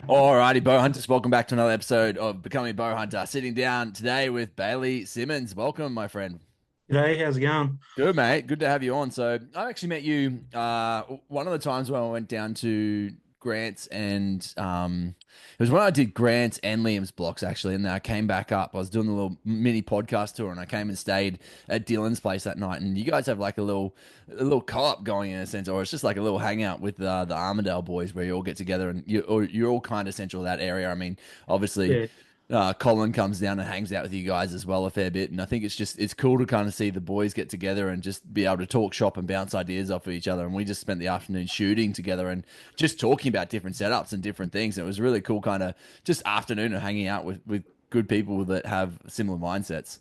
Alrighty, Bowhunters, welcome back to another episode of Becoming a Bowhunter. Sitting down today with Bailey Simmons. Welcome, my friend. G'day, how's it going? Good, mate. Good to have you on. So, I actually met you one of the times when I went down to Grant's and it was when I did Grant's and Liam's blocks actually, and then I came back up. I was doing a little mini podcast tour, and I came and stayed at Dylan's place that night. And you guys have like a little co-op going in a sense, or it's just like a little hangout with the Armidale boys where you all get together and you're all kind of central to that area. I mean, obviously Yeah, Colin comes down and hangs out with you guys as well a fair bit, and I think it's cool to kind of see the boys get together and just be able to talk shop and bounce ideas off of each other. And we just spent the afternoon shooting together and just talking about different setups and different things. And it was really cool, kind of just afternoon of hanging out with good people that have similar mindsets.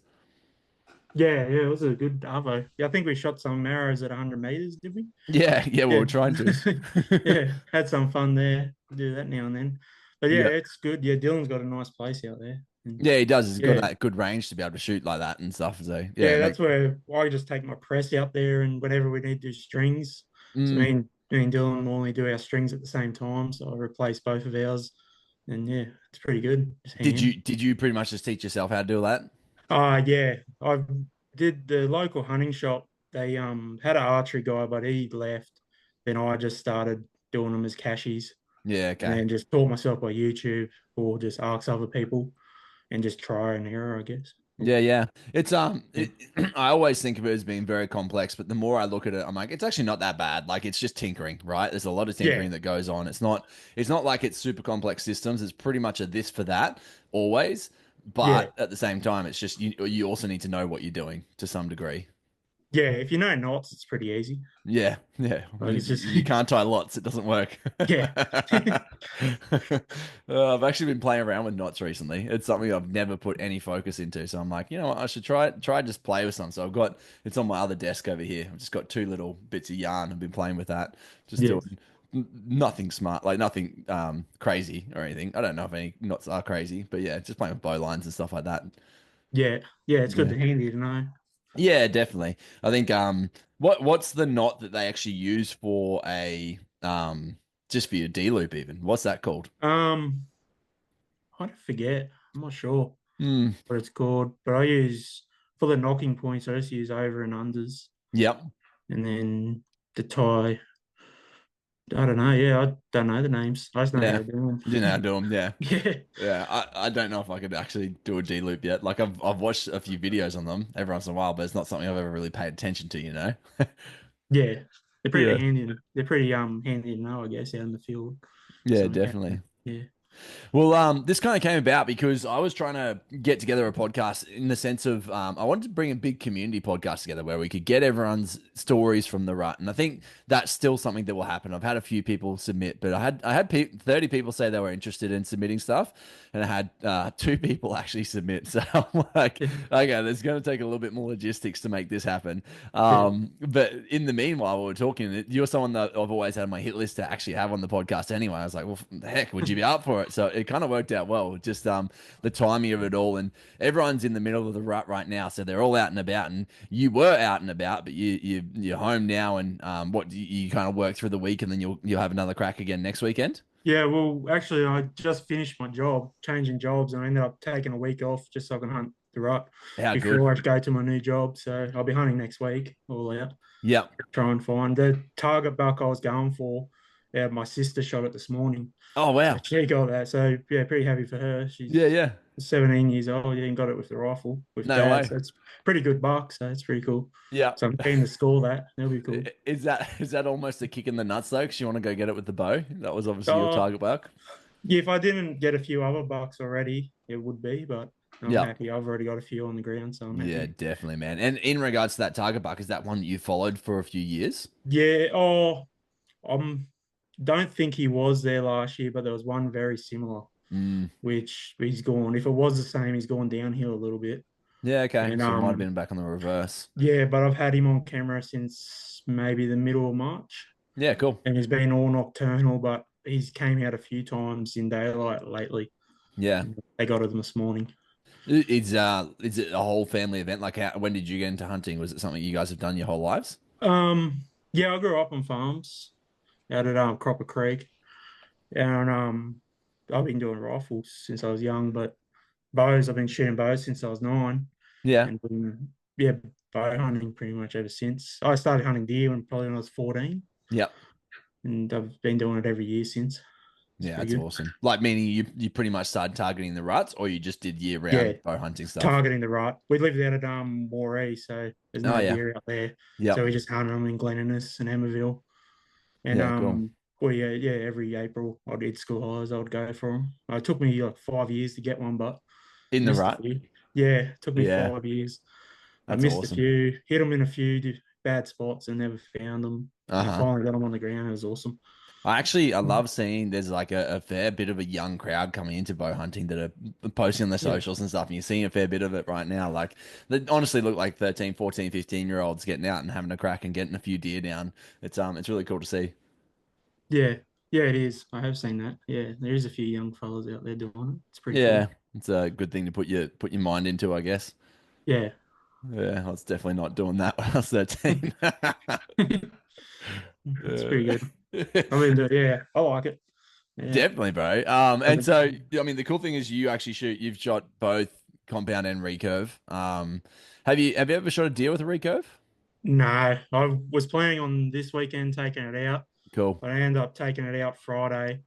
yeah, it was a good arvo. Yeah, I think we shot some arrows at 100 meters, did we? Yeah, yeah, we Yeah, were trying to. yeah, had some fun there. Do that now and then. But yeah, Yeah. it's good. Yeah, Dylan's got a nice place out there. And Yeah, he does. He's got yeah, that good range to be able to shoot like that and stuff. So yeah, yeah, mate. that's where I just take my press out there, and whenever we need to do strings, so Mm. me and Dylan normally do our strings at the same time. So I replace both of ours, and yeah, it's pretty good. Just Did hanging. you pretty much just teach yourself how to do that? Yeah, I did the local hunting shop. They had an archery guy, but he left. Then I just started doing them as cashies, Yeah, and okay. then just taught myself by YouTube or just ask other people and just try and error, I guess. Yeah, yeah. It's Yeah, I always think of it as being very complex, but the more I look at it, I'm like, it's actually not that bad. Like it's just tinkering, right? There's a lot of yeah, tinkering that goes on. It's not like it's super complex systems. It's pretty much a this for that always. yeah. But at the same time, it's just you also need to know what you're doing to some degree. Yeah. If you know knots, it's pretty easy. Yeah, yeah. Like it's just You can't tie lots; it doesn't work. yeah, I've actually been playing around with knots recently. It's something I've never put any focus into. So I'm like, you know what? I should try just play with some. So it's on my other desk over here. I've just got two little bits of yarn. I've been playing with that, just yeah, doing nothing smart, like nothing crazy or anything. I don't know if any knots are crazy, but yeah, just playing with bow lines and stuff like that. yeah, yeah. It's good Yeah. to handy to know. Yeah, definitely. I think what's the knot that they actually use for a just for your D loop even? What's that called? Um, I don't forget. I'm not sure Hmm. what it's called, but I use for the knocking points. I just use over and unders, Yep. and then the tie. I don't know. Yeah, I don't know the names. I just know how Yeah. to do You know how to them. do them, yeah. Yeah, Yeah. I don't know if I could actually do a D loop yet. Like I've watched a few videos on them every once in a while, but it's not something I've ever really paid attention to, you know? yeah. They're pretty Yeah. handy. They're pretty handy to know, I guess, out in the field. Yeah, So definitely. yeah, Well, this kind of came about because I was trying to get together a podcast in the sense of I wanted to bring a big community podcast together where we could get everyone's stories from the rut, and I think that's still something that will happen. I've had a few people submit, but I had 30 people say they were interested in submitting stuff, and I had two people actually submit. So I'm like, yeah, okay, there's going to take a little bit more logistics to make this happen. yeah. But in the meanwhile, we were talking. You're someone that I've always had on my hit list to actually have on the podcast anyway. I was like, well, heck, would you be up for it? So it kind of worked out well. Just the timing of it all, and everyone's in the middle of the rut right now, so they're all out and about. And you were out and about, but you're home now, and what you kind of work through the week, and then you'll have another crack again next weekend. Yeah, well, actually, I just finished my job, changing jobs, and I ended up taking a week off just so I can hunt the rut How good? before I go to my new job. So I'll be hunting next week, all out, Yep. try and find the target buck I was going for. Yeah, my sister shot it this morning. Oh So wow. she got that. So yeah, pretty happy for her. Yeah, She's yeah. 17 years old, yeah, and got it with the rifle with No dad. way. So it's pretty good buck. So it's pretty cool. Yeah. So I'm keen to score that. That'll be cool. Is that almost a kick in the nuts though? Because you want to go get it with the bow. That was obviously your Oh, target buck. yeah, if I didn't get a few other bucks already, it would be, but I'm Yeah. happy. I've already got a few on the ground, so I'm Yeah, happy. definitely, man. And in regards to that target buck, is that one that you followed for a few years? Yeah, oh, I'm don't think he was there last year, but there was one very similar, Mm. which he's gone. If it was the same, he's gone downhill a little bit. Yeah, okay. And So it might have been back on the reverse. yeah, but I've had him on camera since maybe the middle of March, Yeah, cool. and he's been all nocturnal, but he's came out a few times in daylight lately. Yeah. They got him this morning. Is it a whole family event? Like when did you get into hunting? Was it something you guys have done your whole lives? Yeah, I grew up on farms out at Cropper Creek, and I've been doing rifles since I was young, but bows, I've been shooting bows since I was 9, Yeah. and been, yeah, bow hunting pretty much ever since. I started hunting deer when I was 14, Yep. and I've been doing it every year since. It's Yeah, pretty that's good. awesome. Like meaning you pretty much started targeting the ruts, or you just did year Yeah, round bow hunting stuff. targeting the right. We lived out at Moree, so there's Oh no yeah. deer out there. Yep. So we just hunted them in Glen Innes and Emmerville. And Yeah. Cool. well, yeah, every April I did school highs. I'd go for them. It took me like 5 years to get one, but In I the missed a rut. few. Yeah, it took me Yeah. 5 years. I That's missed a awesome. few, hit them in a few bad spots and never found them. Uh And I huh. finally got them on the ground. It was awesome. I love seeing there's like a fair bit of a young crowd coming into bow hunting that are posting on their Yeah, socials and stuff. And you're seeing a fair bit of it right now. Like they honestly look like 13, 14, 15 year olds getting out and having a crack and getting a few deer down. It's really cool to see. yeah, yeah. It is. I have seen that. Yeah, there is a few young fellas out there doing it. It's pretty Yeah. cool. It's a good thing to put your mind into, I guess. Yeah. Yeah, I was definitely not doing that when I was 13. It's pretty good. Yeah. I mean, yeah, I like it. Yeah. Definitely, bro. And so I mean, the cool thing is you actually you've shot both compound and recurve. Have you ever shot a deer with a recurve? No, I was planning on this weekend taking it out, Cool. but I ended up taking it out Friday,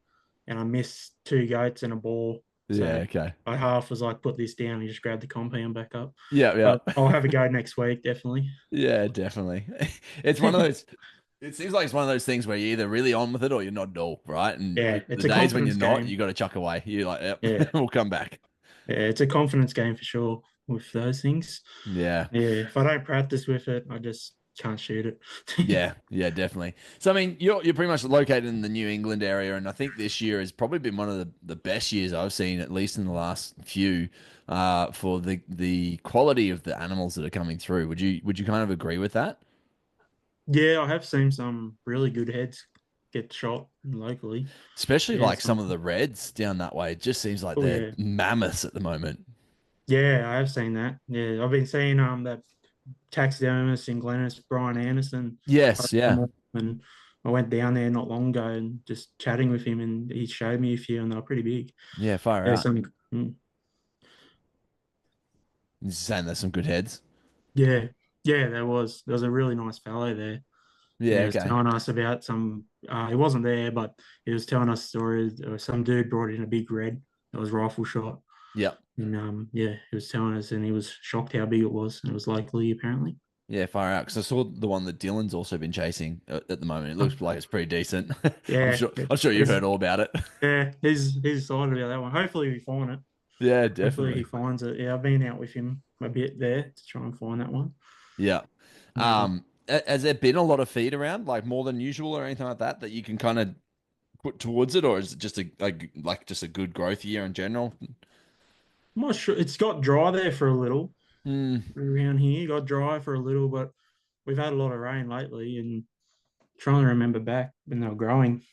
and I missed two goats and a boar. Yeah, So okay. I half was like, put this down and just grab the compound back up. Yeah, But yeah. I'll have a go next week, definitely. Yeah, definitely. It's one of those it seems like it's one of those things where you're either really on with it or you're not at all, right? And Yeah, the it's a days when you're confidence not, game. you got to chuck away. You're like, yep, Yeah, we'll come back. yeah, it's a confidence game for sure with those things. Yeah. Yeah, if I don't practice with it, I just can't shoot it. Yeah, yeah, definitely. So I mean, you're pretty much located in the New England area, and I think this year has probably been one of the best years I've seen, at least in the last few, for the quality of the animals that are coming through. Would you kind of agree with that? Yeah, I have seen some really good heads get shot locally. Especially Yeah, like some some. of the reds down that way. It just seems like Oh they're yeah, mammoths at the moment. yeah, I have seen that. Yeah, I've been seeing that taxidermist in Glennis, Brian Anderson, Yes, yeah, and I went down there not long ago and just chatting with him, and he showed me a few, and they're pretty big. yeah, far There's out. some, You're saying there's some good heads. yeah, yeah, there was a really nice fellow there. Yeah, Yeah, he was okay. telling us about some. He wasn't there, but he was telling us stories. Some dude brought in a big red that was rifle shot. Yep. And yeah, he was telling us, and he was shocked how big it was, and it was locally apparently. Yeah, far out. Because I saw the one that Dylan's also been chasing at the moment. It Oh, looks like it's pretty decent. I'm yeah, sure. I'm sure you've heard all about it. he's excited about that one. Hopefully we find it. Yeah, Hopefully he definitely. finds it. Yeah, I've been out with him a bit there to try and find that one. Yeah. Yeah. Has there been a lot of feed around, like more than usual or anything like that, that you can kind of put towards it, or is it just like just a good growth year in general? I'm not sure. It's got dry there for a little Mm, around here. It got dry for a little, but we've had a lot of rain lately, and trying to remember back when they were growing.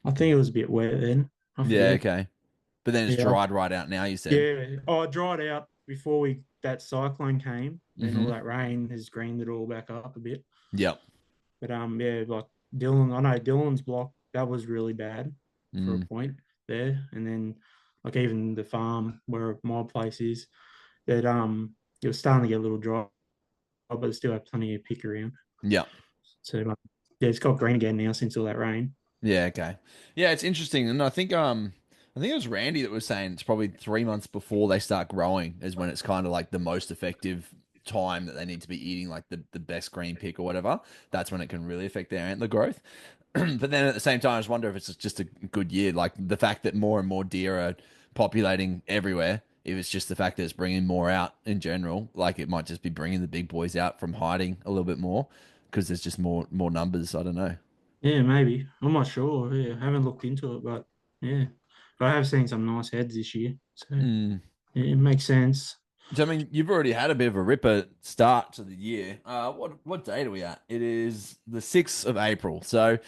I think it was a bit wet then. I yeah, forget. okay. But then it's Yeah, dried right out now, you said. yeah. Oh, it dried out before we that cyclone came. Then all Mm-hmm. that rain has greened it all back up a bit. Yep. But yeah, like Dylan, I know Dylan's block that was really bad for a Mm, point there, and then like even the farm where my place is, that it was starting to get a little dry, but it still had plenty of pick around. yep. So yeah, it's got green again now since all that rain. Yeah, okay. Yeah, it's interesting. And I think it was Randy that was saying it's probably 3 months before they start growing is when it's kind of like the most effective time that they need to be eating like the best green pick or whatever. That's when it can really affect their antler growth. But then at the same time, I just wonder if it's just a good year. Like the fact that more and more deer are populating everywhere. If it's just the fact that it's bringing more out in general, like it might just be bringing the big boys out from hiding a little bit more because there's just more numbers. I don't know. Yeah, maybe. I'm not sure. Yeah, I haven't looked into it, but yeah, but I have seen some nice heads this year, so Mm. yeah, it makes sense. So, I mean, you've already had a bit of a ripper start to the year. What date are we at? It is the 6th of April. So,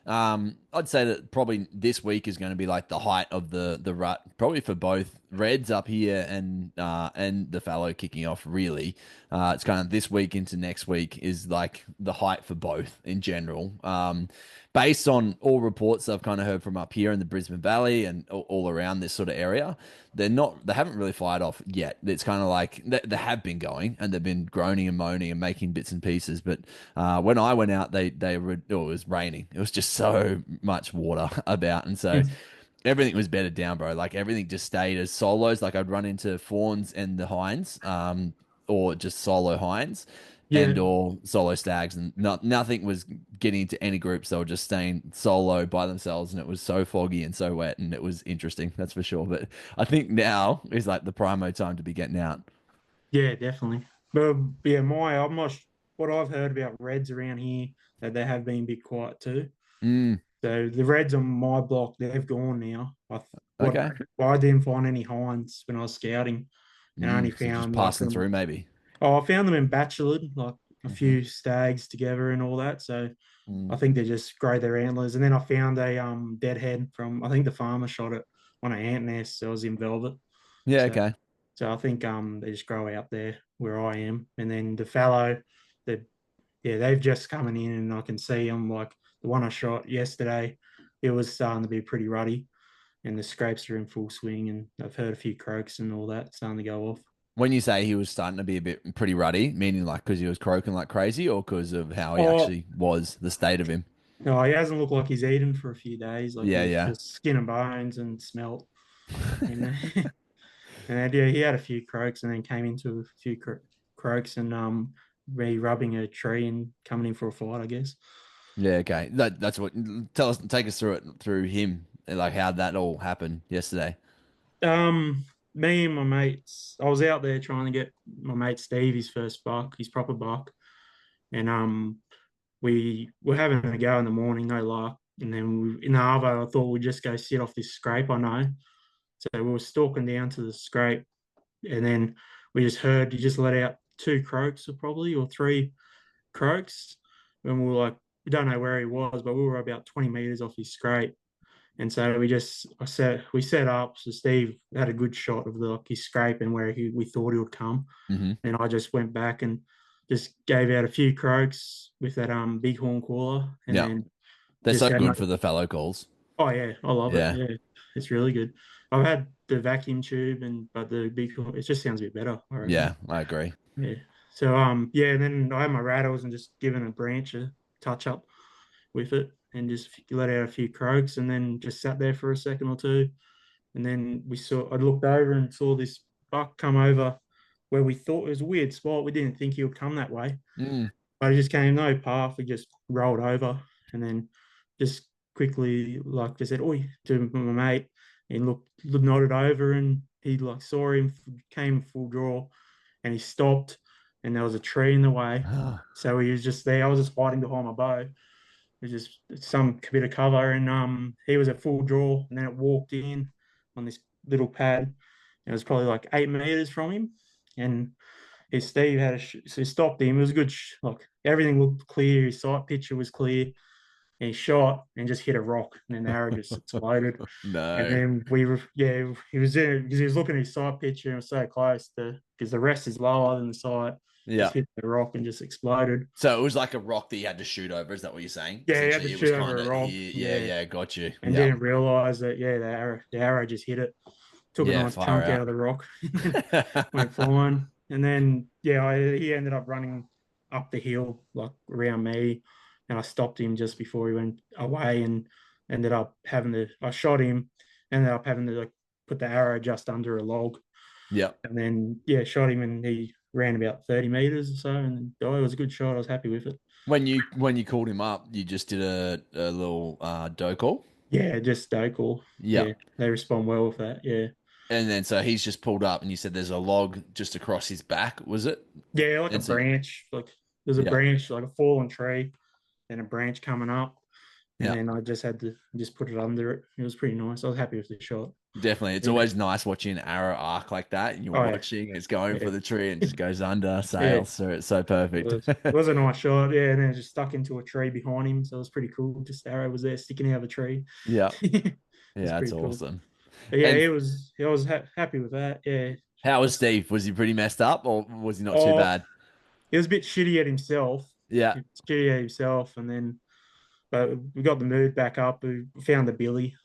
I'd say that probably this week is going to be like the height of the rut, probably for both Reds up here and the Fallow kicking off. Really, it's kind of this week into next week is like the height for both in general. based on all reports I've kind of heard from up here in the Brisbane Valley and all around this sort of area, they haven't really fired off yet. It's kind of like they have been going and they've been groaning and moaning and making bits and pieces. But when I went out, it was raining. It was just so much water about, and so everything was bedded down, bro. Like everything just stayed as solos. Like I'd run into fawns and the hinds, or just solo hinds, Yeah, and or solo stags, and nothing was getting into any groups. They were just staying solo by themselves, and it was so foggy and so wet, and it was interesting, that's for sure. But I think now is like the primo time to be getting out. yeah, definitely. But yeah, I'm not. What I've heard about reds around here that they have been a bit quiet too. Mm, So the reds on my block, they've gone now. What okay. I didn't find any hinds when I was scouting, and I only So just found like passing them. through, maybe. Oh, I found them in bachelor, like a Hmm. few stags together and all that. So Mm. I think they just grow their antlers. And then I found a deadhead from, I think the farmer shot it on an ant nest. So it was in velvet. Yeah. So Okay. so I think they just grow out there where I am. And then the fallow, the yeah, they've just coming in and I can see them, like the one I shot yesterday. It was starting to be pretty ruddy and the scrapes are in full swing, and I've heard a few croaks and all that starting to go off. When you say he was starting to be a bit pretty ruddy, meaning like because he was croaking like crazy, or because of how he Oh, actually was, the state of him. no, he hasn't looked like he's eaten for a few days. Like Yeah. he's Yeah. just skin and bones and smelt. And and yeah, he had a few croaks and then came into a few croaks and rubbing a tree and coming in for a fight, I guess. Yeah. Okay. That's what. Take us through it through him, like how that all happened yesterday. Me and my mates, I was out there trying to get my mate Steve his first buck, his proper buck, and we were having a go in the morning, no luck. And then in the arvo, I thought we'd just go sit off this scrape I know. So we were stalking down to the scrape, and then we just heard he just let out two croaks, or probably or three croaks, and we were like, we don't know where he was, but we were about 20 meters off his scrape. And so we set up. So Steve had a good shot of the like his scrape and where we thought he would come. Hmm. And I just went back and just gave out a few croaks with that bighorn caller, and Yeah, then they're just so had good no. for the fallow calls. Oh yeah, I love it. Yeah. Yeah, it's really good. I've had the vacuum tube, but the bighorn, it just sounds a bit better, I reckon. Yeah, I agree. Yeah. So yeah, and then I had my rattles and just given a branch a touch up with it and just let out a few croaks and then just sat there for a second or two. And then I looked over and saw this buck come over where we thought it was a weird spot. We didn't think he would come that way, Mm. but he just came no path. He just rolled over and then just quickly, like just said, oi, to my mate, and nodded over and he like saw him, came full draw and he stopped and there was a tree in the way. So he was just there. I was just hiding behind my bow. It was just some bit of cover, and he was at full draw, and then it walked in on this little pad. It was probably like 8 meters from him, and his Steve so he stopped him. It was a good, like everything looked clear. His sight picture was clear, and he shot and just hit a rock, and then the arrow just exploded. And No. then yeah, he was there because he was looking at his sight picture and it was so close to because the rest is lower than the sight. Yeah. Just hit the rock and just exploded. So it was like a rock that you had to shoot over. Is that what you're saying? Yeah, he had to Essentially, it was shoot kind over a of rock. here. Yeah. Yeah, Yeah. Got you. and Yeah. didn't realize that. Yeah, the arrow just hit it, took a Yeah. nice Fire chunk out out. of the rock, went flying. And then yeah, he ended up running up the hill like around me, and I stopped him just before he went away, and ended up having to. I shot him, ended up having to like put the arrow just under a log, Yep. and then yeah, shot him, and he ran about 30 meters or so, and oh, it was a good shot. I was happy with it. When you called him up, you just did a little doe call. Yeah, just stay cool. Yeah. Yeah, they respond well with that. Yeah. And then so he's just pulled up, and you said there's a log just across his back. Was it? Yeah, like a And so branch. Like there's a yeah. branch, like a fallen tree, then a branch coming up. And Yeah. then I just had to just put it under it. It was pretty nice. I was happy with the shot. Definitely. It's Yeah. always nice watching an arrow arc like that and you're Oh yeah. watching it's going Yeah. for the tree and just goes under Yeah. sails. So it's so perfect. It was a nice shot. Yeah. And then it just stuck into a tree behind him. So it was pretty cool. Just the arrow was there sticking out of a tree. Yeah. It's Yeah, that's pretty cool. awesome. But yeah, And I was happy with that. Yeah. how was Steve? Was he pretty messed up or was he not too Oh, bad? he was a bit shitty at himself. Yeah. He was shitty at himself. And then but we got the mood back up. We found the billy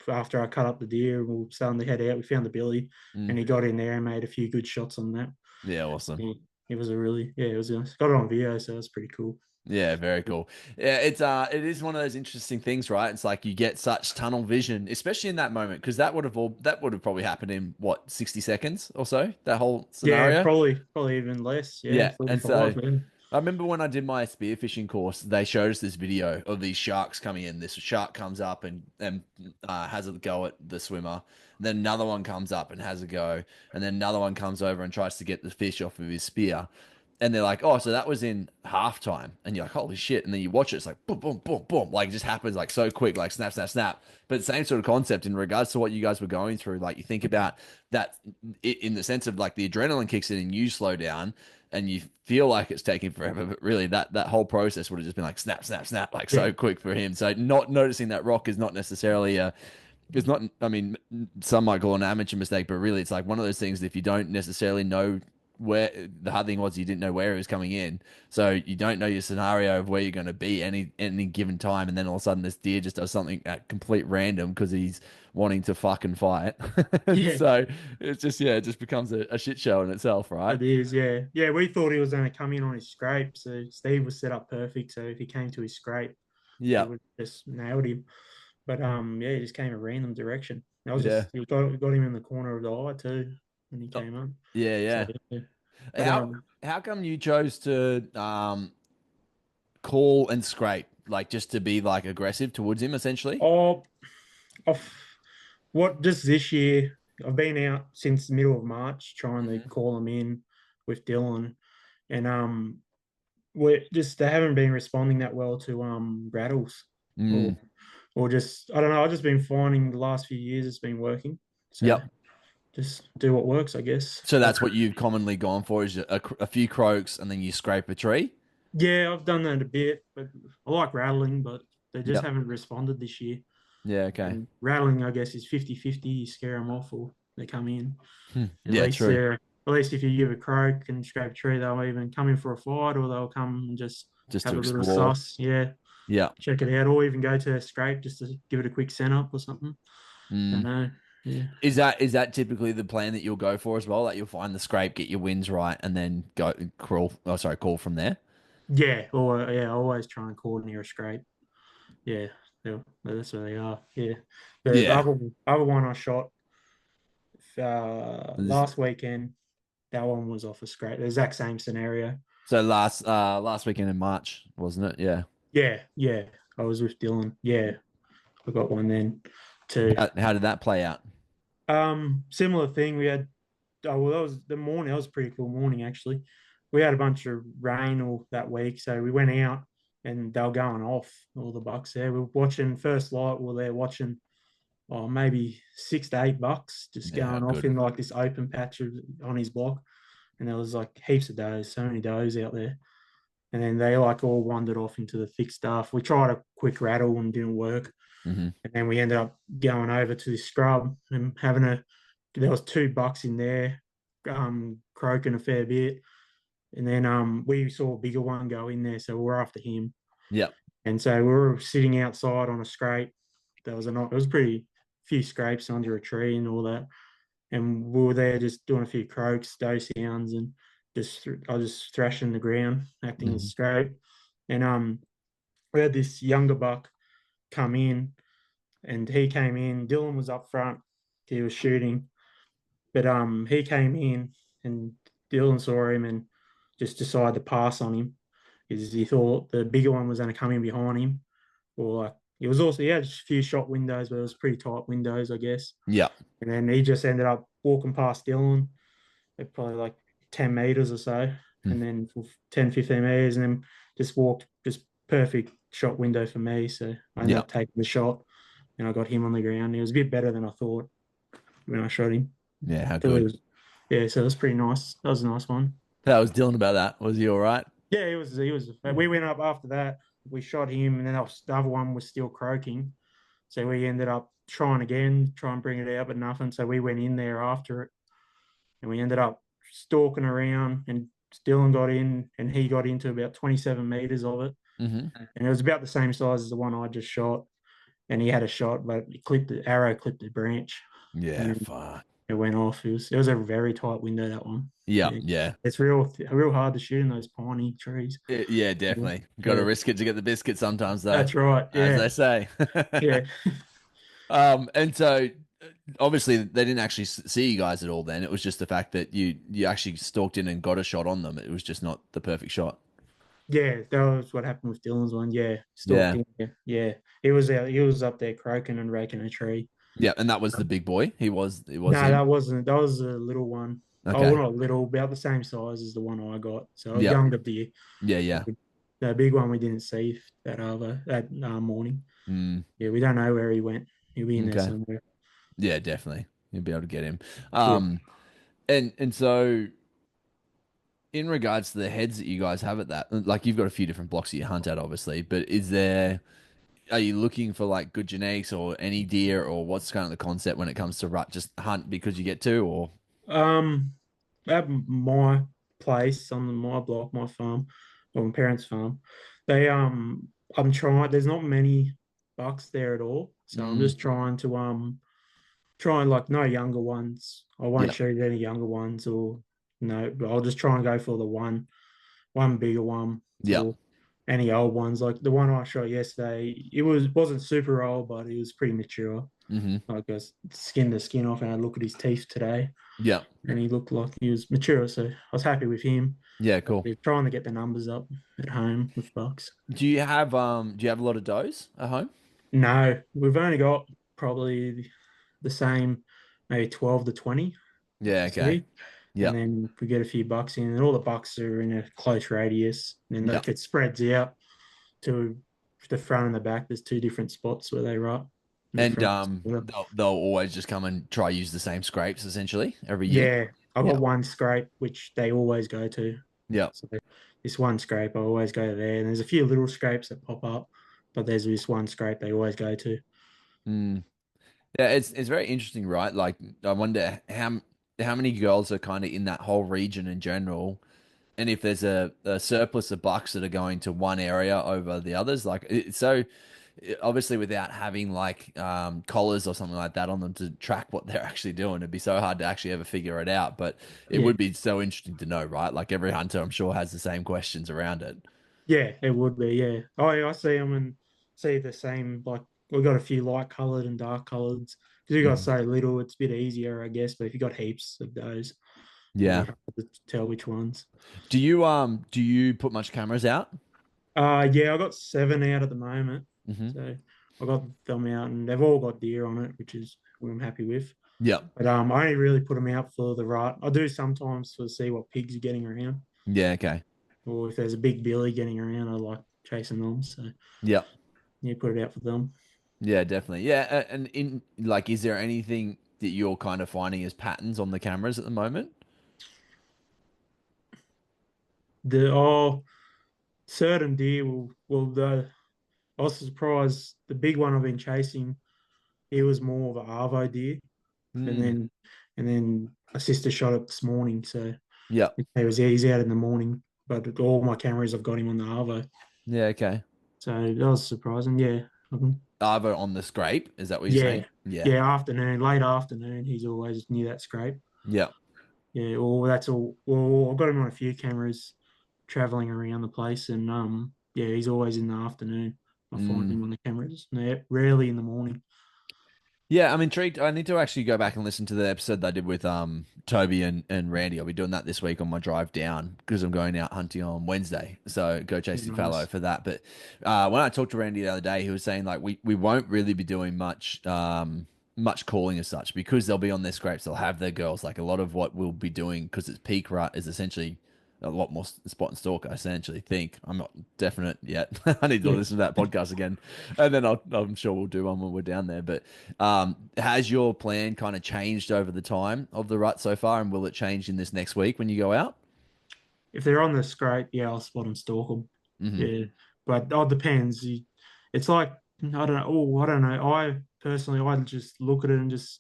after I cut up the deer. We were starting to head out. We found the billy, and Mm. he got in there and made a few good shots on that. Yeah, awesome. It was a really it was got it on video, so it was pretty cool. Yeah, very cool. Yeah, it is one of those interesting things, right? It's like you get such tunnel vision, especially in that moment, because that would have probably happened in what, 60 seconds or so, that whole Yeah, scenario. probably even less. Yeah, Yeah, and so 45. Yeah, I remember when I did my spearfishing course, they showed us this video of these sharks coming in. This shark comes up and has a go at the swimmer. Then another one comes up and has a go, and then another one comes over and tries to get the fish off of his spear. And they're like, "Oh, so that was in halftime," and you're like, "Holy shit!" And then you watch it, it's like boom, boom, boom, boom, like it just happens like so quick, like snap, snap, snap. But same sort of concept in regards to what you guys were going through. Like you think about that in the sense of like the adrenaline kicks in and you slow down and you feel like it's taking forever, but really that whole process would have just been like snap, snap, snap, like yeah, so quick for him. So not noticing that rock is not necessarily a it's not, I mean, some might call it an amateur mistake, but really it's like one of those things that if you don't necessarily know where, the hard thing was you didn't know where it was coming in. So you don't know your scenario of where you're going to be any given time. And then all of a sudden this deer just does something at complete random because he's wanting to fucking fight. yeah. So it's just, yeah, it just becomes a shit show in itself, right? It is. Yeah, yeah. We thought he was going to come in on his scrape, so Steve was set up perfect. So if he came to his scrape, we Yeah. would just nailed him. But yeah, he just came a random direction. That was Yeah. just we got him in the corner of the eye too when he Oh, came up. yeah. So Yeah. yeah. But How come you chose to call and scrape, like just to be like aggressive towards him, essentially? oh, off what just this year I've been out since the middle of March trying to Hmm. call him in with Dylan, and we're just they haven't been responding that well to rattles or Mm. just I don't know. I've just been finding the last few years it's been working. So Yep. just do what works, I guess. So But that's what you've commonly gone for is a few croaks and then you scrape a tree. yeah, I've done that a bit, but I like rattling, but they just Yep. haven't responded this year. Yeah. Okay. And rattling, I guess, is 50-50. You scare them off or they come in. Hmm. At Yeah. least True. they're, at least if you give a croak and scrape a tree, they'll either come in for a fight or they'll come and just Just have to a little explore. suss. Yeah, Yeah. check it out, or even go to a scrape just to give it a quick send up or something. Don't Mm. know. Yeah. Is that typically the plan that you'll go for as well? Like you'll find the scrape, get your wins right, and then go crawl. Oh, sorry, call from there. Yeah, or yeah, I always try and call near a scrape. Yeah, that's where they are. Yeah, the Yeah. other one I shot This- last weekend, that one was off a scrape. The exact same scenario. So last weekend in March, wasn't it? Yeah. Yeah, yeah. I was with Dylan. Yeah, I got one then too. How did that play out? Similar thing. We had well, that was the morning. That was a pretty cool morning actually. We had a bunch of rain all that week, so we went out and they were going off all the bucks there. We were watching first light. We were there watching maybe 6 to 8 bucks just Yeah, how going off good. in like this open patch on his block. And there was like heaps of does, so many does out there. And then they like all wandered off into the thick stuff. We tried a quick rattle and didn't work. Hmm. And then we ended up going over to the scrub and there was 2 bucks in there, croaking a fair bit. And then we saw a bigger one go in there, so we're after him. Yep. And so we were sitting outside on a scrape. It was pretty few scrapes under a tree and all that. And we were there just doing a few croaks, doe sounds, and I was just thrashing the ground, acting as Hmm. scrape. And we had this younger buck come in, and he came in. Dylan was up front. He was shooting, but he came in, and Dylan saw him and just decided to pass on him because he thought the bigger one was going to come in behind him, or like it was also he had a few shot windows, but it was pretty tight windows, I guess. Yep. And then he just ended up walking past Dylan at probably like 10 meters or so, Hmm. and then for 10, 15 meters, and then just walked just perfect shot window for me. So I ended Yep. up taking the shot and I got him on the ground. He was a bit better than I thought when I shot him. Yeah, how So it good. was, yeah, so it was pretty nice. That was a nice one. How was Dylan about that? Was he all right? Yeah, he was. We went up after that. We shot him, and then the other one was still croaking. So we ended up trying again, try and bring it out, but nothing. So we went in there after it, and we ended up stalking around. And Dylan got in, and he got into about 27 meters of it. Mm-hmm. and it was about the same size as the one I just shot. And he had a shot, but the arrow clipped the branch, and Yeah, then fuck. it went off. It was a very tight window, that one. Yeah, Yeah. yeah. It's real hard to shoot in those piney trees. Yeah, definitely. Got to Yeah, risk it to get the biscuit sometimes, though, that's right. as Yeah, they say. yeah, And so obviously they didn't actually see you guys at all then. It was just the fact that you actually stalked in and got a shot on them. It was just not the perfect shot. yeah. That was what happened with Dylan's one. Yeah, stalked Yeah. in. Yeah, he was out. He was up there croaking and raking a tree. Yeah, and that was the big boy. It was No, him. that wasn't. That was a little one. Oh, well, Okay. not little, about the same size as the one I got. So a Yeah. younger deer. Yeah, yeah. The big one we didn't see that morning. Mm, Yeah, we don't know where he went. He'll be in there okay. somewhere. Yeah, definitely. You'll be able to get him. Yeah. And so in regards to the heads that you guys have at that, like you've got a few different blocks that you hunt at, obviously, but are you looking for like good genetics or any deer, or what's kind of the concept when it comes to rut? Just hunt because you get to, or Um, at my place on my block, my farm, or my parents' farm, they I'm trying. There's not many bucks there at all, so I'm mm, just trying to try and like no younger ones. I won't yeah, shoot any younger ones or no, but I'll just try and go for the one bigger one yeah, or any old ones. Like the one I shot yesterday, wasn't super old, but it was pretty mature. mm-hmm, Like I skinned the skin off and I look at his teeth today, yeah, and he looked like he was mature. So I was happy with him. yeah, But cool. we're trying to get the numbers up at home with bucks. Do you have a lot of does at home? No, we've only got probably the same, maybe 12 to 20 Yeah, to okay, see. yeah, And then we get a few bucks in, and all the bucks are in a close radius. And then yeah, if it spreads out to the front and the back, there's two different spots where they rut. In the and front. they'll always just come and try use the same scrapes essentially every year. Yeah, I've Yeah, got one scrape which they always go to. yeah. So this one scrape, I always go there. And there's a few little scrapes that pop up, but there's this one scrape they always go to. Mm. Yeah, it's very interesting, right? Like, I wonder how many girls are kind of in that whole region in general, and if there's a surplus of bucks that are going to one area over the others. Like, obviously without having like collars or something like that on them to track what they're actually doing, it'd be so hard to actually ever figure it out. But it Yeah, would be so interesting to know, right? Like every hunter, I'm sure, has the same questions around it. yeah, it would be. Yeah. Oh, yeah, I see them and see the same. Like we've got a few light coloured and dark coloured because you got Mhm. so little, it's a bit easier, I guess. But if you got heaps of those, it'd be Yeah. hard to tell which ones. Do you put much cameras out? Yeah, I got 7 out at the moment. Hmm. So I got them out and they've all got deer on it, which is what I'm happy with. Yeah. But I only really put them out for the rut. I do sometimes to see what pigs are getting around, Yeah. Okay. or if there's a big billy getting around, I like chasing them. So Yeah. you put it out for them. Yeah, definitely. Yeah, and in like, is there anything that you're kind of finding as patterns on the cameras at the moment? The certain deer will. I was surprised. The big one I've been chasing, he was more of an arvo deer, and Hmm. then a sister shot it this morning. So Yeah. he's out in the morning, but all my cameras I've got him on the arvo. Yeah. Okay. So that was surprising. Yeah. Arvo on the scrape. Is that what you're saying? Yeah. Yeah. Yeah. Afternoon, late afternoon, he's always near that scrape. Yeah. Yeah. Well, that's all. Well, I've got him on a few cameras traveling around the place, and yeah, he's always in the afternoon. I find Mm. him on the cameras. Yeah, rarely in the morning. Yeah, I'm intrigued. I need to actually go back and listen to the episode that I did with Toby and Randy. I'll be doing that this week on my drive down because I'm going out hunting on Wednesday. So go chase the fallow Nice. for that. But when I talked to Randy the other day, he was saying like we won't really be doing much calling as such because they'll be on their scrapes. They'll have their girls. Like a lot of what we'll be doing because it's peak rut is essentially a lot more spot and stalk. I essentially think I'm not definite yet. I need to Yeah. listen to that podcast again, and then I'm sure we'll do one when we're down there. But has your plan kind of changed over the time of the rut so far, and will it change in this next week when you go out? If they're on the scrape, yeah, I'll spot and stalk them. Hmm. Yeah, but it depends. It's like I don't know. Oh, I don't know. I personally, I just look at it and just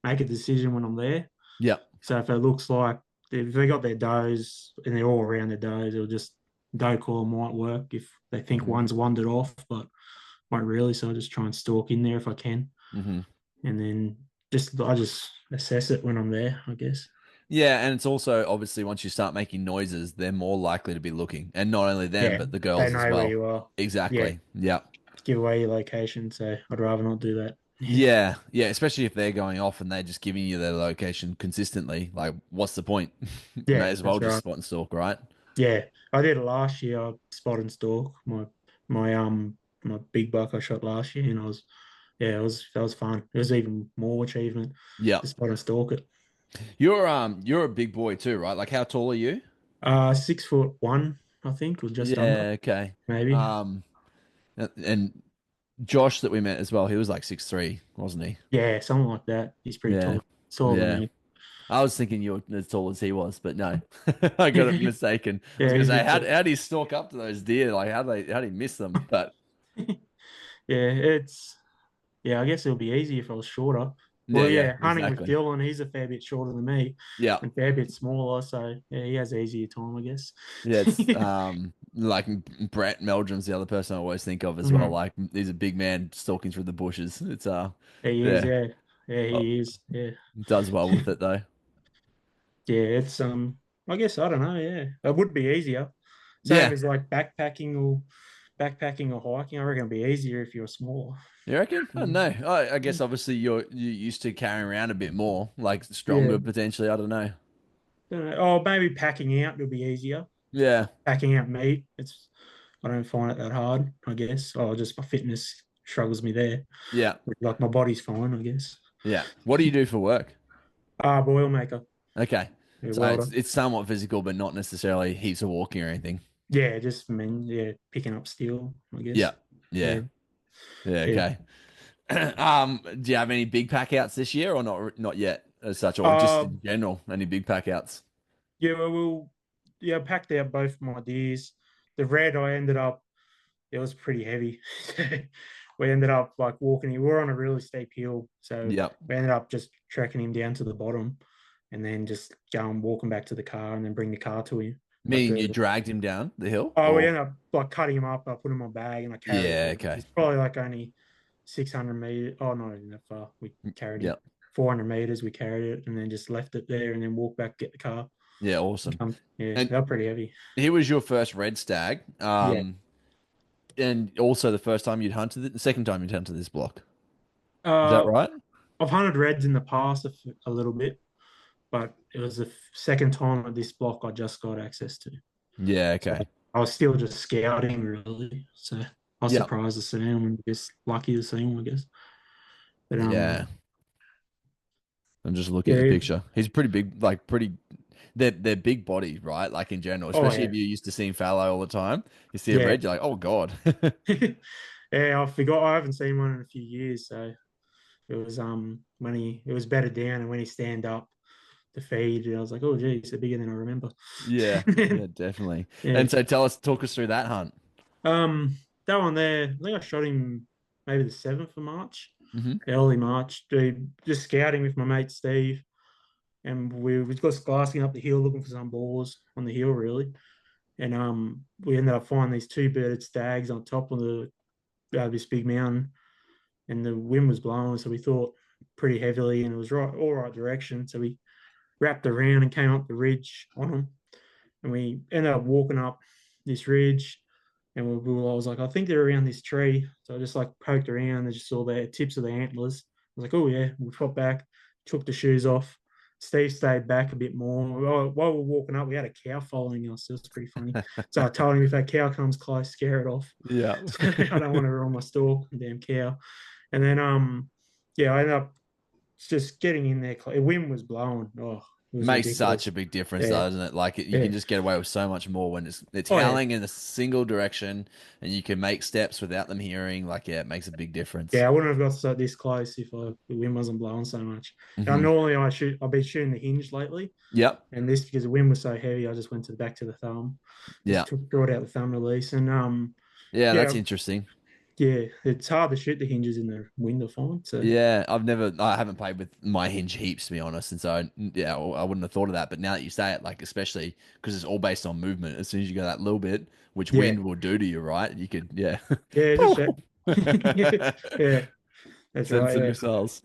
make a decision when I'm there. Yeah. So if it looks like if they got their does and they're all around their does, it'll just go call might work if they think Mm-hmm. one's wandered off, but won't really. So I just try and stalk in there if I can, Mm-hmm. and then I just assess it when I'm there, I guess. Yeah, and it's also obviously once you start making noises, they're more likely to be looking, and not only them, Yeah, but the they girls as know where well. you are. Yeah, Exactly. Yeah. give away your location, so I'd rather not do that. Yeah, yeah, especially if they're going off and they're just giving you their location consistently. Like, what's the point? May Yeah, as well that's just right. spot and stalk, right? Yeah, I did it last year. I spot and stalk my my big buck I shot last year, and I was yeah, it was that was fun. It was even more achievement Yeah. to spot and stalk it. You're a big boy too, right? Like, how tall are you? 6'1", I think, or just under, Yeah, okay. maybe. Um, and Josh that we met as well, he was like 6'3", wasn't he? Yeah, something like that. He's pretty Yeah, tall, taller than yeah. me. I was thinking you were as tall as he was, but no, I got it mistaken. I was Yeah, gonna he's a say, bit tall. how do you stalk up to those deer? Like, how do you miss them? But Yeah, it's yeah. I guess it'll be easy if I was shorter. yeah, Well, yeah, yeah, hunting with exactly. Dylan, he's a fair bit shorter than me Yeah, and a fair bit smaller, so yeah, he has easier time, I guess. yeah. It's like Brett Meldrum's the other person I always think of as well. Mhm. Like, he's a big man stalking through the bushes. It's He is, yeah, yeah. Yeah, oh, he is. Yeah. does well with it though. Yeah, it's I guess I don't know, yeah. It would be easier. Say if Yeah, it's like backpacking or hiking, I reckon it'd be easier if you're smaller. you reckon? I don't Mm. know. I guess obviously you used to carrying around a bit more, like Yeah. stronger potentially. I don't know. Don't know. Oh, maybe packing out would be easier. Yeah, Packing out meat, it's I don't find it that hard, I guess. Oh, just my fitness struggles me there. yeah, Like my body's fine, I guess. yeah. What do you do for work? Boil maker, Okay. yeah, So welder. it's somewhat physical, but not necessarily heaps of walking or anything. Yeah, just yeah, picking up steel, I Yeah. guess. Yeah. Yeah, Yeah. yeah. Okay. Do you have any big pack outs this year or not yet as such, or just Uh, in general, any big pack outs? yeah, well, yeah, I packed out both my deers. The red, I ended up, it was pretty heavy. We ended up like walking. We were on a really steep hill, so Yep. we ended up just trekking him down to the bottom, and then just going walking back to the car, and then bring the car to him. Like Meaning you dragged him down the hill we or ended up like cutting him up. I put him on bag, and I carried yeah, him. okay. It's probably like only 600 meters. Oh, not even that far. We carried him Yep. 400 meters. We carried it, and then just left it there, and then walked back, get the car. Yeah, awesome. Yeah, And they're pretty heavy. he was your first red stag. Yeah. And also the first time you'd hunted it, the second time you'd hunted this block. Is that Uh, right? I've hunted reds in the past a little bit, but it was the second time at this block I just got access to. Yeah, So okay. I was still just scouting, really. So I was Yeah. surprised to see him and just lucky to see him, I guess. But Yeah. I'm just looking at the yeah. picture. He's pretty big, like pretty. They're big body, right? Like in general, Oh especially if yeah, you're used to seeing fallow all the time. You see a yeah, red, you're like, oh god. yeah. I forgot. I haven't seen one in a few years, so it was when it was better down, and when he stand up to feed, I was like, oh geez, they're bigger than I remember. Yeah, yeah, definitely. Yeah. And so talk us through that hunt. Um, that one there, I think I shot him maybe the 7th of March, Hmm. early March, dude, just scouting with my mate Steve. And we were just glassing up the hill looking for some boars on the hill, really. And we ended up finding these two bearded stags on top of this big mountain. And the wind was blowing, so we thought pretty heavily, and it was all right direction. So we wrapped around and came up the ridge on them. And we ended up walking up this ridge, and I was like, I think they're around this tree. So I just like poked around and just saw the tips of the antlers. I was like, oh yeah, we popped back, took the shoes off. Steve stayed back a bit more. While we were walking up, we had a cow following us. It was pretty funny. So I told him if that cow comes close, scare it off. Yeah. I don't want to ruin my stalk, damn cow. And then yeah, I ended up just getting in there. The wind was blowing. Oh, it was Makes such ridiculous. a big difference, Yeah, though, doesn't it? Like you yeah. can just get away with so much more when it's Oh yeah. howling in a single direction, and you can make steps without them hearing. Like, yeah, it makes a big difference. Yeah, I wouldn't have got so this close if the wind wasn't blowing so much. Now, Hmm. normally I've been shooting the hinge lately, Yep. and this because the wind was so heavy, I just went to the back to the thumb, Yeah. brought out the thumb release, and Yeah, yeah, that's interesting. Yeah, it's hard to shoot the hinges in the wind, I find. So Yeah, I haven't played with my hinge heaps to be honest, and so yeah, I wouldn't have thought of that. But now that you say it, like especially because it's all based on movement, as soon as you go that little bit, which yeah, wind will do to you, right? You could, yeah, yeah, just check. Yeah, that's send right. some Yeah. missiles.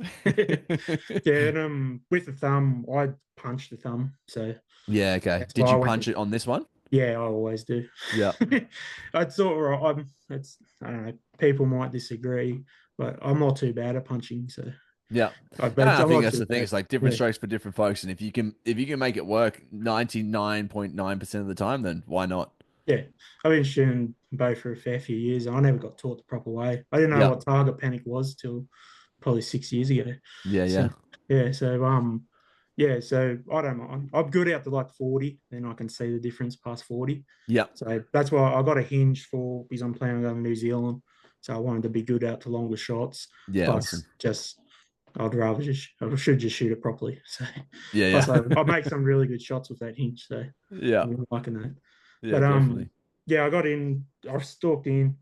Yeah, and with the thumb, I punch the thumb, so Yeah, okay. that's Did why I you went punch to. it on this one? Yeah, I always do. Yeah. I'd sort of, I don't know. People might disagree, but I'm not too bad at punching, so Yeah. And but I I'm think not that's too the thing. bad. It's like different Yeah, strokes for different folks. And if you can make it work 99.9% of the time, then why not? yeah. I've been shooting bow for a fair few years. I never got taught the proper way. I didn't know Yeah. what target panic was till probably 6 years ago. Yeah, So yeah. yeah, so I don't mind. I'm good out to like 40, then I can see the difference past 40. Yeah. So that's why I got a hinge for because I'm planning on going to New Zealand. So I wanted to be good out to longer shots. Yeah, awesome. Plus, just I'd rather just I should just shoot it properly. So Yeah, plus yeah. I make some really good shots with that hinge. So Yeah. I'm liking that. Yeah, But definitely. yeah, I got in. I stalked in.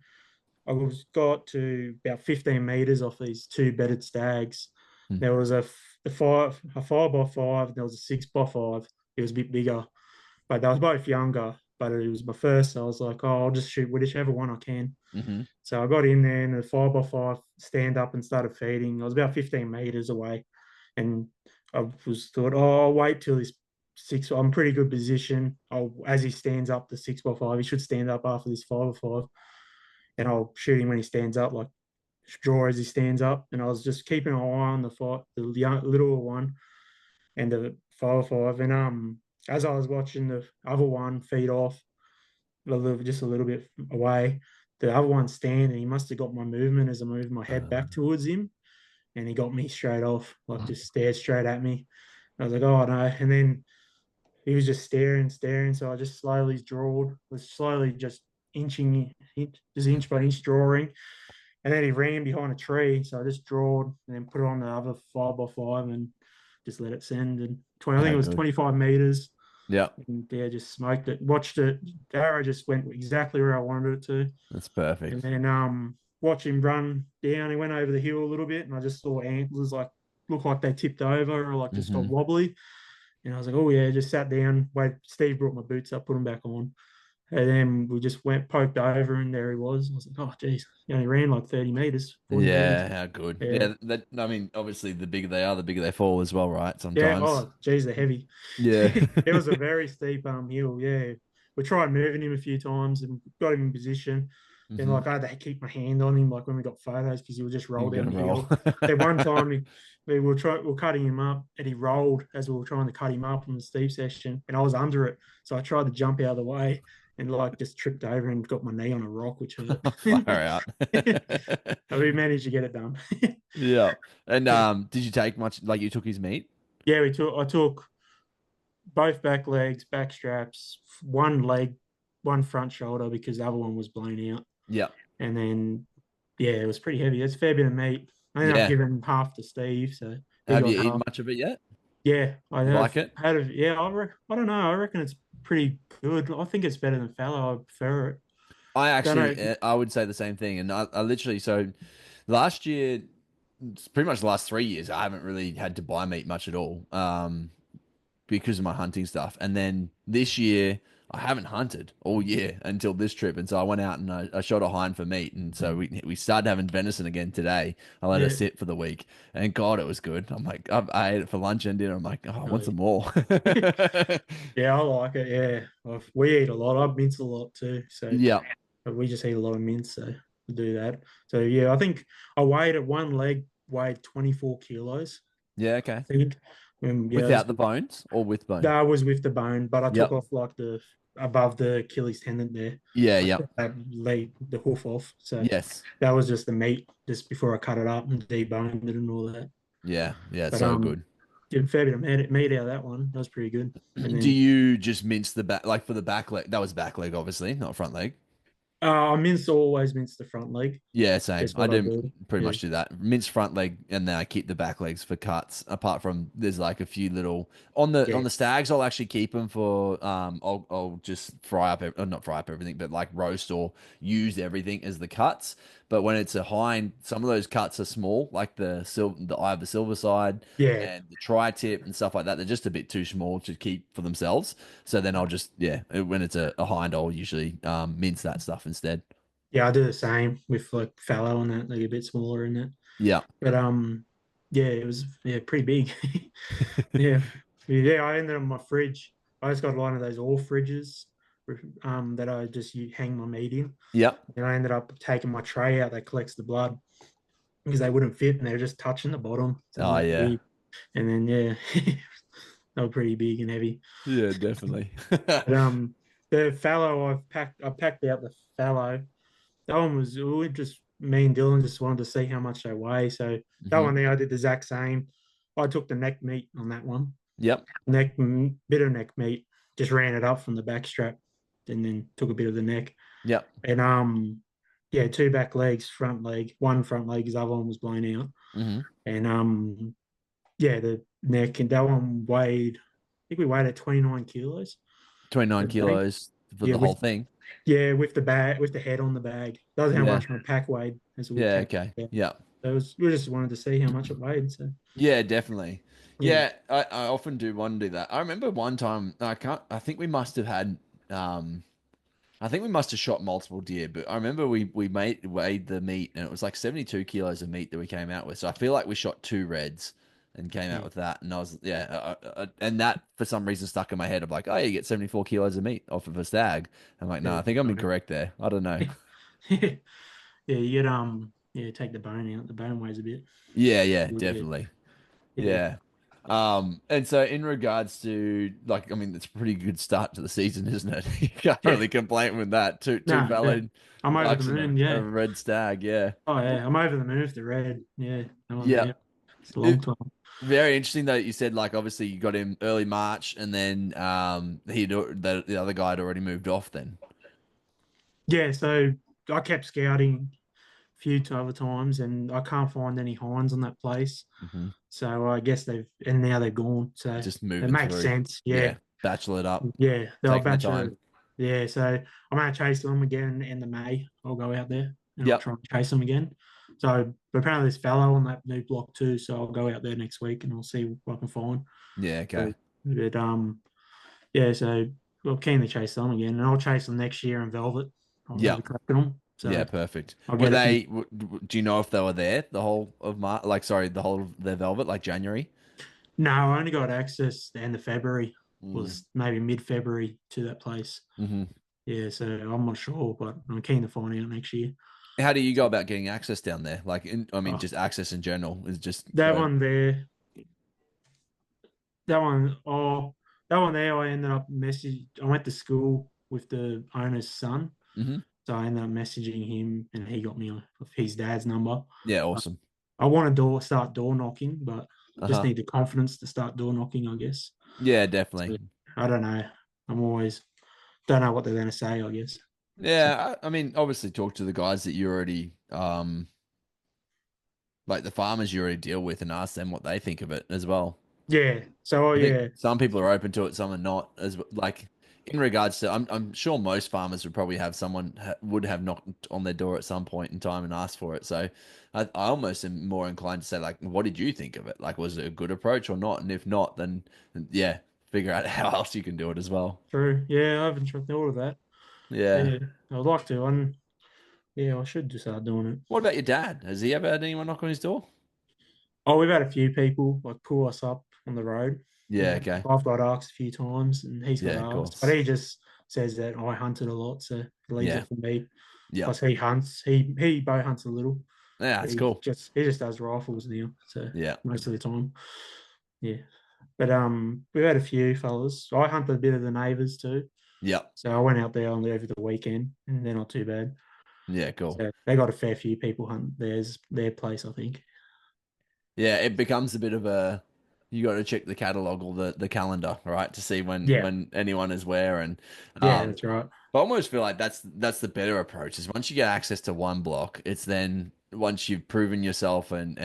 Got to about 15 meters off these two bedded stags. Hmm. There was a five by five. And there was a 6x5. It was a bit bigger, but they was both younger. But it was my first. So I was like, oh, I'll just shoot whichever one I can. Mm-hmm. So I got in there and the 5x5 stand up and started feeding. I was about 15 meters away, and I was thought, oh, I'll wait till this six. I'm pretty good position. As he stands up the 6x5, he should stand up after this 5x5, and I'll shoot him when he stands up, like draw as he stands up. And I was just keeping an eye on the little one, and the 5x5. And as I was watching the other one feed off, just a little bit away, the other one standing, he must have got my movement as I moved my head back towards him, and he got me straight off, like just stared straight at me. I was like, oh no. And then he was just staring, staring. So I just slowly drawed, was slowly just inching, just inch by inch drawing. And then he ran behind a tree. So I just drawed and then put it on the other 5x5 and just let it send. And 20, I think Oh, it was good. 25 meters. Yeah, And yeah, just smoked it. Watched it. The arrow just went exactly where I wanted it to. that's And perfect. then watch him run down. He went over the hill a little bit, and I just saw antlers like look like they tipped over or like just got Mm-hmm. wobbly. And I was like, oh yeah, just sat down. Wait, Steve brought my boots up, put them back on. And then we just went poked over, and there he was. I was like, oh geez, he only ran like 30 meters, 40 meters. Yeah, how good. Yeah, Yeah, that I mean, obviously the bigger they are, the bigger they fall as well, right? yeah. Sometimes. Oh geez, they're heavy. Yeah. It was a very steep hill. Yeah, we tried moving him a few times and got him in position. Then Mm-hmm. like I had to keep my hand on him like when we got photos because he would just roll You down gotta the roll. hill. Then one time we were cutting him up and he rolled as we were trying to cut him up on the steep section and I was under it. So I tried to jump out of the way and like just tripped over and got my knee on a rock, which hurt. Far out. But we managed to get it done. Yeah. And did you take much like you took his meat? Yeah, I took both back legs, back straps, one leg, one front shoulder because the other one was blown out. Yeah. And then, yeah, it was pretty heavy. It's a fair bit of meat. I ended up Yeah. giving half to Steve, so he Have got you eaten half. much of it yet? Yeah, I You like have it? had it. Yeah, I don't know. I reckon it's pretty good. I think it's better than fallow. I prefer it. I Don't actually, know. I would say the same thing. And I literally, so last year, it's pretty much the last 3 years, I haven't really had to buy meat much at all. Because of my hunting stuff. And then this year, I haven't hunted all year until this trip. And so I went out and I shot a hind for meat. And so we started having venison again today. I let her Yeah, sit for the week. And God, it was good. I'm like, I ate it for lunch and dinner. I'm like, oh, I want really. some more. Yeah, I like it. Yeah, we eat a lot. I mince a lot too, so Yeah. we just eat a lot of mince. So we do that. So yeah, I think I weighed at one leg weighed 24 kilos. Yeah. Okay. I think. Yeah, Without the bones or with bone? that was with the bone, but I took Yep. off like the above the Achilles tendon there, Yeah. like Yep. that laid the hoof off. So Yes. that was just the meat, just before I cut it up and deboned it and all that. Yeah. Yeah. But So good. did a fair bit of meat out of that one. That was pretty good. And Do then you just mince the back, like for the back leg? That was back leg, obviously, not front leg. always mince the front leg. Yeah, same. That's I what I do do. pretty Yeah, much do that. Mince front leg, and then I keep the back legs for cuts. Apart from there's like a few little on yeah, the stags. I'll actually keep them for I'll just fry up, or not fry up everything, but like roast or use everything as the cuts. But when it's a hind, some of those cuts are small, like the eye of the silver side Yeah, and the tri-tip and stuff like that. They're just a bit too small to keep for themselves. So then I'll just, yeah, when it's a hind, I'll usually mince that stuff instead. yeah, I do the same with like fallow and that. They're a bit smaller in that. Yeah. But yeah, it was yeah pretty big. Yeah, yeah. I ended up in my fridge. I just got one of those all fridges, that I just hang my meat in, Yep. and I ended up taking my tray out that collects the blood because they wouldn't fit and they were just touching the bottom. So I'm Oh, like, yeah. "Gee." And then yeah, they were pretty big and heavy. Yeah, definitely. But the fallow I packed out the fallow. That one was we just me and Dylan just wanted to see how much they weigh. So that Hmm. one there I did the exact same. I took the neck meat on that one. Yep. Bit of neck meat, just ran it up from the back strap, and then took a bit of the neck. Yep. And yeah, two back legs, front leg, one front leg, his other one was blown out. Hmm. And yeah, the neck and that one weighed, I think we weighed at 29 kilos. 29 The bag. kilos for Yeah, the whole thing. with the bag, with the head on the bag. That was how Yeah. much my pack weighed as we Yeah. packed Okay. it. Yeah. So we just wanted to see how much it weighed. So Yeah, definitely. yeah, Yeah, I often do want to do that. I remember one time I think we must have had I think we must have shot multiple deer, but I remember we weighed the meat and it was like 72 kilos of meat that we came out with. So I feel like we shot two reds and came out yeah, with that. And I was, and that for some reason stuck in my head of like, oh, you get 74 kilos of meat off of a stag. I'm like, no, yeah. I think I'm Right. incorrect there. I don't know. Yeah, you get yeah, take the bone out. The bone weighs a bit. Yeah, yeah, Yeah, definitely. yeah, Yeah. And so in regards to like, I mean, it's a pretty good start to the season, isn't it? You can't yeah. really complain with that. Two No, yeah. valid I'm over the bucks and moon. a Yeah. red stag. Yeah. Oh yeah, I'm over the moon with the red. Yeah, that one Yeah. there. It's a long time. Very interesting though. You said like obviously you got him early March, and then the other guy had already moved off. Then Yeah, so I kept scouting a few other times, and I can't find any hinds on that place. hmm So I guess now they're gone. So just it moving makes through. sense. Yeah, Yeah, bachelor it up, yeah. They'll taking the bachelor. time. Yeah, so I'm gonna chase them again in the May. I'll go out there and I'll Yep. try and chase them again. So but apparently there's fallow on that new block too. So I'll go out there next week and I'll see what I can find. Yeah. So, Okay. but yeah. So we'll keen to chase them again, and I'll chase them next year in velvet. I'll have a Yep. crack at them. Yeah. So Perfect. I'll Were get a few. they? Do you know if they were there the whole of March? Like, sorry, the whole of their velvet, like January. No, I only got access the end of February. Mm. Was maybe mid-February to that place. Hmm. Yeah, so I'm not sure, but I'm keen to find out next year. How do you go about getting access down there? Like, I mean, Oh, just access in general is just that go. one there, that one, oh, that one there, I ended up message. I went to school with the owner's son, Hmm. so I ended up messaging him, and he got me his dad's number. Yeah. Awesome. I want to start door knocking, but just Uh-huh. need the confidence to start door knocking, I guess. Yeah, definitely. So, I don't know. I'm always don't know what they're going to say, I guess. So Yeah, I mean, obviously talk to the guys that you already like the farmers you already deal with and ask them what they think of it as well. yeah, so I think yeah, some people are open to it, some are not as like in regards to I'm sure most farmers would probably have someone would have knocked on their door at some point in time and asked for it. So I almost am more inclined to say like, what did you think of it? Like, was it a good approach or not? And if not, then yeah, figure out how else you can do it as well. true. Yeah, I haven't thought of that. Yeah. Yeah, I'd like to. And yeah, I should just start doing it. What about your dad? Has he ever had anyone knock on his door? Oh, we've had a few people like pull us up on the road. Yeah, okay. I've got asked a few times, and he's got Yeah, of asked, but course. he just says that I hunted a lot, so he leaves Yeah. it for me. Yeah. Plus, he hunts. He bow hunts a little, Yeah, but it's cool. he just does rifles now. So Yeah. most of the time, yeah. But we've had a few fellas. I hunted a bit of the neighbours too. Yep. So I went out there over the weekend, and they're not too bad. Yeah, cool. So they got a fair few people hunt their place, I think. Yeah, it becomes a bit of a you got to check the catalog or the calendar, right, to see Yeah, when anyone is where and yeah, um that's right. but I almost feel like that's the better approach is once you get access to one block, it's then once you've proven yourself and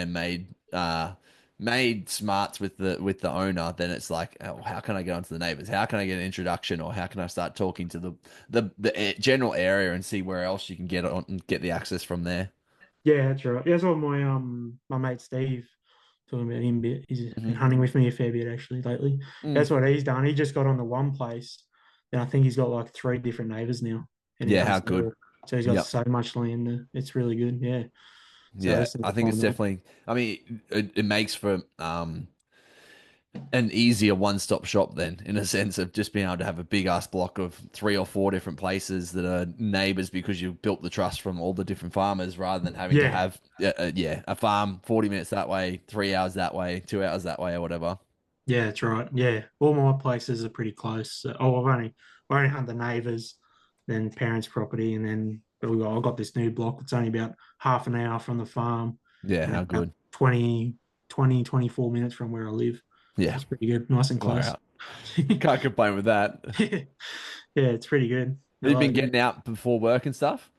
made smarts with the owner, then it's like, oh, how can I get onto the neighbors? How can I get an introduction or how can I start talking to the general area and see where else you can get on and get the access from there? Yeah, that's right. Yeah, that's what my mate Steve talking about him a bit. He's been Hmm. hunting with me a fair bit actually lately. That's Mm. what he's done. He just got on the one place, and I think he's got like three different neighbors now, and he Yeah, how hunts them good. all. So he's got Yep. so much land there. It's really good. Yeah. So I Yeah, just need I to think it's find that. definitely. I mean, it makes for an easier one-stop shop then, in a sense of just being able to have a big ass block of three or four different places that are neighbors because you've built the trust from all the different farmers, rather than having to Yeah. have yeah, a farm 40 minutes that way, 3 hours that way, 2 hours that way, or whatever. Yeah, that's right. Yeah. All my places are pretty close. I've only hunted the neighbors, then parents' property, and then I've got this new block. It's only about half an hour from the farm Yeah, and how about good. 24 minutes from where I live. So Yeah, it's pretty good, nice and far close. out. Can't complain with that. Have Yeah, it's pretty good. I you been like it. getting out before work and stuff?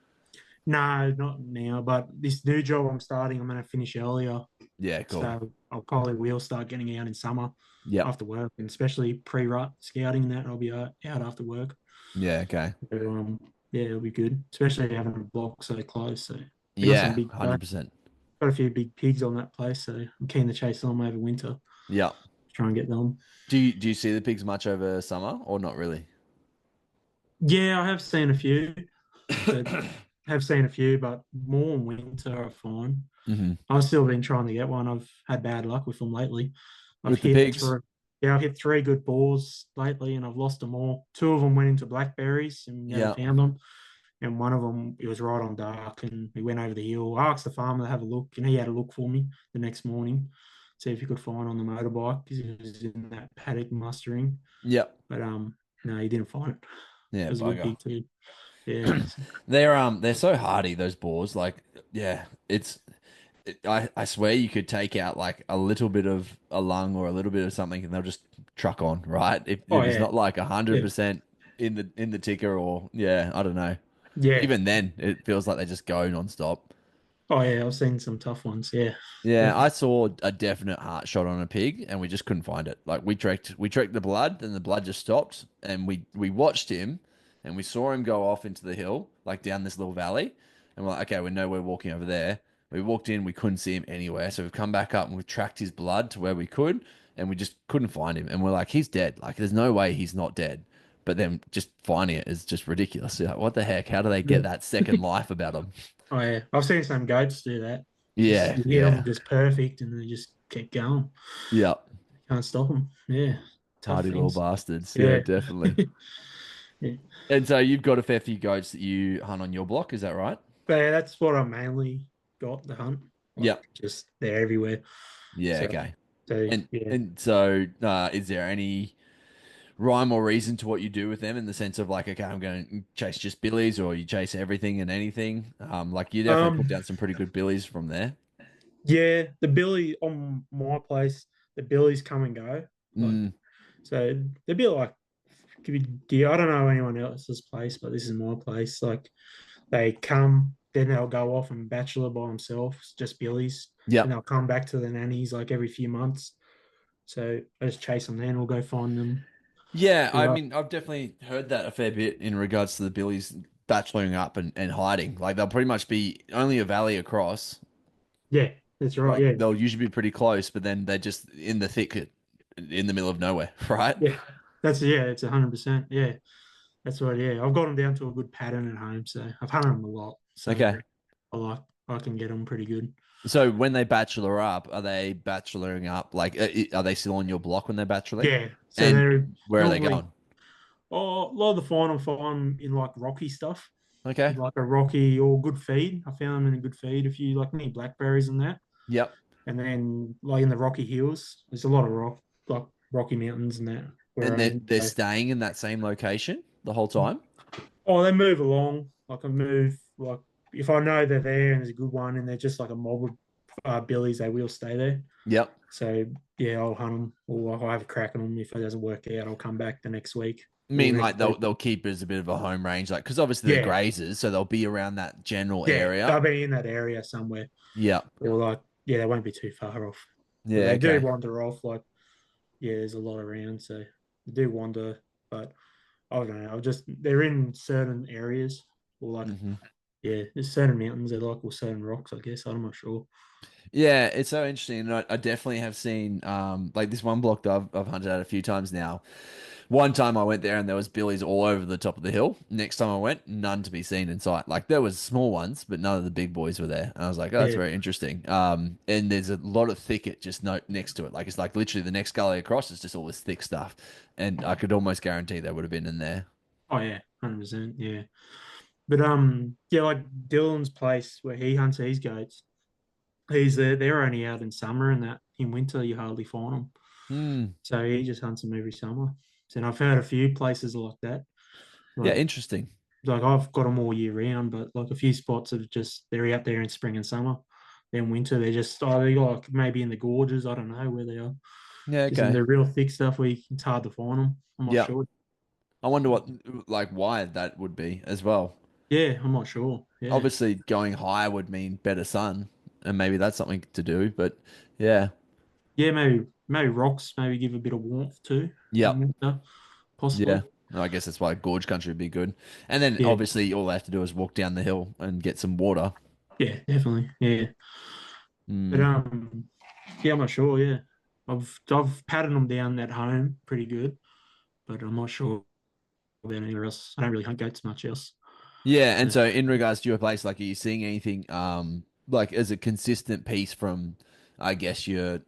No, not now, but this new job I'm starting, I'm going to finish earlier. Yeah, cool. So I'll probably will start getting out in summer Yep. after work, and especially pre-rut scouting and that. I'll be out after work. Yeah, okay. So, yeah, it'll be good, especially having a block so close. So I got some Yeah, big, got 100%. a few big pigs on that place. So I'm keen to chase them over winter, Yep. try and get them. Do you see the pigs much over summer or not really? Yeah, I have seen a few. So have seen a few, but more in winter I find. Hmm. I've still been trying to get one. I've had bad luck with them lately. I've With the hit pigs? three, yeah, I've hit three good balls lately, and I've lost them all. Two of them went into blackberries, and we haven't Yeah. found them. And one of them, it was right on dark, and we went over the hill. I asked the farmer to have a look, and he had a look for me the next morning, see if he could find on the motorbike because he was in that paddock mustering. Yep. But no, he didn't find it. It Yeah, was a good bugger. pig too. Yeah. They're so hardy, those boars. Like, yeah, I swear you could take out like a little bit of a lung or a little bit of something and they'll just truck on, right? Oh If it's yeah. not like a hundred Yeah. percent in the ticker, or yeah, I don't know. Yeah. Even then it feels like they just go nonstop. Oh yeah. I've seen some tough ones. Yeah. Yeah, I Definitely. saw a definite heart shot on a pig, and we just couldn't find it. Like we trekked the blood, and the blood just stopped, and we watched him, and we saw him go off into the hill, like down this little valley, and we're like, okay, we know we're walking over there. We walked in, we couldn't see him anywhere, so we've come back up and we've tracked his blood to where we could, and we just couldn't find him, and we're like, he's dead. Like, there's no way he's not dead. But then just finding it is just ridiculous. You're like, what the heck? How do they get Yeah. that second life about him? Oh yeah. I've seen some goats do that. Just Yeah, you hit them yeah, just perfect, and they just keep going. yeah. Can't stop them. Yeah. Tough Hardy little things. bastards. Yeah, Yeah. definitely. Yeah. And so you've got a fair few goats that you hunt on your block, is that right? But yeah, that's what I mainly got the hunt. Like Yep. just they're everywhere. Yeah, So okay. so And yeah. and so is there any rhyme or reason to what you do with them in the sense of like, okay, I'm going to chase just billies, or you chase everything and anything? Like you definitely put Um down some pretty good billies from there. yeah, the Billy on my place, the Billies come and go. Like Mm, so they'd be like could be deer. I don't know anyone else's place, but this is my place. Like they come, then they'll go off and bachelor by themselves, just billies. Then yep. they'll come back to the nannies like every few months. So I just chase them then, we'll go find them. Yeah, I Yeah, mean, I've definitely heard that a fair bit in regards to the billies bacheloring up and hiding. Like they'll pretty much be only a valley across. yeah, that's right. Like Yeah, they'll usually be pretty close, but then they're just in the thicket, in the middle of nowhere, right? yeah, yeah, it's 100%. Yeah, that's right. Yeah, I've got them down to a good pattern at home, so I've hunted them a lot. So Okay. I like I can get them pretty good. So when they bachelor up, are they bacheloring up? Like, are they still on your block when they're bacheloring? Yeah, so And they're where are they normally going? a lot of the fine I find in like rocky stuff, Okay. in like a rocky or good feed. I found them in a good feed. If you like need blackberries and that, Yep. and then like in the rocky hills, there's a lot of like rocky mountains and that where And I they're am. they're So, staying in that same location the whole time? oh, they move along. Like I move like if I know they're there and there's a good one and they're just like a mob of billies, they will stay there. Yep. So yeah, I'll hunt them or I'll have a crack on them. If it doesn't work out, I'll come back the next week I or mean, next like week. they'll keep it as a bit of a home range, like because obviously they're Yeah, grazers, so they'll be around that general yeah, area. they'll be in that area somewhere, Yep. or like yeah, they won't be too far off. But Yeah. they do Okay. wander off. Like yeah, there's a lot around, so they do wander. But I don't know. I'll just they're in certain areas, or like Hmm. Yeah, there's certain mountains they like, or certain rocks, I guess. I'm not sure. Yeah, it's so interesting. And I definitely have seen like this one block that I've hunted at a few times now. One time I went there and there was billies all over the top of the hill. Next time I went, none to be seen in sight. Like there was small ones, but none of the big boys were there. And I was like, oh, that's Yeah. very interesting. And there's a lot of thicket just next to it. Like it's like literally the next gully across is just all this thick stuff. And I could almost guarantee they would have been in there. Oh yeah, 100%. Yeah. But yeah, like Dylan's place where he hunts his goats, he's there. They're only out in summer, and that in winter you hardly find them. Hmm. So he just hunts them every summer. And I've heard a few places like that. Yeah, Like interesting. like I've got them all year round, but like a few spots are just they're out there in spring and summer. Then winter they're just they like maybe in the gorges. I don't know where they are. Yeah, Just in okay. the real thick stuff where it's hard to find them. I'm not Yeah. sure. I wonder what like why that would be as well. Yeah, I'm not sure. Yeah. Obviously going higher would mean better sun, and maybe that's something to do, but yeah. Yeah, maybe rocks maybe give a bit of warmth too in Yep. winter, Yeah. possibly. I guess that's why gorge country would be good. And then Yeah, obviously all they have to do is walk down the hill and get some water. yeah, definitely. Yeah. But Mm. yeah, I'm not sure, yeah. I've patted them down at home pretty good, but I'm not sure about anywhere else. I don't really hunt goats much else. Yeah, and So so in regards to your place, like are you seeing anything like as a consistent piece from I guess your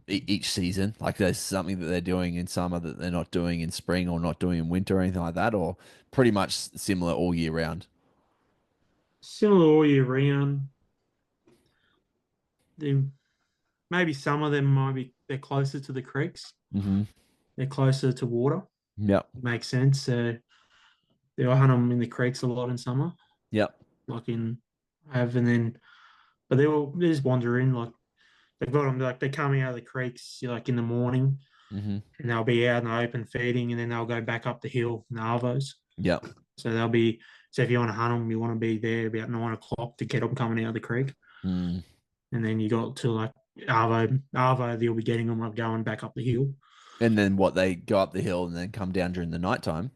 each season? Like there's something that they're doing in summer that they're not doing in spring or not doing in winter or anything like that, or pretty much similar all year round. similar all year round. They, maybe some of them might be they're closer to the creeks. Mm-hmm. They're closer to water. Yep. Makes sense. So they I hunt them in the creeks a lot in summer, Yep. like in have and then but they just wander in like they've got them like they're coming out of the creeks like in the morning Mm-hmm. and they'll be out in the open feeding and then they'll go back up the hill in the arvos. Yep. So they'll be so if you want to hunt them, you want to be there about 9 o'clock to get them coming out of the creek, Mm. and then you got to like arvo you'll be getting them like going back up the hill. And then what they go up the hill and then come down during the nighttime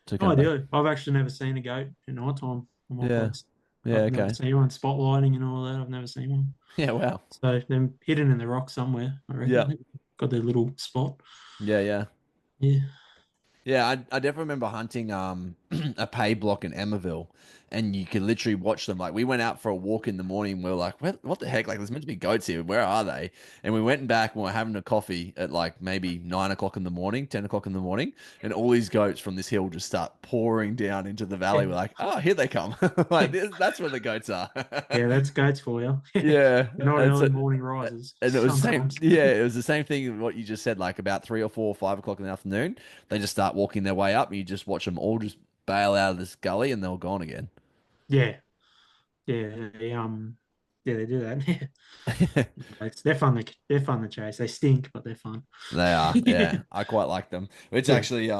to Oh, come I back. do. I've actually never seen a goat at night time on my Yeah. place. Yeah, I've never okay. seen one spotlighting and all that. I've never seen one. Yeah, wow. So they're hidden in the rock somewhere. I Yeah. reckon got their little spot. Yeah, yeah. Yeah. Yeah, I definitely remember hunting a pay block in Emerville, and you could literally watch them. Like we went out for a walk in the morning. We were like, what the heck? Like there's meant to be goats here. Where are they? And we went back and we were having a coffee at like maybe 9 o'clock in the morning, 10 o'clock in the morning, and all these goats from this hill just start pouring down into the valley. We're like, oh, here they come. Like that's where the goats are. Yeah, that's goats for you. Yeah, They're not and early so morning risers and it was the same. sometimes. Yeah, it was the same thing. What you just said, like about 3 or 4 or 5 o'clock in the afternoon, they just start walking their way up, and you just watch them all just bail out of this gully, and they're gone again. Yeah. Yeah. Yeah, they do that. They're fun to chase. They stink, but they're fun. They are. Yeah, I quite like them. It's Yeah, actually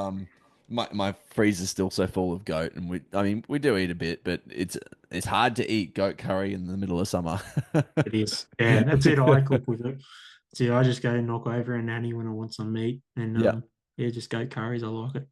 my freezer's still so full of goat, and I mean we do eat a bit, but it's hard to eat goat curry in the middle of summer. it is. Yeah, that's it. I cook with it. So I just go knock over a nanny when I want some meat, and Yeah, yeah, just goat curries. I like it.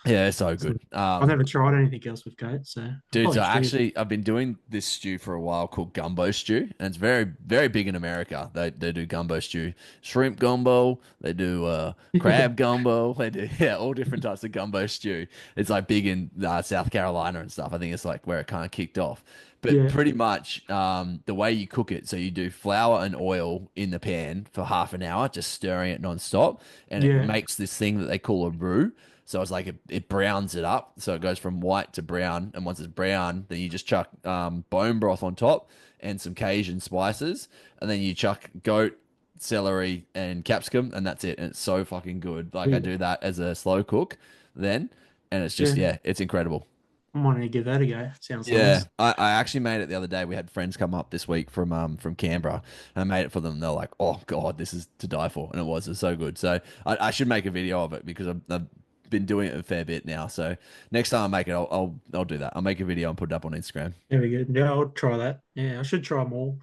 yeah, it's so So good. I've never tried anything else with goat, so I Dude, probably so should. actually, I've been doing this stew for a while called gumbo stew, and it's very, very big in America. They do gumbo stew, shrimp gumbo, they do crab gumbo, they do yeah, all different types of gumbo stew. It's like big in South Carolina and stuff. I think it's like where it kind of kicked off. But Yeah, pretty much the way you cook it, so you do flour and oil in the pan for half an hour, just stirring it nonstop, and it yeah, makes this thing that they call a roux. So it's like it browns it up. So it goes from white to brown. And once it's brown, then you just chuck bone broth on top and some Cajun spices. And then you chuck goat, celery, and capsicum. And that's it. And it's so fucking good. Like I yeah. do that as a slow cook then. And it's just, Yeah. yeah, it's incredible. I might need to give that a go. Sounds Yeah, nice. I actually made it the other day. We had friends come up this week from Canberra, and I made it for them. They're like, "Oh God, this is to die for," and it was so good. So I should make a video of it because I've been doing it a fair bit now. So next time I make it, I'll do that. I'll make a video and put it up on Instagram. Very good. Yeah, I'll try that. Yeah, I should try more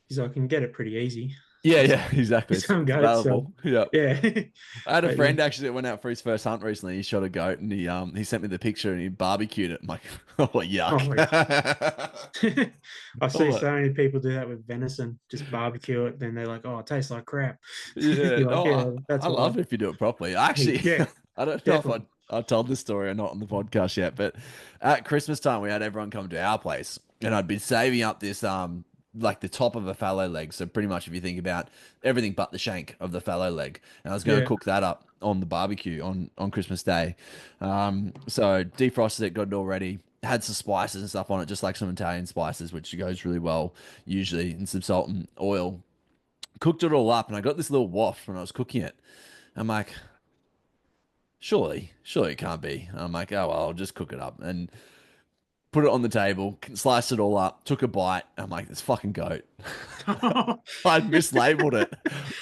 because I can get it pretty easy. Yeah, yeah, exactly. It's some goats. So available. Yeah. yeah, I had a but yeah. friend actually that went out for his first hunt recently. He shot a goat and he sent me the picture and he barbecued it. I'm like, oh yuck. Oh my I I'm see like, so many people do that with venison, just barbecue it, then they're like, "Oh, it tastes like crap." yeah, You're like, no, "Yeah, I that's why." love it if you do it properly. Actually, Yeah, I don't know if definitely. I told this story or not on the podcast yet, but at Christmas time we had everyone come to our place, and I'd been saving up this like the top of a fallow leg. So pretty much if you think about everything but the shank of the fallow leg, and I was going to Yeah. cook that up on the barbecue on Christmas Day. So defrosted it, got it all ready. Had some spices and stuff on it, just like some Italian spices, which goes really well usually, and some salt and oil. Cooked it all up, and I got this little waft when I was cooking it. I'm like, surely it can't be. I'm like, oh well, I'll just cook it up and put it on the table, sliced it all up, took a bite. I'm like, this fucking goat. I'd mislabeled it.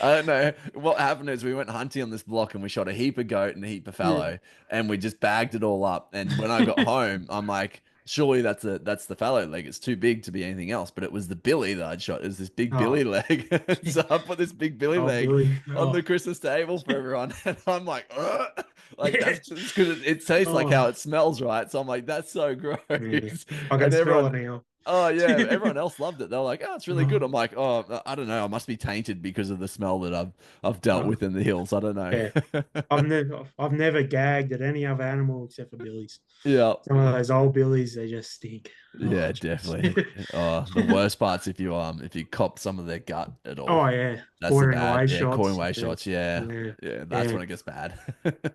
I don't know. What happened is we went hunting on this block and we shot a heap of goat and a heap of Yeah. fallow and we just bagged it all up. And when I got home, I'm like, surely that's the fallow leg. It's too big to be anything else. But it was the billy that I'd shot. It was this big billy Oh, leg. So I put this big billy oh, leg Billy. on the Oh, Christmas table for everyone. And I'm like, ugh. Like yeah. that's just because it tastes like how Oh, it smells, right? So I'm like, that's so gross. yeah. I can And smell it everyone, now. oh yeah, everyone else loved it. They're like, "Oh, it's really good." Oh, I'm like, "Oh, I don't know. I must be tainted because of the smell that I've dealt oh, with in the hills. I don't know." yeah. I've never gagged at any other animal except for billies. Yeah, Some of those old billies, they just stink. yeah, Oh, definitely. jeez. Oh, the worst part's if you cop some of their gut at all. Oh yeah, That's the quartering bad. away Yeah, calling shots. away Yeah, shots. Yeah, yeah, yeah, that's yeah. when it gets bad.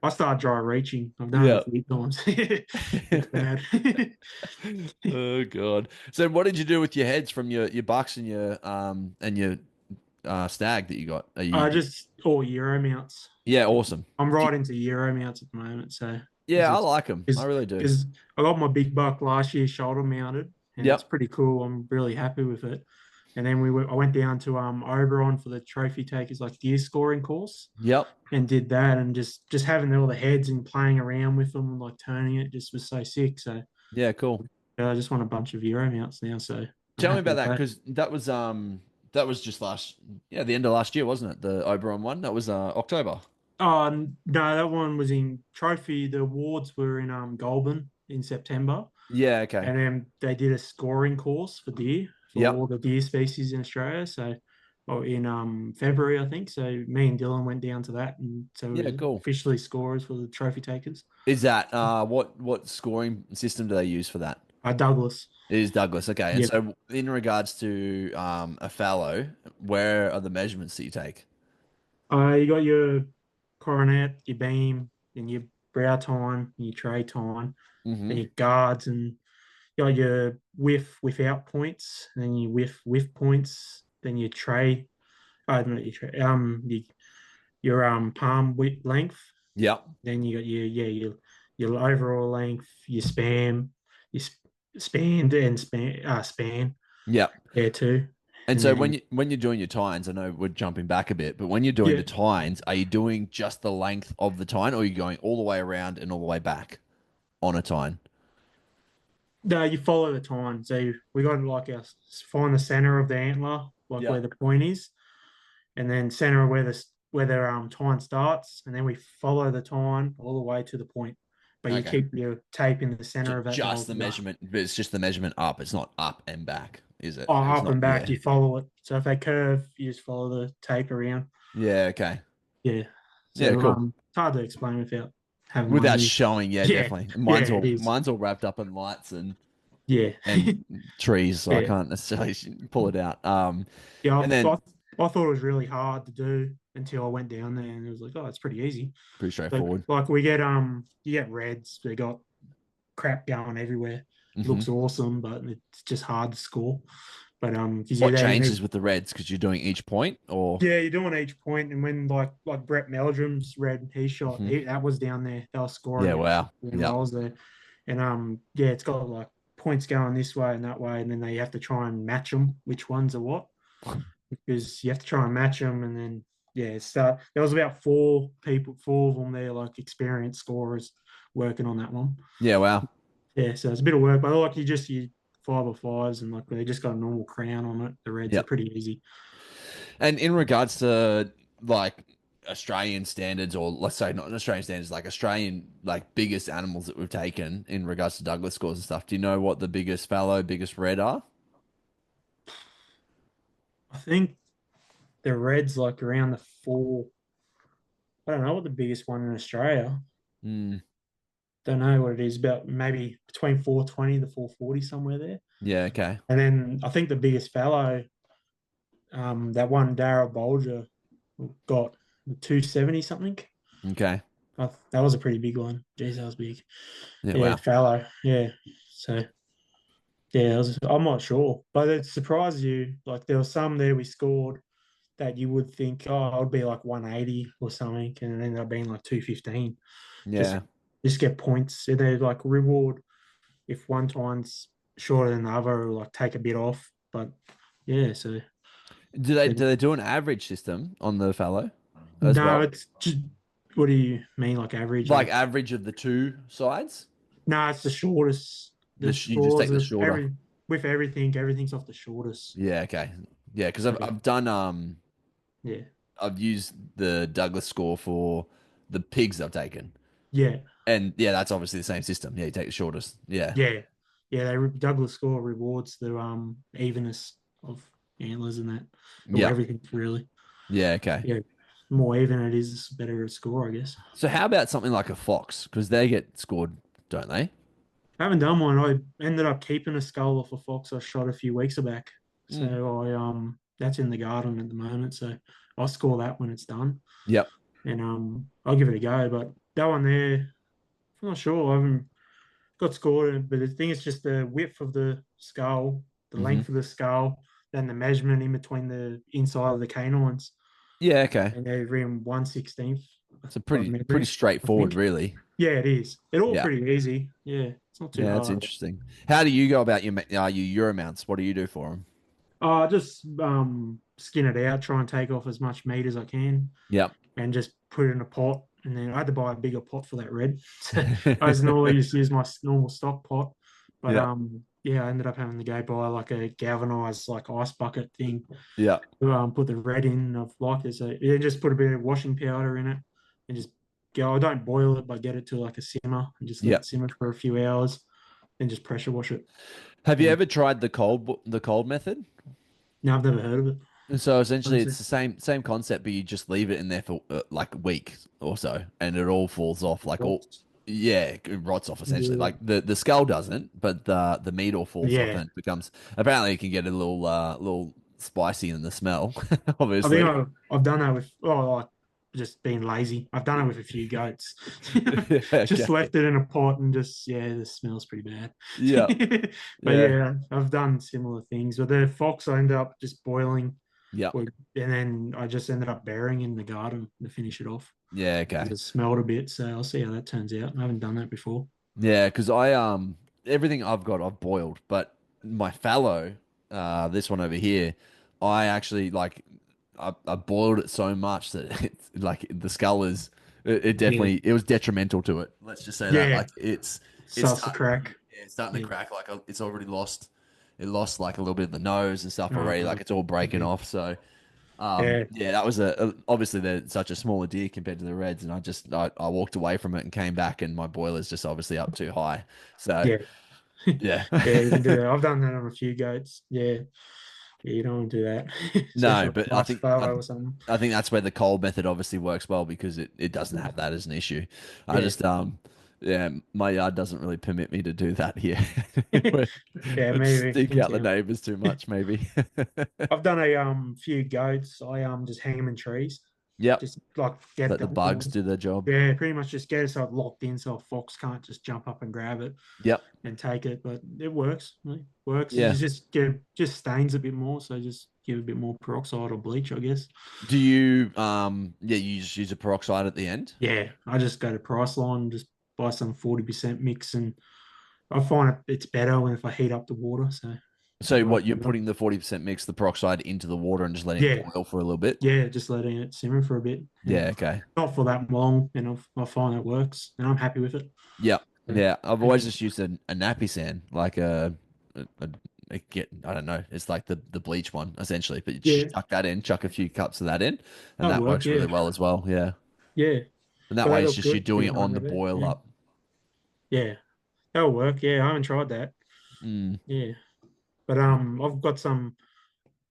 I started dry reaching. I've done it a Yeah. few times. It's bad. Oh God. So what did you do with your heads from your bucks and your stag that you got? Are I you? just all Euro mounts. Yeah, awesome. I'm Do right you- into Euro mounts at the moment, so yeah, I just like them. I really do. because I got my big buck last year shoulder mounted, and it's Yep. pretty cool. I'm really happy with it. And then I went down to Oberon for the trophy takers like deer scoring course Yep. and did that, and just having all the heads and playing around with them and like turning it just was so sick. So Yeah, cool. I just want a bunch of Euro mounts now, so I'm Tell me happy about with that that. because that was just the end of last year, wasn't it? The Oberon one. That was October. Oh no, that one was in trophy. The awards were in Goulburn in September. Yeah, okay. And then they did a scoring course for deer for Yep. all the deer species in Australia. So, or in February, I think. So me and Dylan went down to that, and so Yeah, we cool. officially scorers for the trophy takers. Is that what scoring system do they use for that? Douglas. It is Douglas. Okay. And Yeah. so in regards to a fallow, where are the measurements that you take? You got your coronet, your beam, and your brow tine, and your tray tine, and Mm-hmm. your guards, and you got your without points, and then your with points, then your tray. Not your tray. Your palm width length. Yep. Then you got your overall length, your your spanned and span Yep. there too. And And so then when you're doing your tines, I know we're jumping back a bit, but when you're doing yeah, the tines, are you doing just the length of the tine, or are you going all the way around and all the way back on a tine? no, you follow the tine. So we got to like our find the center of the antler, like where Yep. the point is, and then center of where the tine starts, and then we follow the tine all the way to the point. But you Okay. keep your tape in the center of that. Just the measurement, but it's just the measurement up. It's not up and back, is it? Oh, It's up not. and back, Yeah. you follow it. So if they curve, you just follow the tape around. Yeah. Okay. Yeah. Yeah. So Cool. it's hard to explain without having one Without here. showing, yeah, Yeah. definitely. Yeah, it is. Mine's all wrapped up in lights Yeah. and trees, so I Yeah. can't necessarily pull it out. Yeah. And then I thought it was really hard to do until I went down there and it was like, oh, it's pretty easy. pretty Like straightforward. like you get reds, they got crap going everywhere. Hmm. Looks awesome, but it's just hard to score. But because What changes with the reds? Because you're doing each point, or yeah, you're doing each point, and when like Brett Meldrum's red he shot, Mhm. that was down there. They were Yeah, scoring it wow, when I yep, was there, and yeah, it's got like points going this way and that way, and then they have to try and match them, which ones are what, because you have to try and match them, and then yeah, so there was about four of them there, like experienced scorers working on that one. yeah, wow, Yeah, so it's a bit of work, but like you 5x5s, and like they just got a normal crown on it. The reds are yep. pretty easy. And in regards to like Australian standards, or let's say not Australian standards, like Australian like biggest animals that we've taken in regards to Douglas scores and stuff. Do you know what the biggest fallow, biggest red are? I think the Reds like around the four. I don't know what the biggest one in Australia. Mm, Don't know what it is. About maybe between 420 to 440 somewhere there. yeah, okay. And then I think the biggest fallow, that one Darrell Bolger got 270 something. Okay. That was a pretty big one. Jeez, that was big. Yeah, Yeah, wow. fallow. Yeah. So yeah, I'm not sure, but it surprised you. Like there was some there we scored that you would think, oh, it would be like 180 or something, and it ended up being like 215. Just Yeah. just get points. And they like reward if one time's shorter than the other, or like take a bit off. But yeah, so Do they do an average system on the fallow as no, well? it's just what do you mean like average? Like Like average of the two sides? no, it's the shortest. The You just scores take the of shorter. everything's off the shortest. Yeah, okay. Yeah, because So I've done yeah, I've used the Douglas score for the pigs I've taken. yeah, And yeah, that's obviously the same system. Yeah, you take the shortest. Yeah. yeah, yeah. Douglas score rewards the evenness of antlers and that, or Yeah. everything really. Yeah, okay. Yeah, more even it is, better a score, I guess. So how about something like a fox? Because they get scored, don't they? I haven't done one. I ended up keeping a skull off a fox I shot a few weeks back. Mm. So I that's in the garden at the moment. So I'll score that when it's done. Yep. And I'll give it a go. But that one there, I'm not sure. I haven't got scored, but the thing is just the width of the skull, the Hmm. length of the skull, then the measurement in between the inside of the canines. Yeah, okay. And they're in 1/16 So from pretty memory, I straightforward, think. really. Yeah, it is. It's all Yeah. pretty easy. Yeah, it's not too Yeah, that's hard. interesting. How do you go about your Euro mounts? What do you do for them? Just skin it out, try and take off as much meat as I can, Yep. and just put it in a pot. And then I had to buy a bigger pot for that red. So I was normally just use my normal stock pot, but Yep. yeah, I ended up having to go buy like a galvanized like ice bucket thing Yep. to put the red in of like it. So yeah, just put a bit of washing powder in it and just go. I don't boil it, but get it to like a simmer and just let it Yep. simmer for a few hours, then just pressure wash it. Have you And ever tried the cold method? now I've never heard of it, So essentially, honestly. it's the same concept, but you just leave it in there for like a week or so, and it all falls off. Like all, Rocks. yeah, it rots off essentially. Yeah. Like the skull doesn't, but the meat all falls off, Yeah. and it becomes apparently it can get a little spicy in the smell, I think obviously. I've done that with, oh, like just being lazy. I've done it with a few goats. Yeah, Just okay. left it in a pot and just, yeah, the smell's pretty bad. Yeah. But Yeah. yeah, I've done similar things. But the fox, I ended up just boiling, Yeah. and then I just ended up burying in the garden to finish it off. Yeah. Okay. It smelled a bit, so I'll see how that turns out. I haven't done that before. Yeah, because I everything I've got I've boiled, but my fallow, this one over here, I actually like I boiled it so much that it's like the skull is it Yeah. definitely it was detrimental to it. Let's just say that Yeah. like it's Starts to starting crack. yeah, it's starting to Yeah. crack like it's already lost it lost like a little bit of the nose and stuff already Uh, like it's all breaking yeah. off. So Yeah. yeah, that was obviously they're such a smaller deer compared to the reds, and I walked away from it and came back, and my boiler's just obviously up too high. So Yeah. yeah, Yeah, you can do that. I've done that on a few goats. Yeah. Yeah, you don't want to do that, especially no, like but a nice photo or something. I think that's where the cold method obviously works well because it doesn't have that as an issue. I Yeah. just yeah, my yard doesn't really permit me to do that here. Yeah, Would maybe stink in out the town. neighbors too much, maybe. I've done a few goats. I just hang them in trees, Yep, just like get let the them. bugs do their job. Yeah, pretty much just get it so it's locked in, so a fox can't just jump up and grab it Yep, and take it. But it works. It works. You yeah. just get just stains a bit more, so just give a bit more peroxide or bleach, I guess. Do you yeah you just use a peroxide at the end? Yeah, I just go to Priceline, just buy some 40% mix, and I find it's better when if I heat up the water. So So I what you're like, putting the 40% mix the peroxide into the water and just letting it yeah, boil for a little bit? yeah, just letting it simmer for a bit, and Yeah, okay. not for that long, and I find it works, and I'm happy with it. Yeah. So, Yeah. I've always and just used a nappy sand, like a I don't know, it's like the bleach one essentially, but you Yeah, chuck that in, chuck a few cups of that in, and that'd that work. works really Yeah, well as well. Yeah. yeah. And that But way they it's look just you're good. doing Be it on the hungry bit. boil Yeah, up. yeah. That'll work. Yeah, I haven't tried that. Mm. Yeah, but I've got some.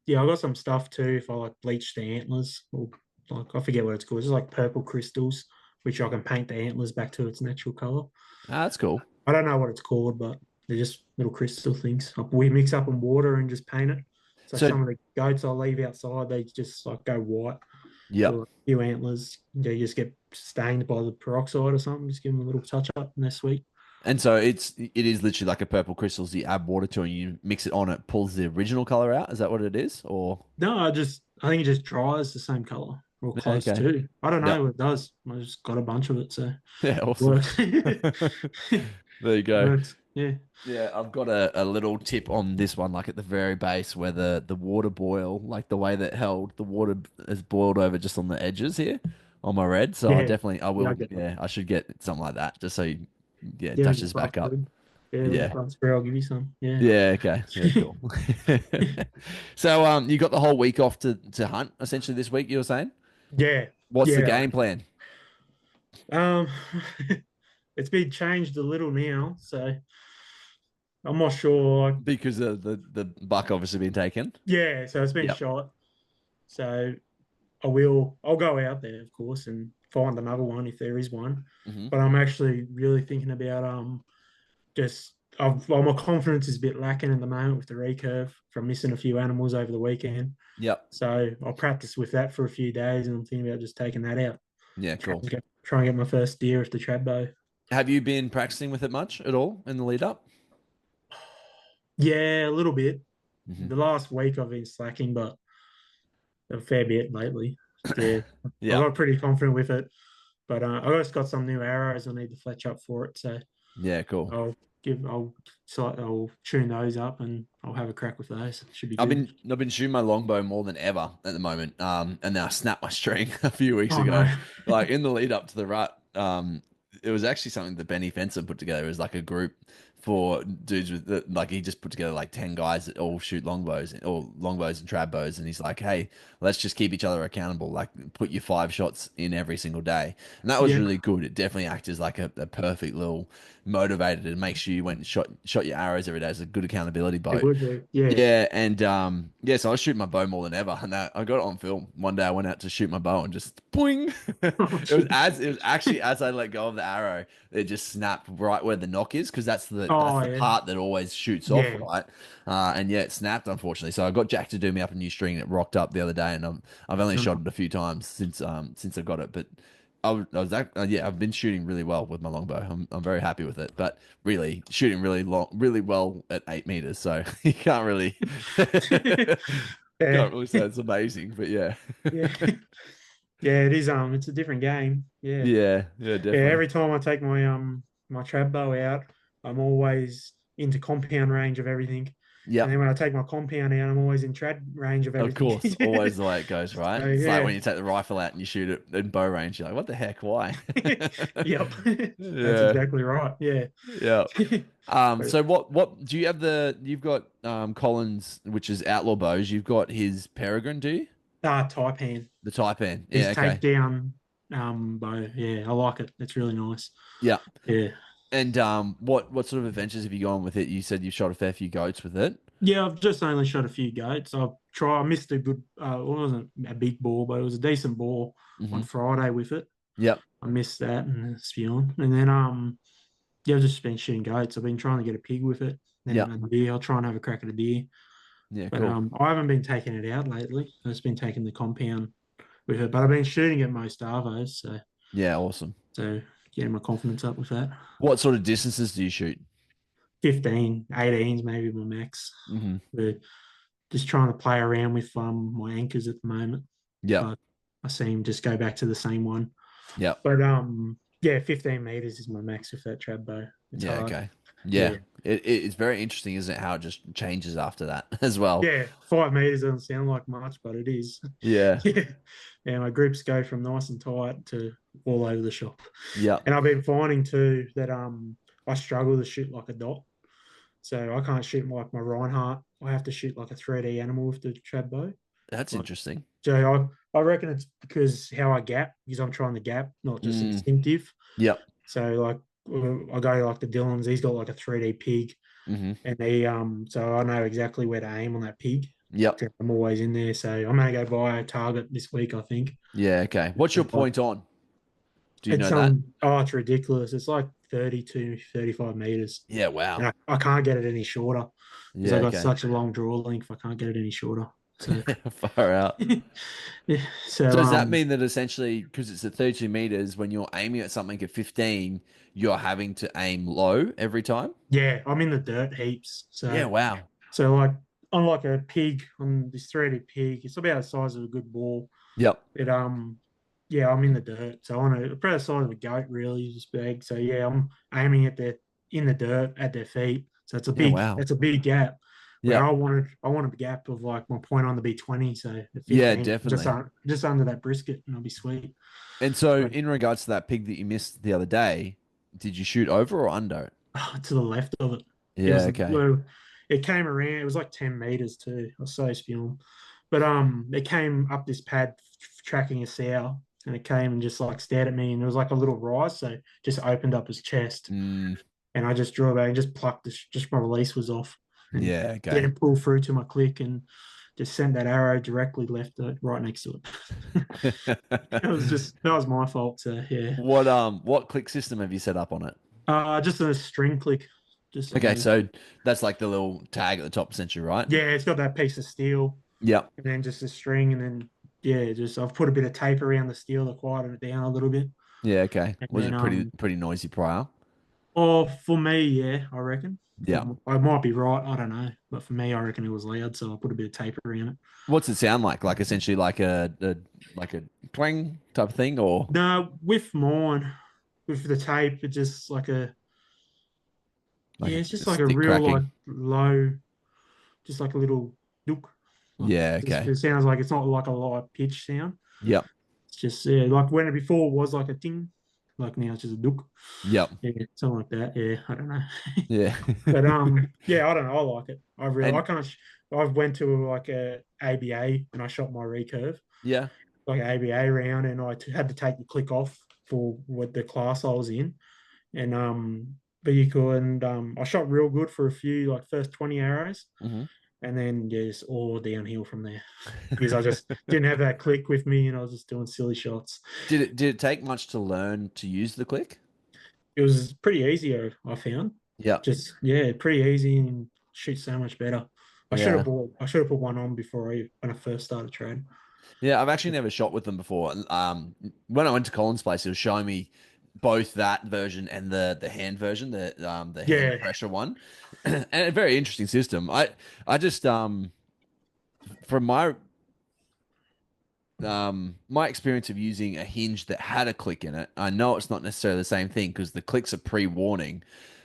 Yeah, I got some stuff too for like bleach the antlers, or like I forget what it's called. It's like purple crystals, which I can paint the antlers back to its natural color. Ah, that's cool. I don't know what it's called, but they're just little crystal things. We mix up in water and just paint it. So So, some of the goats I leave outside, they just like go white yeah. or a few antlers. They just get stained by the peroxide or something. Just give them a little touch up and they're sweet. And so it is literally like a purple crystals you add water to and you mix it on, it pulls the original color out. Is that what it is? Or No, I think it just dries the same color or yeah, close okay. to. I don't know Yep. what it does. I just got a bunch of it, so it Yeah, awesome. works. There you go. Works. Yeah. Yeah, I've got a little tip on this one, like at the very base where the water boil, like the way that held the water is boiled over just on the edges here on my red. So Yeah. I Yeah, I will, get that. yeah, I should get something like that just so yeah, it Yeah, just touches rough back up. food. Yeah, when it Yeah. runs through, I'll give you some. Yeah. Yeah, okay. Yeah, cool. So you got the whole week off to hunt essentially this week, you were saying? Yeah. What's the Yeah. game plan? Um it's been changed a little now, so I'm not sure. Because of the buck obviously been taken. Yeah, so it's been Yep. shot. So I'll go out there, of course, and find another one if there is one. Hmm. But I'm actually really thinking about just my confidence is a bit lacking at the moment with the recurve from missing a few animals over the weekend. Yep. So I'll practice with that for a few days, and I'm thinking about just taking that out. Yeah, cool. Try and get my first deer with the trad bow. Have you been practicing with it much at all in the lead up? Yeah, a little bit. Hmm. The last week I've been slacking, but a fair bit lately. Yeah, I Yeah. got pretty confident with it, but I just got some new arrows I need to fletch up for it. So Yeah, cool. I'll tune those up and I'll have a crack with those. Should be good. I've been shooting my longbow more than ever at the moment. And then I snapped my string a few weeks Oh no. ago. Like in the lead up to the rut, it was actually something that Benny Fencer put together. It was like a group for dudes with like he just put together like 10 guys that all shoot longbows or longbows and trad bows, and he's like, hey, let's just keep each other accountable, like put your 5 shots in every single day. And that was Yeah, really good. It definitely acted as like a perfect little motivator to make sure you went and shot your arrows every day. It's a good accountability it boat. would do. Yeah. Yeah, and yeah, so I was shooting my bow more than ever, and I got it on film. One day I went out to shoot my bow and just boing. Oh, jeez. It was actually as I let go of the arrow, it just snapped right where the nock is because that's Oh the yeah. part that always shoots off, Yeah. right? And yeah, it snapped unfortunately. So I got Jack to do me up a new string, and it rocked up the other day, and I've only shot No. it a few times since I got it, but. Yeah, I've been shooting really well with my longbow. I'm very happy with it, but really shooting really well at 8 meters. So you can't really Yeah. can't really say it's amazing, but yeah, Yeah. Yeah, it is it's a different game. Yeah. yeah, Yeah, definitely. every time I take my trad bow out, I'm always into compound range of everything. And Yep, then when I take my compound out, I'm always in trad range of of everything. course, always the way it goes, right? So It's like when yeah. you take the rifle out and you shoot it in bow range. You're like, what the heck? Why? Yep. That's Yeah, exactly right. Yeah. yeah. But So what do you have you've got Collins, which is outlaw bows. You've got his Peregrine, do you? Taipan. The Taipan. His Yeah, okay. takedown bow. Yeah, I like it. It's really nice. Yeah. Yeah. And what sort of adventures have you gone with it? You said you've shot a fair few goats with it. Yeah, I've just only shot a few goats. I missed a good it wasn't a big ball, but it was a decent ball Hmm. on Friday with it. Yep. I missed that and spewing. And then yeah, I've just been shooting goats. I've been trying to get a pig with it. Then Yep. a deer. I'll try and have a crack at a deer. Yeah, But cool. I haven't been taking it out lately. I've just been taking the compound with it. But I've been shooting at most arvos, Yeah, awesome. so getting my confidence up with that. What sort of distances do you shoot? 15, 18s maybe my max. Hmm. But just trying to play around with my anchors at the moment. Yep. But I seem just go back to the same one. Yep. But yeah, 15 meters is my max with that trad bow. It's Yeah, hard. okay. Yeah. Yeah. It's very interesting, isn't it? How it just changes after that as well. Yeah, 5 meters doesn't sound like much, but it is. Yeah. Yeah. Yeah, my grips go from nice and tight to all over the shop. Yep. And I've been finding too that I struggle to shoot like a dot. So I can't shoot like my Reinhardt I have to shoot like a 3D animal with the trad bow. That's Like, interesting. so I reckon it's because how I gap, because I'm trying to gap, not just Mm, instinctive. yep. So like I go like the Dillons, he's got like a 3D pig, Hmm. and he so I know exactly where to aim on that pig. Yep. I'm always in there, so I'm gonna go buy a target this week, I think. Yeah. Okay. What's your point on? Do you It's know that? it's ridiculous. It's like 32, 35 meters. Yeah. And Wow. I can't get it any shorter because I Yeah. got Okay. such a long draw length. I can't get it any shorter. So Far out. yeah. So So does that mean that essentially, because it's at 32 meters, when you're aiming at something at 15, you're having to aim low every time? yeah, I'm in the dirt heaps. Yeah. Wow. Like on like a pig on this 3D pig, it's about the size of a good ball. Yep. It yeah, I'm in the dirt. So on about the size of a goat really, just big. So yeah, I'm aiming at their in the dirt at their feet. So Yeah. Wow. it's a big gap. Where Yep. I wanted a gap of like my point on to be 20, so at Yeah. 15, Definitely. just under that brisket, and I'll be sweet. And so, But in regards to that pig that you missed the other day, did you shoot over or under it? to the left of it, it Yeah. was Okay. it came around. It was like 10 meters too. I was so spewing, but it came up this pad tracking a sow, and it came and just like stared at me, and there was like a little rise, so just opened up his chest, Mm, and I just drew it back and just plucked this. Just my release was off, and yeah. Okay. didn't pull through to my click, and just sent that arrow directly left right next to it. It was just that was my fault. So yeah, What click system have you set up on it? just a string click, just Okay, a so that's like the little tag at the top, essentially, right? yeah. It's got that piece of steel, Yep. and then just a string, and then yeah, just I've put a bit of tape around the steel to quieten it down a little bit, Yeah. Okay. and Was then it pretty noisy prior? oh for me yeah, I reckon. Yeah. I might be right, I don't know, but for me I reckon it was loud, so I put a bit of tape around it. What's it sound like? Like essentially like a clang type of thing, or No, with mine, with the tape, it's just like a like yeah, it's a just like a stick real like cracking? low, just like a little dook. Like Yeah. Okay. it sounds like it's not like a low pitch sound. Yep. It's just yeah, like when it before it was like a ding, like now it's just a dook. Yep. Yeah, something like that. Yeah, I don't know. Yeah. But yeah, I don't know. I like it. I And kind of I went to like a ABA and I shot my recurve yeah. like an ABA round, and had to take the click off for what the class I was in, and vehicle, and I shot real good for a few like first 20 arrows, Hmm. and then yeah, just all downhill from there because I just didn't have that click with me, and I was just doing silly shots. Did it take much to learn to use the click? It was pretty easy, I found. Yep. Just yeah, pretty easy and shoot so much better. Yeah. I should have put one on before when I first started training. Yeah, I've actually never shot with them before. And when I went to Colin's place, he was showing me both that version and the hand version, the hand Yeah. pressure one, and a very interesting system. I just from my experience of using a hinge that had a click in it, I know it's not necessarily the same thing because the clicks are pre-warning,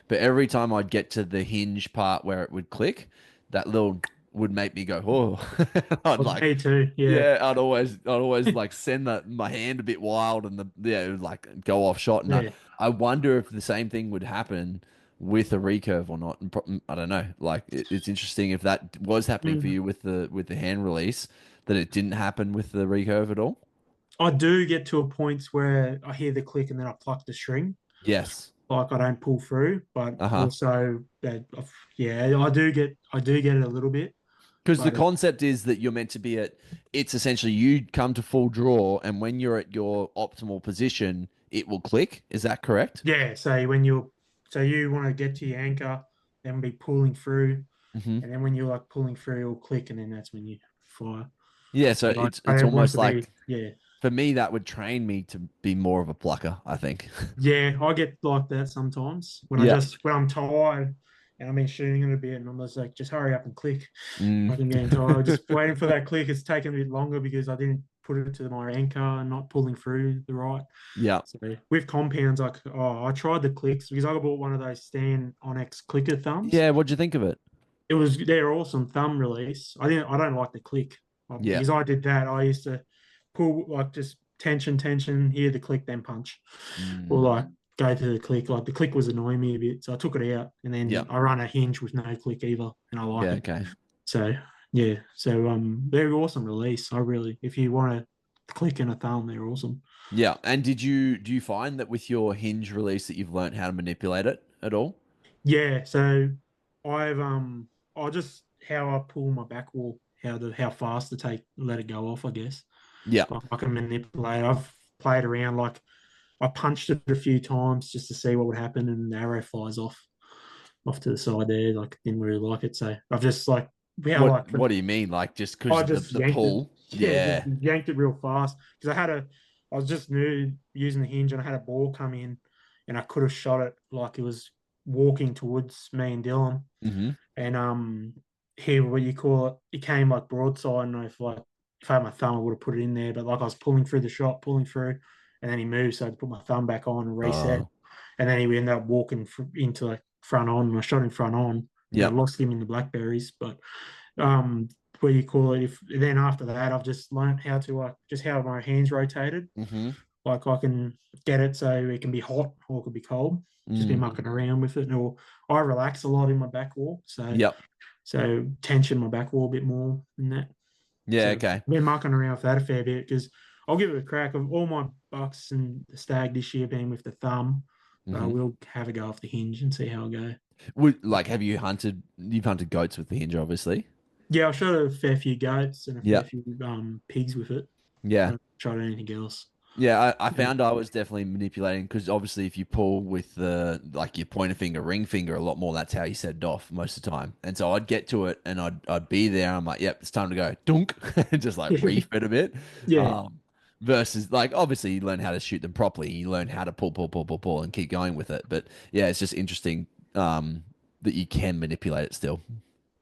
but every time I'd get to the hinge part where it would click, that little would make me go, oh, I'd Well, like, me too. Yeah. yeah, I'd always like send my hand a bit wild and it would like go off shot. And I, Yeah. I wonder if the same thing would happen with a recurve or not. And I don't know. Like it's interesting if that was happening for Mm. you with the hand release that it didn't happen with the recurve at all? I do get to a point where I hear the click and then I pluck the string. Yes. Like I don't pull through, but Uh-huh. also that yeah, I do get it a little bit, Because the but it, concept is that you're meant to be it's essentially you come to full draw, and when you're at your optimal position, it will click. Is that correct? yeah. So you want to get to your anchor, then be pulling through, Hmm. and then when you're like pulling through, it'll click, and then that's when you fire. Yeah, so But I it's don't want almost to be like yeah. for me that would train me to be more of a plucker, I think. Yeah, I get like that sometimes Yeah. when I'm tired and I've been shooting it a bit, and I'm just like, just hurry up and click. Mm. Like I'm getting tired, just waiting for that click. It's taken a bit longer because I didn't put it to my anchor and not pulling through the right. Yeah. So with compounds, like I tried the clicks because I bought one of those Stan Onyx clicker thumbs. Yeah, what'd you think of it? They're awesome thumb release. I don't like the click Yeah. because I did that. I used to pull like just tension, hear the click, then punch, or Mm. like go to the click. Like the click was annoying me a bit, so I took it out, and Yeah. then I run a hinge with no click either, and I like Yeah, it. okay. So yeah, so they're awesome release. I really, if you want to click in a thumb, they're awesome. Yeah. And do you find that with your hinge release that you've learned how to manipulate it at all? Yeah, so I've I just how I pull my back wall, how fast to take let it go off, I guess. Yeah. Like I can manipulate. I've played around like I punched it a few times just to see what would happen, and the arrow flies off to the side there. Like didn't really like it, so I've just like how like What do you mean? Like just because I of just the yanked it. pull? Yeah, just Yeah. yanked it real fast because I was just new using the hinge and I had a ball come in and I could have shot it like it was walking towards me and Dylan. Hmm. And he what you call it, it came like broadside. And if I had my thumb, I would have put it in there. But like I was pulling through the shot, pulling through, and then he moved, so I had to put my thumb back on and reset. Oh, And then he ended up walking into like front on, and I shot him front on, and I yep. lost him in the blackberries. But um, what you call it? If then after that, I've just learned how to just how my hands rotated. Hmm. Like I can get it so it can be hot or it could be cold. Just be Mm. mucking around with it, or I relax a lot in my back wall, Yep. so tension my back wall a bit more than that. Yeah. So Okay. I've been mucking around with that a fair bit because I'll give it a crack. Of all my bucks and the stag this year being with the thumb, but I Hmm. will have a go off the hinge and see how I go. Like, have you hunted? You've hunted goats with the hinge, obviously. Yeah, I shot a fair few goats and a fair Yeah. few pigs with it. I Yeah. haven't tried anything else. Yeah, I Yeah, found I was definitely manipulating because obviously if you pull with the like your pointer finger, ring finger a lot more, that's how you set it off most of the time. And so I'd get to it and I'd be there. I'm like, yep, it's time to go. Dunk, and just like reef it a bit. yeah, Um, versus like obviously you learn how to shoot them properly. You learn how to pull and keep going with it. But yeah, it's just interesting that you can manipulate it still.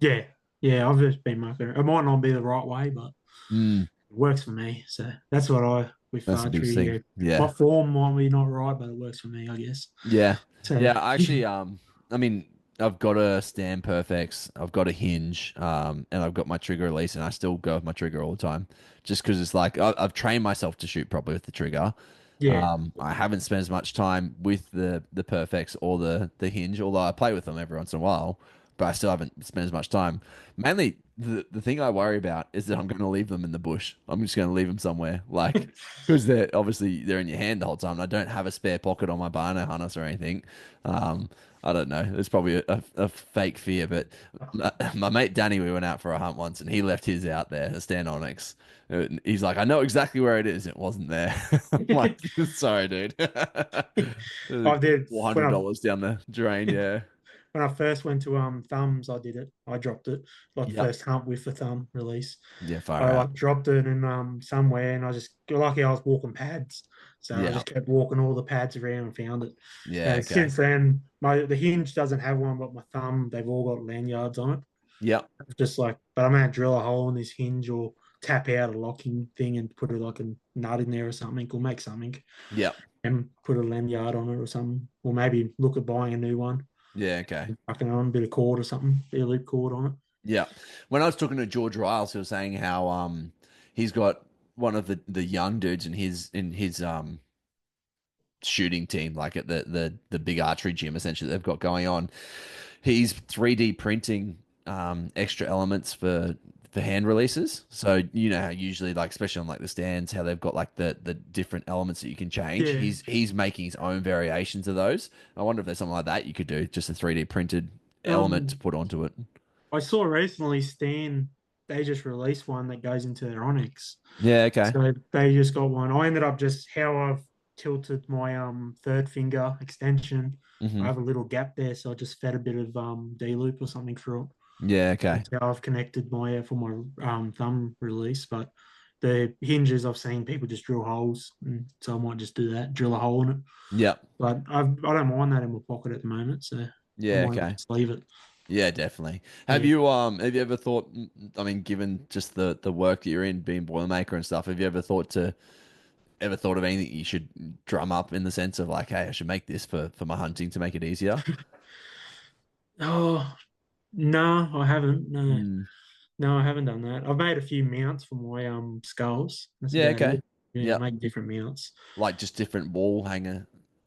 yeah, yeah. I've just been mucking. It might not be the right way, but Mm, it works for me. So that's what I with that's the biggest archery. thing. Yeah. My Yeah. form might be not right, but it works for me, I guess. Yeah. So Yeah, I actually I mean I've got a stand perfects, I've got a hinge, and I've got my trigger release and I still go with my trigger all the time. Just because it's like I've trained myself to shoot properly with the trigger. yeah, I haven't spent as much time with the perfects or the hinge, although I play with them every once in a while, but I still haven't spent as much time. Mainly the thing I worry about is that I'm going to leave them in the bush. I'm just going to leave them somewhere, like because they're in your hand the whole time. And I don't have a spare pocket on my Barno harness or anything. Um, I don't know. It's probably a fake fear, but my mate Danny, we went out for a hunt once, and he left his out there, a stand onyx. He's like, I know exactly where it is. It wasn't there. I'm like, sorry, dude. I did Four when hundred I dollars down the drain. Yeah. when I first went to thumbs. I did it. I dropped it like Yep. first hunt with the thumb release. Yeah. Far I out. like dropped it in somewhere, and I just lucky I was walking pads, so I Yeah. just kept walking all the pads around and found it. Yeah. And Okay. since then, the hinge doesn't have one, but my thumb they've all got lanyards on it. Yep. Just like, but I'm gonna drill a hole in this hinge or tap out a locking thing and put it like a nut in there or something, or make something Yep. and put a lanyard on it or something, or maybe look at buying a new one. Yeah. Okay. Fucking on a bit of cord or something, bit of loop cord on it. Yeah. When I was talking to George Riles, he was saying how he's got one of the young dudes in his shooting team, like at the big archery gym essentially they've got going on. He's 3D printing extra elements for hand releases. So you know how usually like especially on like the stands, how they've got like the different elements that you can change. Yeah. He's making his own variations of those. I wonder if there's something like that you could do, just a 3D printed element to Um, put onto it. I saw recently Stan, they just released one that goes into their Onyx. Yeah, okay. So they just got one. I ended up just how I've tilted my third finger extension. I Hmm. have a little gap there, so I just fed a bit of D loop or something through it. Yeah, okay. That's how I've connected my for my thumb release. But the hinges I've seen people just drill holes, and so I might just do that, drill a hole in it. Yep. But I don't mind that in my pocket at the moment, so I Yeah, might okay. just leave it. Yeah, definitely. Yeah. Have you ever thought, I mean, given just the work that you're in, being Boilermaker and stuff, have you ever thought of anything you should drum up in the sense of like, hey, I should make this for my hunting to make it easier? Oh no, I haven't. No, Mm. no, I haven't done that. I've made a few mounts for my skulls. That's Yeah, about okay. it. Yeah, Yep. make different mounts. Like just different wall hanger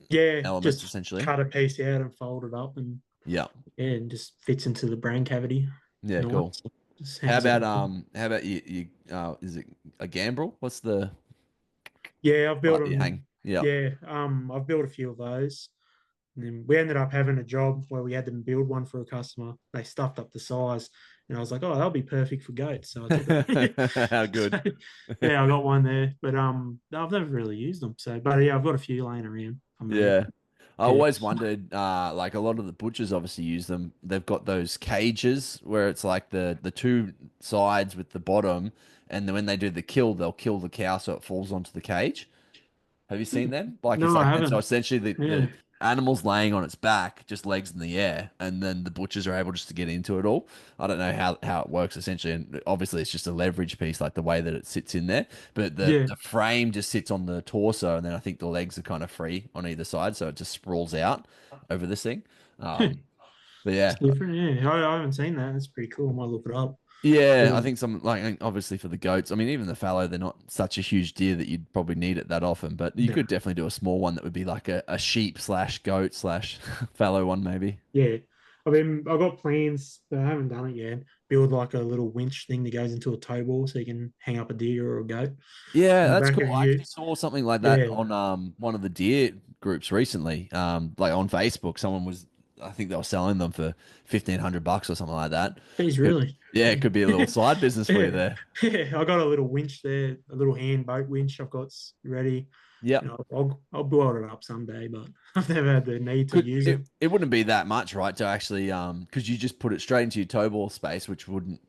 Yeah, elements just essentially. cut a piece out and fold it up, and Yep. yeah, and just fits into the brain cavity. Yeah, cool. Nice. Just hangs out. how about you is it a gambrel? What's the Yeah, I've built part that you them. hang? Yeah. Yeah, I've built a few of those. And then we ended up having a job where we had them build one for a customer. They stuffed up the size, and I was like, "Oh, that'll be perfect for goats." So I took it. How So good. yeah, I got one there, but I've never really used them. So, but yeah, I've got a few laying around for me. Yeah. I Yeah, always wondered, like a lot of the butchers obviously use them. They've got those cages where it's like the two sides with the bottom, and then when they do the kill, they'll kill the cow so it falls onto the cage. Have you seen them? Like it's no, I like, and so haven't. essentially the Yeah, animal's laying on its back, just legs in the air, and then the butchers are able just to get into it all. I don't know how it works essentially, and obviously it's just a leverage piece, like the way that it sits in there. But yeah, the frame just sits on the torso, and then I think the legs are kind of free on either side, so it just sprawls out over this thing. Um, but it's yeah, different. Yeah, I haven't seen that. That's pretty cool. I might look it up. yeah, I Um, think some like obviously for the goats. I mean, even the fallow, they're not such a huge deer that you'd probably need it that often. But you no, could definitely do a small one that would be like a sheep slash goat slash fallow one, maybe. yeah. I mean, I've got plans, but I haven't done it yet. Build like a little winch thing that goes into a tow ball so you can hang up a deer or a goat Yeah, on the that's back cool. of I you. actually saw something like that Yeah, on one of the deer groups recently. Like on Facebook, someone was, I think they were selling them for $1,500 or something like that. geez, Could, really? yeah, it could be a little side business for you Yeah, there. yeah. I got a little winch there, a little hand boat winch. I've got ready. You Yep. know, I'll build it up someday, but I've never had the need to Could use it. it wouldn't be that much, right? To actually because you just put it straight into your tow ball space, which wouldn't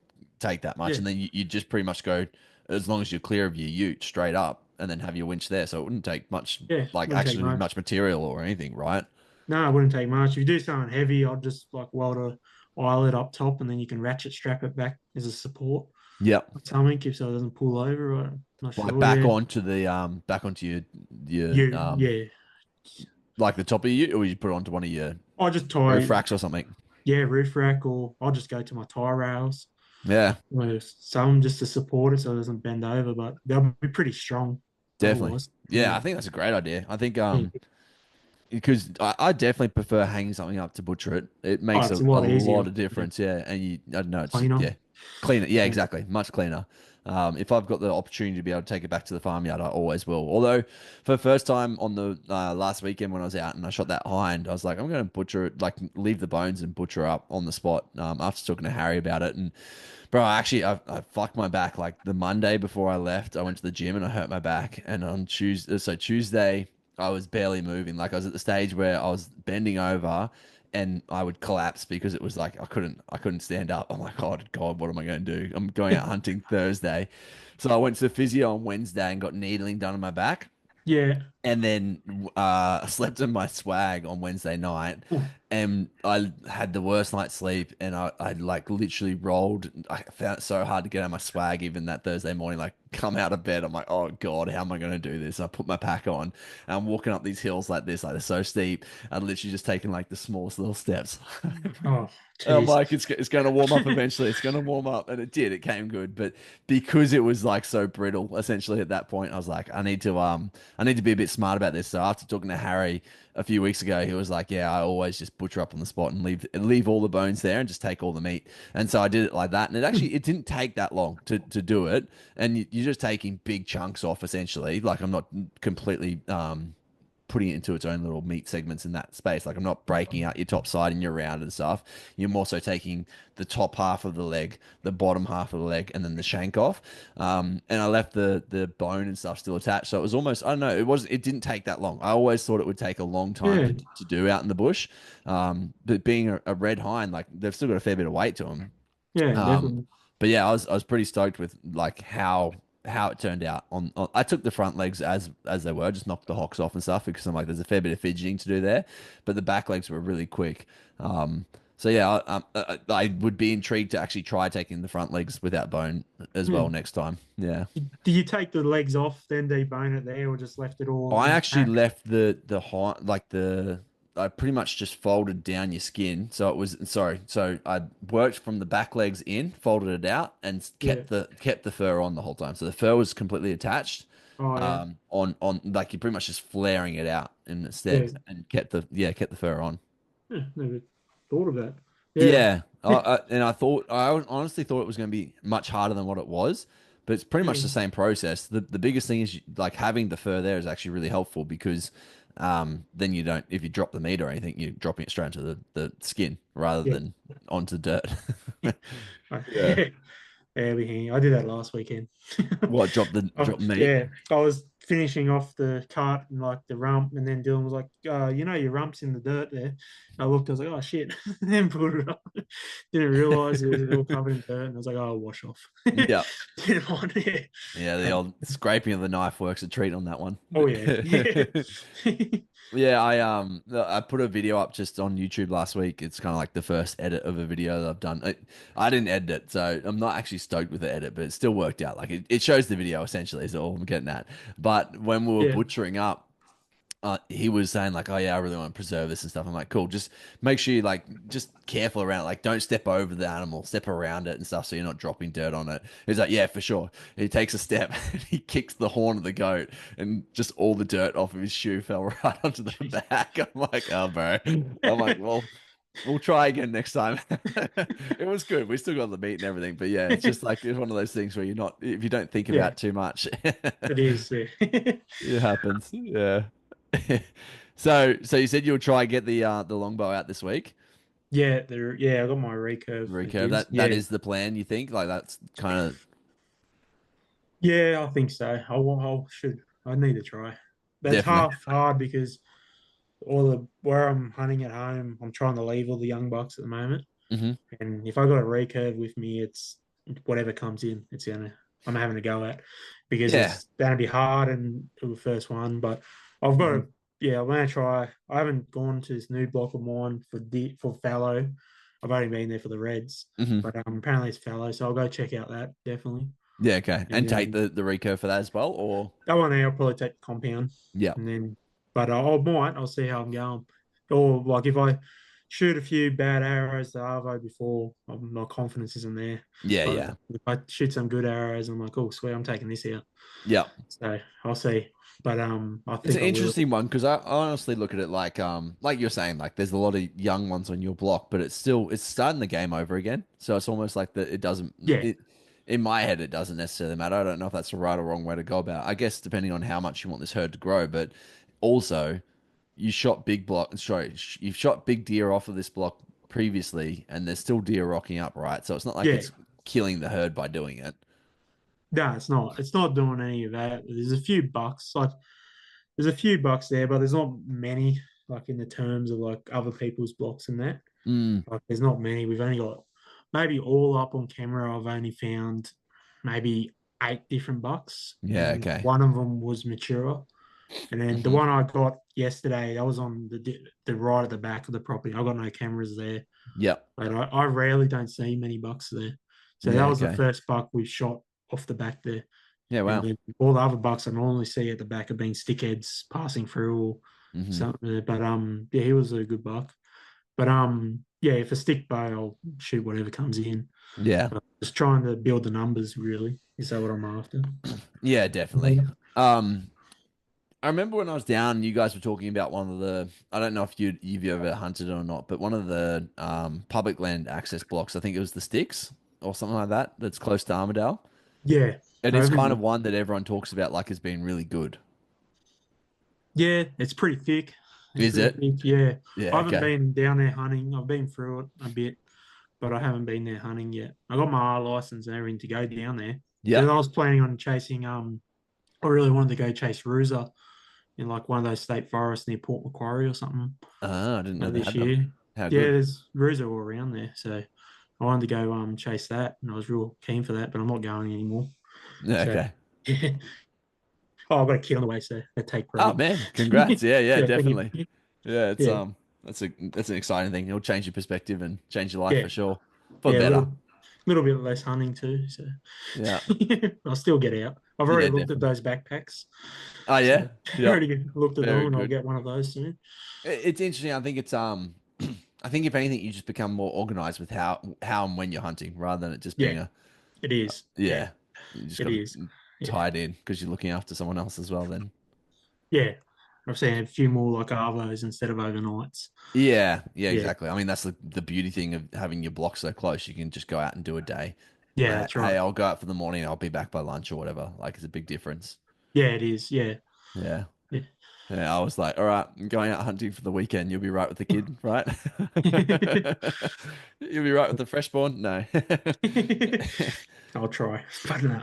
take that much, Yeah, and then you just pretty much go as long as you're clear of your ute straight up, and then have your winch there, so it wouldn't take much, yeah. like Wouldn't take actually much. much material or anything, right? No, it wouldn't take much. If you do something heavy, I'll just like weld a eyelet up top, and then you can ratchet strap it back as a support Yep. or something, if so it doesn't pull over. I'm not Like sure. Yeah, back onto your you, yeah. like the top of your ute, or you put it onto one of your I'll just roof tie, racks or something. yeah, roof rack, or I'll just go to my tie rails. Yeah, With some just to support it so it doesn't bend over, but they'll be pretty strong definitely. otherwise. Yeah, Yeah. I think that's a great idea. I think Yeah. because I definitely prefer hanging something up to butcher it. It Oh, makes it's a a lot lot easier. of Yeah. difference. Yeah. And I don't know, it's just, Cleaner. yeah, cleaner. Yeah, Yeah. exactly. Much cleaner. If I've got the opportunity to be able to take it back to the farmyard, I always will. Although, for the first time on the last weekend when I was out and I shot that hind, I was like, I'm going to butcher it, like leave the bones and butcher up on the spot. After talking to Harry about it, and bro, I fucked my back. Like the Monday before I left, I went to the gym and I hurt my back. And on Tuesday, I was barely moving. Like I was at the stage where I was bending over and I would collapse because it was like I couldn't stand up. I'm like, oh God, what am I going to do? I'm going out hunting Thursday. So I went to the physio on Wednesday and got needling done on my back. Yeah. And then I slept in my swag on Wednesday night, Oh, and I had the worst night's sleep. And I like literally rolled. I found it so hard to get out of my swag even that Thursday morning. Like, come out of bed. I'm like, oh God, how am I going to do this? I put my pack on, and I'm walking up these hills like this, like they're so steep. I'd literally just taken like the smallest little steps. oh, I'm jeez. like, it's going to warm up eventually. It's going to warm up, and it did. It came good, but because it was like so brittle, essentially at that point, I was like, I need to be a bit smart about this. So after talking to Harry a few weeks ago, he was like, yeah, I always just butcher up on the spot and leave all the bones there and just take all the meat. And so I did it like that, and it didn't take that long to do it, and you're just taking big chunks off essentially. Like I'm not completely putting it into its own little meat segments in that space. Like I'm not breaking out your top side and your round and stuff. You're more so taking the top half of the leg, the bottom half of the leg, and then the shank off. And I left the bone and stuff still attached. So it was almost, I don't know, it didn't take that long. I always thought it would take a long time Yeah. to do out in the bush. But being a red hind, like they've still got a fair bit of weight to them. Yeah, Um, definitely. but yeah, I was pretty stoked with like how it turned out. I took the front legs as they were, just knocked the hocks off and stuff because I'm like, there's a fair bit of fidgeting to do there, but the back legs were really quick. So yeah, I would be intrigued to actually try taking the front legs without bone as Yeah. well next time. Yeah. Do you take the legs off, then debone it there, or just left it all I in the actually pack? left the high like the I pretty much just folded down your skin. So it was sorry. So I worked from the back legs in, folded it out, and Yeah. kept the fur on the whole time. So the fur was completely attached. Oh, yeah. On like you're pretty much just flaring it out Yeah. instead, and kept the fur on. Yeah, never thought of that. Yeah. Yeah, and I honestly thought it was going to be much harder than what it was, but it's pretty much the Mm. same process. The biggest thing is like having the fur there is actually really helpful because then you don't if you drop the meat or anything, you're dropping it straight into the skin rather Yeah. than onto dirt. Yeah. Yeah, we I did that last weekend. What drop the meat? Yeah, I was finishing off the cart and like the rump, and then Dylan was like, your rump's in the dirt there." I looked, I was like, "Oh shit!" and then put it up. Didn't realize it was all covered in dirt, and I was like, "Oh, I'll wash off." Yeah. Didn't want it. Yeah, the old scraping of the knife works a treat on that one. Oh yeah, yeah, Yeah, I put a video up just on YouTube last week. It's kind of like the first edit of a video that I've done. I didn't edit it, so I'm not actually stoked with the edit, but it still worked out. Like it shows the video essentially is all I'm getting at. But when we were yeah. butchering up, he was saying like, "Oh yeah, I really want to preserve this and stuff." I'm like, "Cool, just make sure you like just careful around it. Like don't step over the animal, step around it and stuff, so you're not dropping dirt on it." He's like, "Yeah, for sure." He takes a step and he kicks the horn of the goat, and just all the dirt off of his shoe fell right onto the back. I'm like, "Oh, bro." I'm like, "Well, we'll try again next time." It was good. We still got the meat and everything, but yeah, it's just like it's one of those things where you're not if you don't think Yeah, about too much, it is. Yeah, it happens. Yeah. So you said you'll try and get the longbow out this week. yeah. Yeah, I got my recurve for Recurve. his. That Yeah, is the plan, you think? Like that's kind of yeah. I think so. I should. I need to try. That's definitely. half hard because all the where I'm hunting at home, I'm trying to leave all the young bucks at the moment. Hmm. And if I got a recurve with me, it's whatever comes in, I'm having to go at because Yeah. it's gonna be hard and the first one. But I've got Hmm. to, yeah, I'm gonna try. I haven't gone to this new block of mine for fallow. I've only been there for the reds, Hmm. but apparently it's fallow, so I'll go check out that definitely. Yeah, okay. And And take then the recurve for that as well, or that one there, I'll probably take the compound, yeah. and then, but I'll see how I'm going. Or like if I shoot a few bad arrows to Arvo before, my confidence isn't there. Yeah, But yeah. if I shoot some good arrows, I'm like, oh sweet, I'm taking this out. Yeah. So I'll see. But I It's an think I will. interesting one because I honestly look at it like you're saying, like there's a lot of young ones on your block, but it's starting the game over again. So it's almost like that it doesn't Yeah, it in my head it doesn't necessarily matter. I don't know if that's the right or wrong way to go about it. I guess depending on how much you want this herd to grow, but also you shot big block sorry, you've shot big deer off of this block previously and there's still deer rocking up, right? So it's not like yeah. it's killing the herd by doing it. No, it's not. It's not doing any of that. There's a few bucks. Like there's a few bucks there, but there's not many. Like in the terms of like other people's blocks and that. Mm, Like there's not many. We've only got maybe all up on camera. I've only found maybe 8 different bucks, yeah, and okay. one of them was mature. And then the Hmm. one I got yesterday, that was on the right at the back of the property. I got no cameras there, Yep. but I rarely don't see many bucks there. So that Yeah, was the okay. first buck we shot off the back there. Yeah, And wow. then all the other bucks I normally see at the back have been stickheads passing through or Hmm. something. But yeah, he was a good buck. But yeah, if a stick bow, I'll shoot whatever comes in. Yeah. But just trying to build the numbers. Really, is that what I'm after? Yeah, definitely. Um, I remember when I was down, you guys were talking about one of the, I don't know if you've ever hunted it or not, but one of the public land access blocks, I think it was the Sticks or something like that, that's close to Armidale. Yeah, And I it's kind haven't. of one that everyone talks about like has been really good. Yeah, it's pretty thick. It's Is pretty it? thick. Yeah, I Yeah, haven't okay. been down there hunting. I've been through it a bit, but I haven't been there hunting yet. I got my R license and everything to go down there. Because I Yep. was planning on chasing. I really wanted to go chase Rusa in like one of those state forests near Port Macquarie or something Ah, I didn't know they this had them. year. How Yeah, good? there's Rusa all around there, so I wanted to go chase that, and I was real keen for that, but I'm not going anymore. Yeah, So okay. yeah. Oh, I've got a kid on the way, so they take Oh priority. man, congrats. Yeah, yeah, Yeah, thank definitely. you. Yeah, it's Yeah, that's an exciting thing. It'll change your perspective and change your life yeah, for sure. For yeah. A better. little bit less hunting too. So Yeah. I'll still get out. I've already Yeah, looked at definitely. those backpacks, Oh so yeah. Yep. already looked at them, Very and I'll good. get one of those soon. It's interesting. I think it's I think if anything, you just become more organized with how and when you're hunting, rather than it just Yeah, being a it is. Yeah, you just it got is. to Yeah, tie it in because you're looking after someone else as well. Then yeah. I've seen a few more like Arvos instead of overnights. Yeah, Yeah, exactly. I mean, that's the beauty thing of having your block so close. You can just go out and do a day. yeah, Like, that's hey, right. I'll go out for the morning. I'll be back by lunch or whatever. Like, it's a big difference. Yeah, it is. Yeah, Yeah. yeah. Yeah, I was like, all right, I'm going out hunting for the weekend. You'll be right with the kid, right? You'll be right with the freshborn? No. I'll try, but no.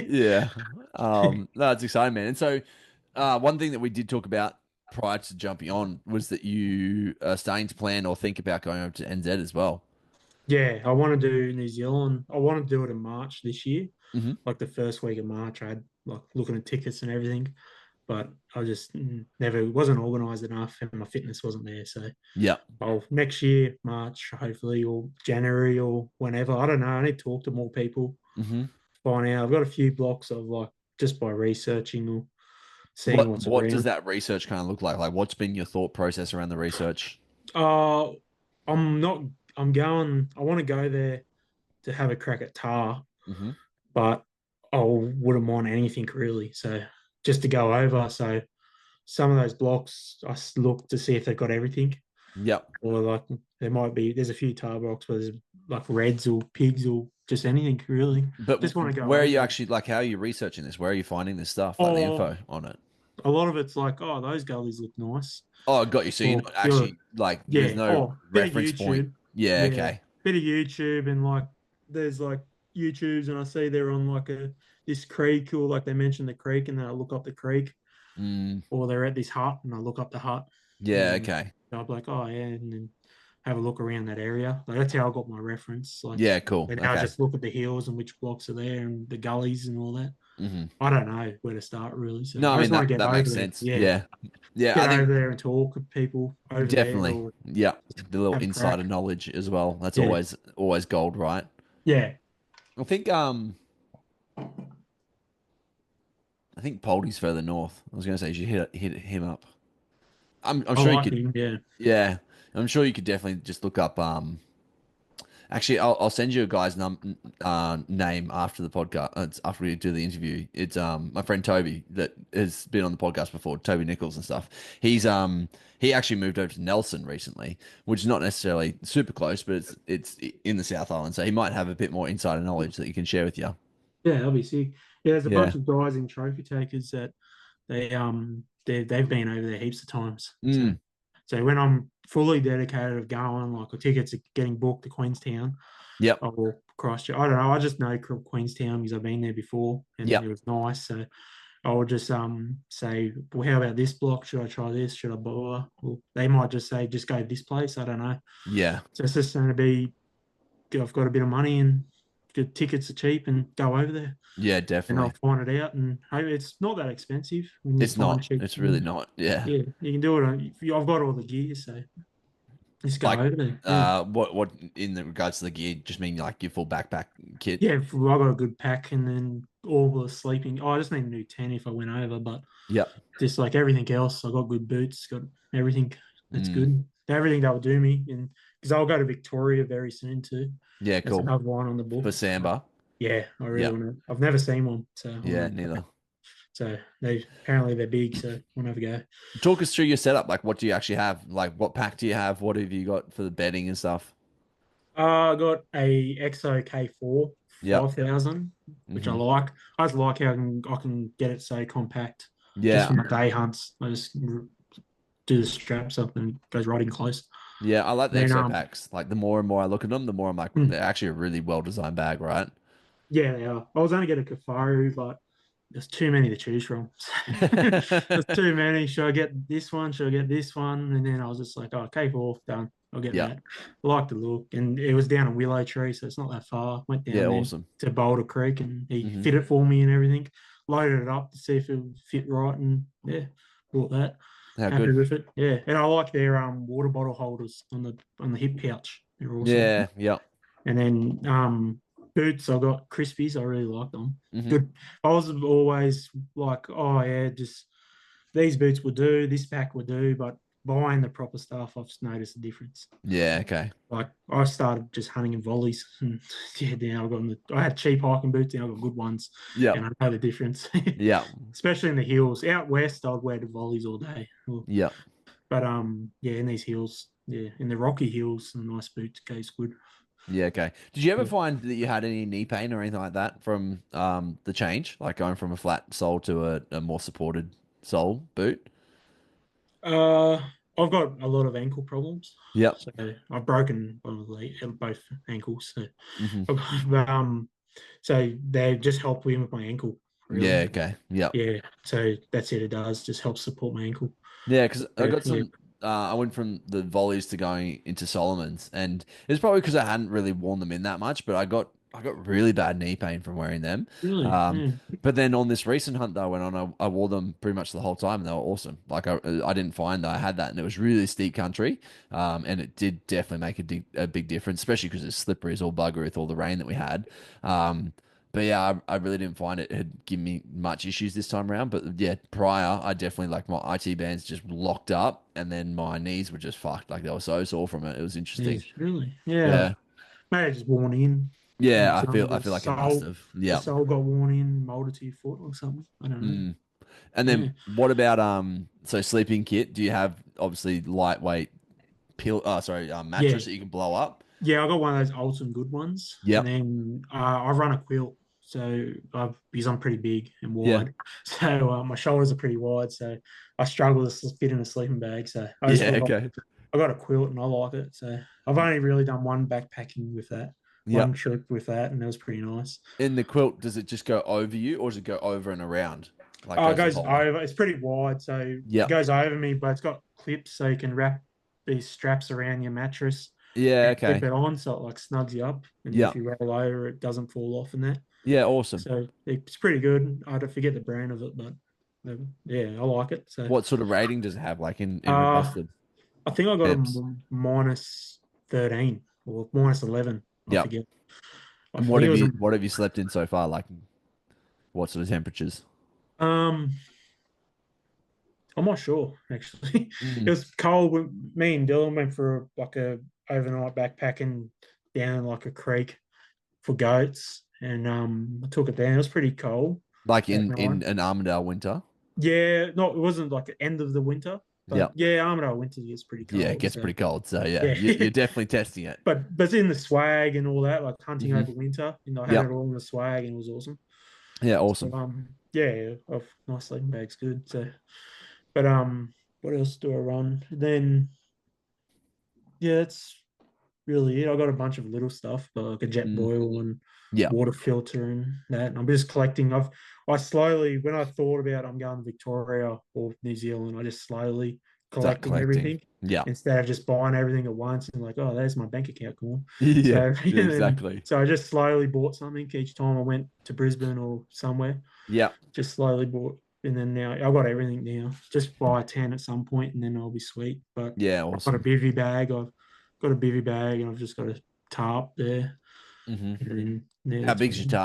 Yeah. No, it's exciting, man. And so, one thing that we did talk about prior to jumping on was that you are starting to plan or think about going over to NZ as well. Yeah, I want to do New Zealand. I want to do it in March this year, Hmm. like the first week of March. I had like looking at tickets and everything, but I just never wasn't organised enough, and my fitness wasn't there. So, Yeah. next year, March, hopefully, or January, or whenever. I don't know. I need to talk to more people, Hmm. find out. I've got a few blocks of like just by researching or seeing What what's what does around. that research kind of look like? Like, what's been your thought process around the research? Uh, I'm not. I'm going. I want to go there to have a crack at tar, Hmm. but I wouldn't mind anything really. So just to go over. So some of those blocks, look to see if they've got everything, Yep. or like there's a few tar blocks where there's like reds or pigs or just anything really. But Just want to go where are over you there. actually like? How are you researching this? Where are you finding this stuff? Like the Or info on it? a lot of it's like, oh, those gullies look nice. Oh, got you. So you're Or not you're actually like, there's yeah. no Oh, bit of reference point. YouTube. Yeah. Yeah, Okay. bit of YouTube and like there's like YouTubes and I see they're on like a this creek or like they mention the creek and then I look up the creek Mm, or they're at this hut and I look up the hut and yeah. then Okay. I'll be like, oh yeah, and then have a look around that area. Like that's how I got my reference. Like Yeah. Cool. and now I Okay. just look at the hills and which blocks are there and the gullies and all that. Hmm. I don't know where to start really. So No, I I mean just want to that get that over makes there. sense. Yeah. Yeah. Yeah. I Get think over there and talk with people over there definitely. or Yeah. The little have a insider crack. knowledge as well. That's Yeah. always gold, right? Yeah. I think Poldy's further north. I was going to say you should hit him up. I'm I sure you like could. him. Yeah. Yeah. I'm sure you could definitely just look up. Actually, I'll send you a guy's name after the podcast. It's after we do the interview. It's my friend Toby that has been on the podcast before. Toby Nichols and stuff. He actually moved over to Nelson recently, which is not necessarily super close, but it's in the South Island, so he might have a bit more insider knowledge that he can share with you. Yeah, that'll be sick. Yeah, there's a Yeah. bunch of guys in trophy takers that they've been over there heaps of times. So Mm. so when I'm fully dedicated of going, like the tickets are getting booked to Queenstown, Yep. I will Christchurch. I don't know. I just know Queenstown because I've been there before and it Yep. was nice. So I will just say, well, how about this block? Should I try this? Should I buy? Well, they might just say, just go to this place. I don't know. Yeah. So it's just going to be, I've got a bit of money and good tickets are cheap and go over there Yeah. and I'll Definitely. find it out. And hey, it's not that expensive when you It's find not. cheap. It's really not. Yeah. Yeah, you can do it. I've got all the gear, so just go Like, over there. Yeah. what in the regards to the gear, just mean like your full backpack kit? Yeah, I got a good pack and then all the sleeping. Oh, I just need a new tent if I went over, but Yep. just like everything else, I got good boots, got everything that's Mm. good. Everything that will do me, and because I'll go to Victoria very soon too. Yeah. There's Cool. another one on the For books. But Samba. yeah, I really Yeah. want to. I've never seen one, so I Yeah. want to go. Neither. So they apparently they're big, so we'll have a go. Talk us through your setup. Like, what do you actually have? Like, what pack do you have? What have you got for the bedding and stuff? I got a XO K4 Yep. 5000, which I Hmm. like. I just like how I can get it so compact. Just Yeah. for my day hunts, I just do the straps up and it goes right in close. Yeah. I like the Then XO packs. Like, the more and more I look at them, the more I'm like, they're actually a really well designed bag, right? yeah, they are. I was going to get a Kafaru, but there's too many to choose from. There's too many. Should I get this one? Should I get this one? And then I was just like, oh, K4, done. I'll get Yeah. that. I like the look. And it was down in Willow Tree, so it's not that far. Went Yeah. down there Awesome. to Boulder Creek and he Hmm. fit it for me and everything. Loaded it up to see if it would fit right. And yeah, bought that. How Happy good. with it. Yeah. And I like their water bottle holders on the hip pouch. They're awesome. Yeah. Yeah. And then boots, I got Crispies. I really like them. Hmm. Good. I was always like, oh yeah, just these boots would do, this pack would do, but buying the proper stuff, I've just noticed a difference. Yeah. Okay. Like I started just hunting in volleys, and yeah, now I had cheap hiking boots, now I've got good ones, Yep. and I know the difference. Yep. Especially in the hills. Out west, I'd wear the volleys all day. Yep. But yeah, in these hills, yeah, in the rocky hills, some nice boots goes good. Yeah. Okay. Did you ever Yeah. find that you had any knee pain or anything like that from the change, like going from a flat sole to a more supported sole boot? Uh, I've got a lot of ankle problems. Yep. So I've broken both ankles. So, Hmm. but, so they just help me with my ankle, Yeah. really. Okay. Yep. Yeah. So that's it. It does just help support my ankle. Yeah, because I So, got yeah. some. I went from the volleys to going into Solomon's, and it's probably because I hadn't really worn them in that much. But I got really bad knee pain from wearing them. Really? Um, Yeah. but then on this recent hunt that I went on, I wore them pretty much the whole time, and they were awesome. Like I didn't find that I had that, and it was really steep country, and it did definitely make a big difference, especially because it's slippery as all bugger with all the rain that we had. But yeah, I really didn't find it had given me much issues this time around. But yeah, prior, I definitely like my IT bands just locked up, and then my knees were just fucked. Like they were so sore from it. It was interesting. Yes, really? Yeah. Yeah, Maybe just worn in. yeah. Like I feel like it must have. the Yeah. sole got worn in, molded to your foot or something. I don't know. Mm. And Yeah. then what about so sleeping kit? Do you have obviously lightweight mattress Yeah. that you can blow up? Yeah, I got one of those Alton good ones. And Yep. then I run a quilt. So because I'm pretty big and Yeah. wide. So my shoulders are pretty wide. So I struggle to fit in a sleeping bag. So Yeah. Okay. I got a quilt and I like it. So I've only really done one backpacking with that, one Yep. trip with that, and it was pretty nice. In the quilt, does it just go over you, or does it go over and around? Like It goes the goes whole way? over. It's pretty wide, so it Yep. goes over me, but it's got clips so you can wrap these straps around your mattress Yeah. and clip Okay. it on, so it like snugs you up, and if Yep. you roll over, it doesn't fall off and that. Yeah. Awesome. So it's pretty good. I don't forget the brand of it, but yeah, I like it. So What sort of rating does it have, like in regards uh, to I think I got a temps? minus 13 or minus 11. I Yep. forget. I And think it was what have you slept in so far? Like what sort of temperatures? um I'm not sure actually. It Mm. was cold when me and Dylan went for like a overnight backpacking down like a creek for goats, and I took it down. It was pretty cold Like that night. in an Armidale winter? Yeah, no, it wasn't like the end of the winter, but Yep. yeah, Armidale winter gets pretty Yeah, it cold. gets So pretty cold. So yeah, yeah, you're definitely testing it. but it's in the swag and all that, like hunting Hmm. over winter. I had it Yep. all in the swag and it was awesome. Yeah, So awesome. yeah, nice sleeping bag's good. So but what else do I run? Then yeah, that's really it. I got a bunch of little stuff, like a jet Mm. boil and Yeah. water filter and that. And I'm just collecting. I slowly, when I thought about I'm going to Victoria or New Zealand, I just slowly Start collecting collecting. everything Yeah. instead of just buying everything at once and like, oh, there's my bank account gone. Yeah. So Yeah, and exactly. so I just slowly bought something each time I went to Brisbane or somewhere. Yeah. Just slowly bought. And then now I've got everything now. Just buy a 10 at some point and then I'll be sweet. But Yeah, I've got a awesome. bivy bag. I've got a bivy bag and I've just got a tarp there. Hmm. And then yeah, How that's big's about your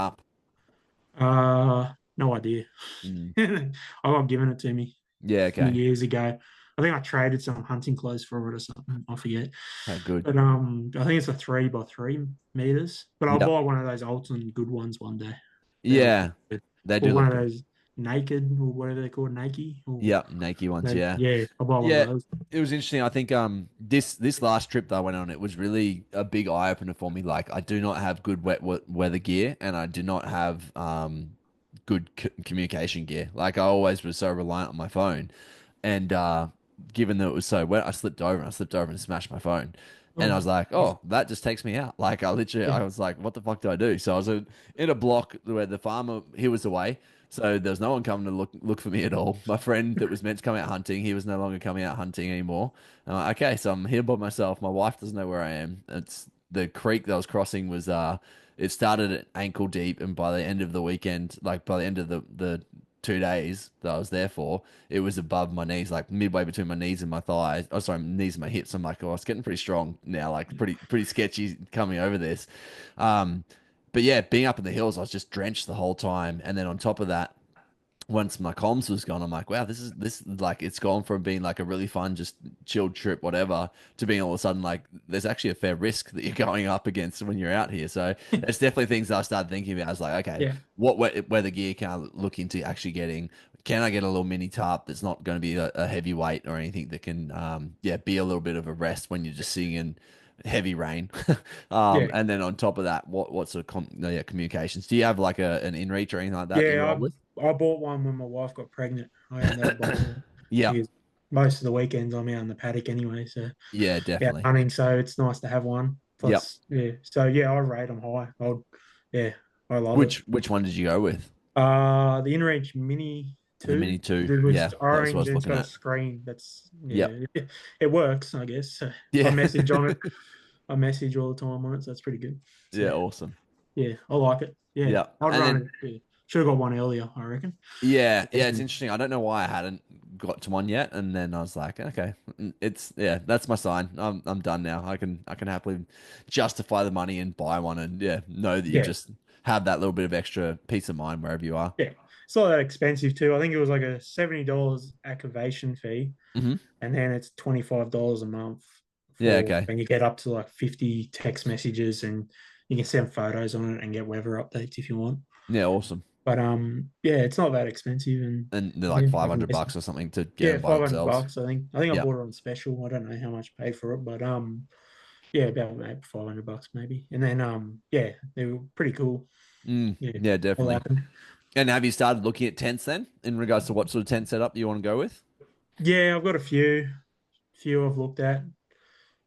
it. tarp? No idea. Mm. I got given it to me Yeah, a few okay. years ago. I think I traded some hunting clothes for it or something. I forget. Okay, good. But I think it's a 3 by 3 meters. But I'll Yep. buy one of those Alton good ones one day. They're Yeah, good. they Or do one look of good. those naked or whatever they're called, Nike. Or Yep, Nike ones, they, yeah. yeah, I'll buy one of Yeah, those. it was interesting. I think this last trip that I went on, it was really a big eye opener for me. Like I do not have good weather gear, and I do not have good communication gear. Like I always was so reliant on my phone, and given that it was so wet, I slipped over and smashed my phone. And I Oh, was like, oh, that just takes me out. Like yeah. I was like, what the fuck do I do? So I was in a block where the farmer, he was away. So there's no one coming to look for me at all. My friend that was meant to come out hunting, he was no longer coming out hunting anymore. I'm like, okay, so I'm here by myself. My wife doesn't know where I am. It's the creek that I was crossing was it started at ankle deep, and by the end of the weekend, like by the end of the 2 days that I was there for, it was above my knees, like midway between my knees and my thighs. Oh, sorry, knees and my hips. I'm like, oh, it's getting pretty strong now, like pretty sketchy coming over this. Um, but yeah, being up in the hills, I was just drenched the whole time. And then on top of that, once my comms was gone, I'm like, wow, this like it's gone from being like a really fun, just chilled trip, whatever, to being all of a sudden like there's actually a fair risk that you're going up against when you're out here. So there's definitely things that I started thinking about. I was like, okay, Yeah, what weather gear can I look into actually getting? Can I get a little mini tarp that's not going to be a heavy weight or anything that can, yeah, be a little bit of a rest when you're just sitting in heavy rain. yeah, And then on top of that, what sort of no, yeah, communications? Do you have like an inReach or anything like that you yeah. roll with? I bought one when my wife got pregnant. I ended up buying one Yeah, because most of the weekends I'm out in the paddock anyway. So yeah, yeah, definitely. hunting. So it's nice to have one. Yep. Plus, yeah. So yeah, I rate them high. Yeah, I love it. Which one did you go with? The InReach Mini The Mini 2. Two. It was Yeah, that was what I orange was and it's looking got a at. screen that's Yep. yeah, it works, I guess. So I Yeah. message on it. I message all the time on it, so that's pretty good. Yeah, So awesome. yeah, I like it. Yeah. Yeah. I'd And run then it. Yeah. Should have got one earlier, I reckon. yeah, it's And interesting. I don't know why I hadn't got to one yet, and then I was like, okay, it's yeah, that's my sign. I'm done now. I can happily justify the money and buy one, and yeah, know that you yeah, just have that little bit of extra peace of mind wherever you are. yeah. It's not that expensive too. I think it was like a $70 activation fee, Hmm. and then it's $25 a month Yeah. for Okay. when you get up to like 50 text messages, and you can send photos on it and get weather updates if you want. Yeah. Awesome. But yeah, it's not that expensive, and And they're like yeah, five I can hundred miss. bucks or something to get Yeah, them by 500 themselves. bucks. I think I Yeah. bought it on special. I don't know how much I paid for it, but yeah, about maybe 500 bucks maybe. And then yeah, they were pretty cool. Yeah, Yeah, I like definitely. them. And have you started looking at tents then in regards to what sort of tent setup you want to go with? Yeah, I've got a few I've looked at,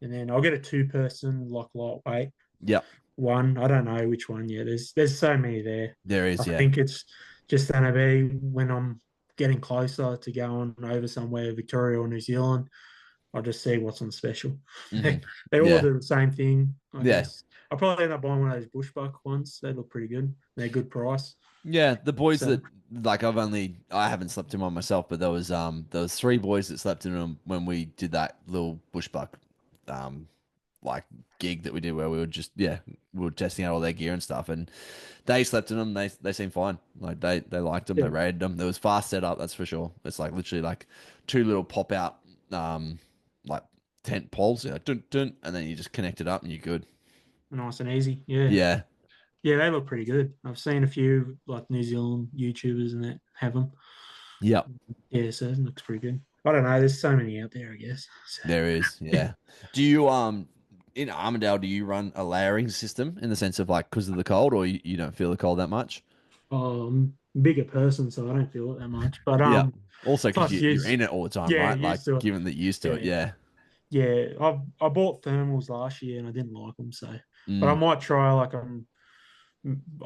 and then I'll get a two-person like lightweight Yep. one. I don't know which one yet. There's so many there. There I is, yeah. think it's just gonna be when I'm getting closer to going over somewhere, Victoria or New Zealand. I'll just see what's on special. Hmm. They all Yeah. do the same thing, I Yeah. guess. I'll probably end up buying one of those bushbuck ones. They look pretty good. They're a good price. Yeah. The boys So that like I haven't slept in one myself, but there was three boys that slept in them when we did that little bushbuck um like gig that we did where we were just yeah, we were testing out all their gear and stuff and they slept in them, they seemed fine. Like they liked them, yeah, they rated them. There was fast setup, that's for sure. It's like literally like two little pop out like tent poles, you know, dun, dun, and then you just connect it up and you're good. nice and easy. Yeah. Yeah. Yeah, they look pretty good. I've seen a few like New Zealand YouTubers and that have them. Yep. Yeah, so it looks pretty good. I don't know. There's so many out there, I guess. So, There is. Yeah. Do you in Armidale do you run a layering system in the sense of like because of the cold or you don't feel the cold that much? bigger person, so I don't feel it that much. But Yeah. Also because plus you're in it all the time, yeah, right? Like used to it. given that you're used to it. Yeah, Yeah. yeah. I bought thermals last year and I didn't like them, so but I Mm. might try like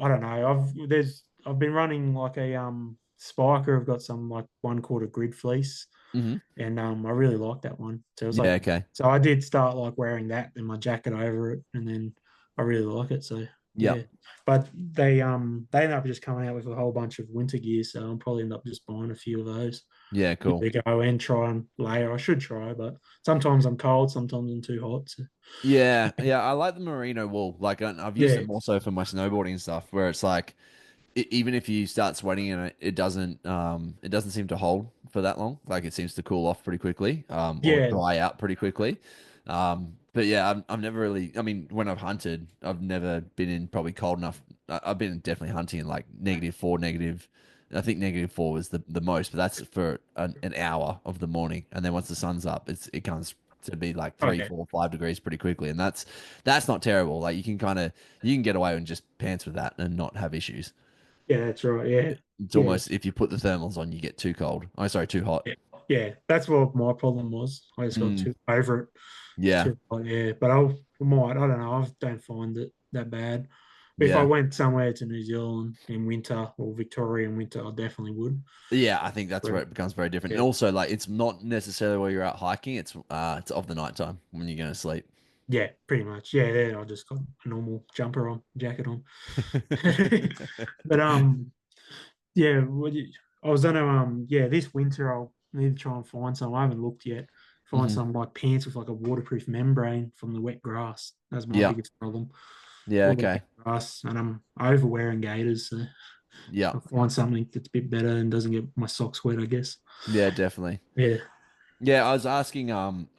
I don't know. I've been running like a spiker. I've got some like 1/4 grid fleece, Hmm. and I really like that one. So it was Yeah. like Okay. so I did start like wearing that and my jacket over it, and then I really like it. So yeah, Yep. but they end up just coming out with a whole bunch of winter gear, so I'll probably end up just buying a few of those. Yeah. Give Cool. it a go and try and layer. I should try, but sometimes I'm cold, sometimes I'm too hot. So Yeah, yeah, I like the merino wool. Like I've used it yeah, more so for my snowboarding and stuff, where it's like even if you start sweating in it, it doesn't seem to hold for that long. Like it seems to cool off pretty quickly, or yeah. dry out pretty quickly. But yeah, I've never really. I mean, when I've hunted, I've never been in probably cold enough. I've been definitely hunting in like -4, negative. I think -4 was the most, but that's for an hour of the morning, and then once the sun's up, it comes to be like three, Okay. 4, 5 degrees pretty quickly, and that's not terrible. Like you can get away and just pants with that and not have issues. Yeah, that's right. Yeah. It's Yeah. almost if you put the thermals on, you get too cold. Oh, sorry, too hot. Yeah. Yeah. That's what my problem was. I just got Mm, too over it. It's yeah, too hot, yeah. But I don't know. I don't find it that bad. If I yeah, went somewhere to New Zealand in winter or Victoria in winter, I definitely would. yeah. I think that's But where it becomes very different. And yeah. also, like, it's not necessarily where you're out hiking. It's of the nighttime when you're going to sleep. Yeah, pretty much. Yeah, I just got a normal jumper on, jacket on. But yeah, I was gonna yeah, this winter I'll need to try and find some. I haven't looked yet. Find Hmm. some like pants with like a waterproof membrane from the wet grass. That's my Yeah, biggest problem. yeah. All the wet Okay. grass, and I'm over wearing gaiters. So Yeah. I'll find something that's a bit better and doesn't get my socks wet, I guess. Yeah, definitely. Yeah. Yeah, I was asking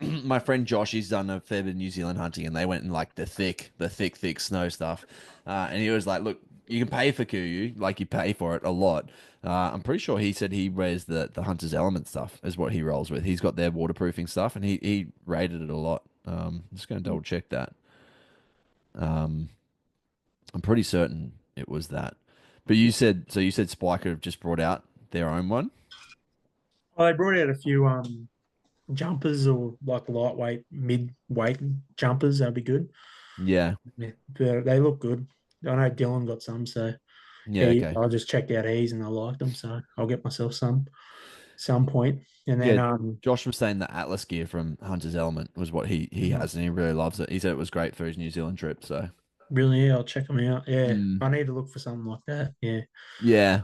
my friend Josh, he's done a fair bit of New Zealand hunting and they went in like thick snow stuff. And he was like, look, you can pay for Kuyu, like you pay for it a lot. I'm pretty sure he said he wears the hunter's element stuff is what he rolls with. He's got their waterproofing stuff and he rated it a lot. I'm just gonna double check that. Um I'm pretty certain it was that. But you said Spiker have just brought out their own one? Well, they brought out a few jumpers or like lightweight, mid-weight jumpers. That'd be good. Yeah. Yeah, they look good. I know Dylan got some, so Yeah, okay. I just checked out his and I liked them, so I'll get myself some point. And then Yeah, Josh was saying the Atlas gear from Hunter's Element was what he has, and he really loves it. He said it was great for his New Zealand trip. So, really, yeah, I'll check them out. Yeah, mm, I need to look for something like that. Yeah, yeah,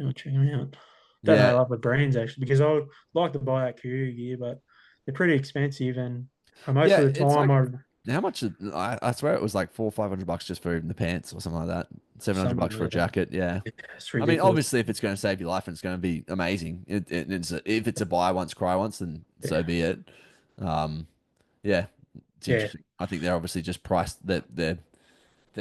I'll check them out. Don't yeah, know other brands actually because I would like to buy that Kuiu gear, but they're pretty expensive, and most yeah. of the It's time like I how much? I swear it was like $400-500 just for even the pants or something like that. 700 bucks something for a like that. jacket. Yeah. It's I mean, ridiculous. obviously, if it's going to save your life and it's going to be amazing, if it's a buy once, cry once, then so Yeah, be it. Um, yeah, it's yeah, interesting. I think they're obviously just priced that they're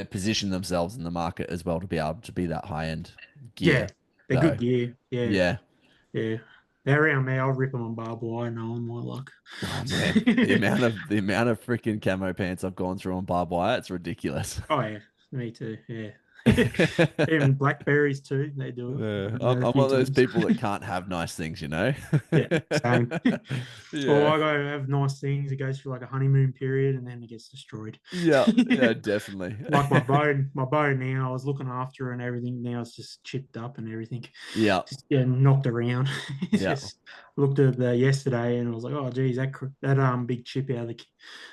positioned themselves in the market as well to be able to be that high end gear. yeah. They're So good gear. Yeah, yeah. yeah. They're around me. I'll rip them on barbed wire, knowing my luck. Oh man, the amount of freaking camo pants I've gone through on barbed wire, it's ridiculous. Oh yeah, me too. Yeah, even blackberries too. They do it. Yeah, I've done it a I'm few one of those times. people that can't have nice things, you know? Yeah, same. Or Yeah. I go have nice things. It goes through like a honeymoon period, and then it gets destroyed. Yeah, yeah, definitely. Like my bow now, I was looking after and everything. Now it's just chipped up and everything, Yeah, just getting knocked around. It's yeah. just looked at the yesterday and I was like, oh geez, that big chip out of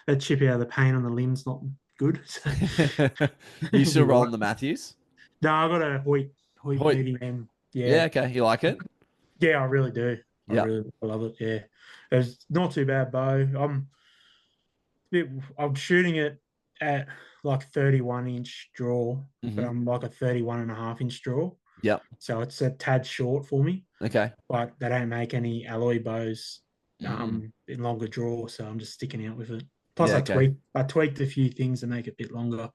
that chip out of the paint on the limb's not good. So You it'll be still right. rolling the Matthews? No, I got a Hoyt Hoyt. medium. Yeah, Yeah, okay. You like it? yeah, I really do. I Yeah. really love it. Yeah, it's not too bad bow. I'm shooting it at like 31-inch draw, but Hmm. I'm like a 31.5-inch draw. Yep. So it's a tad short for me, Okay. but they don't make any alloy bows Mm. in longer draw, so I'm just sticking out with it. Plus, Yeah, okay. I tweaked a few things to make it a bit longer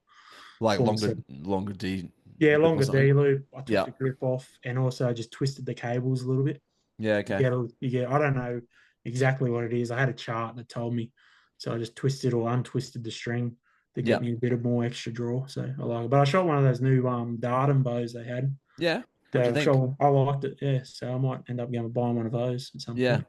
Like for myself. longer D Yeah, loop or longer something. D loop. I took Yeah. the grip off and also just twisted the cables a little bit. Yeah, okay. You get. I don't know exactly what it is. I had a chart that told me, so I just twisted or untwisted the string to get Yeah. me a bit of more extra draw. So I like it. But I shot one of those new Darden bows they had. Yeah. What'd you The think? show I liked it. Yeah, so I might end up going to buying one of those at some Yeah. point.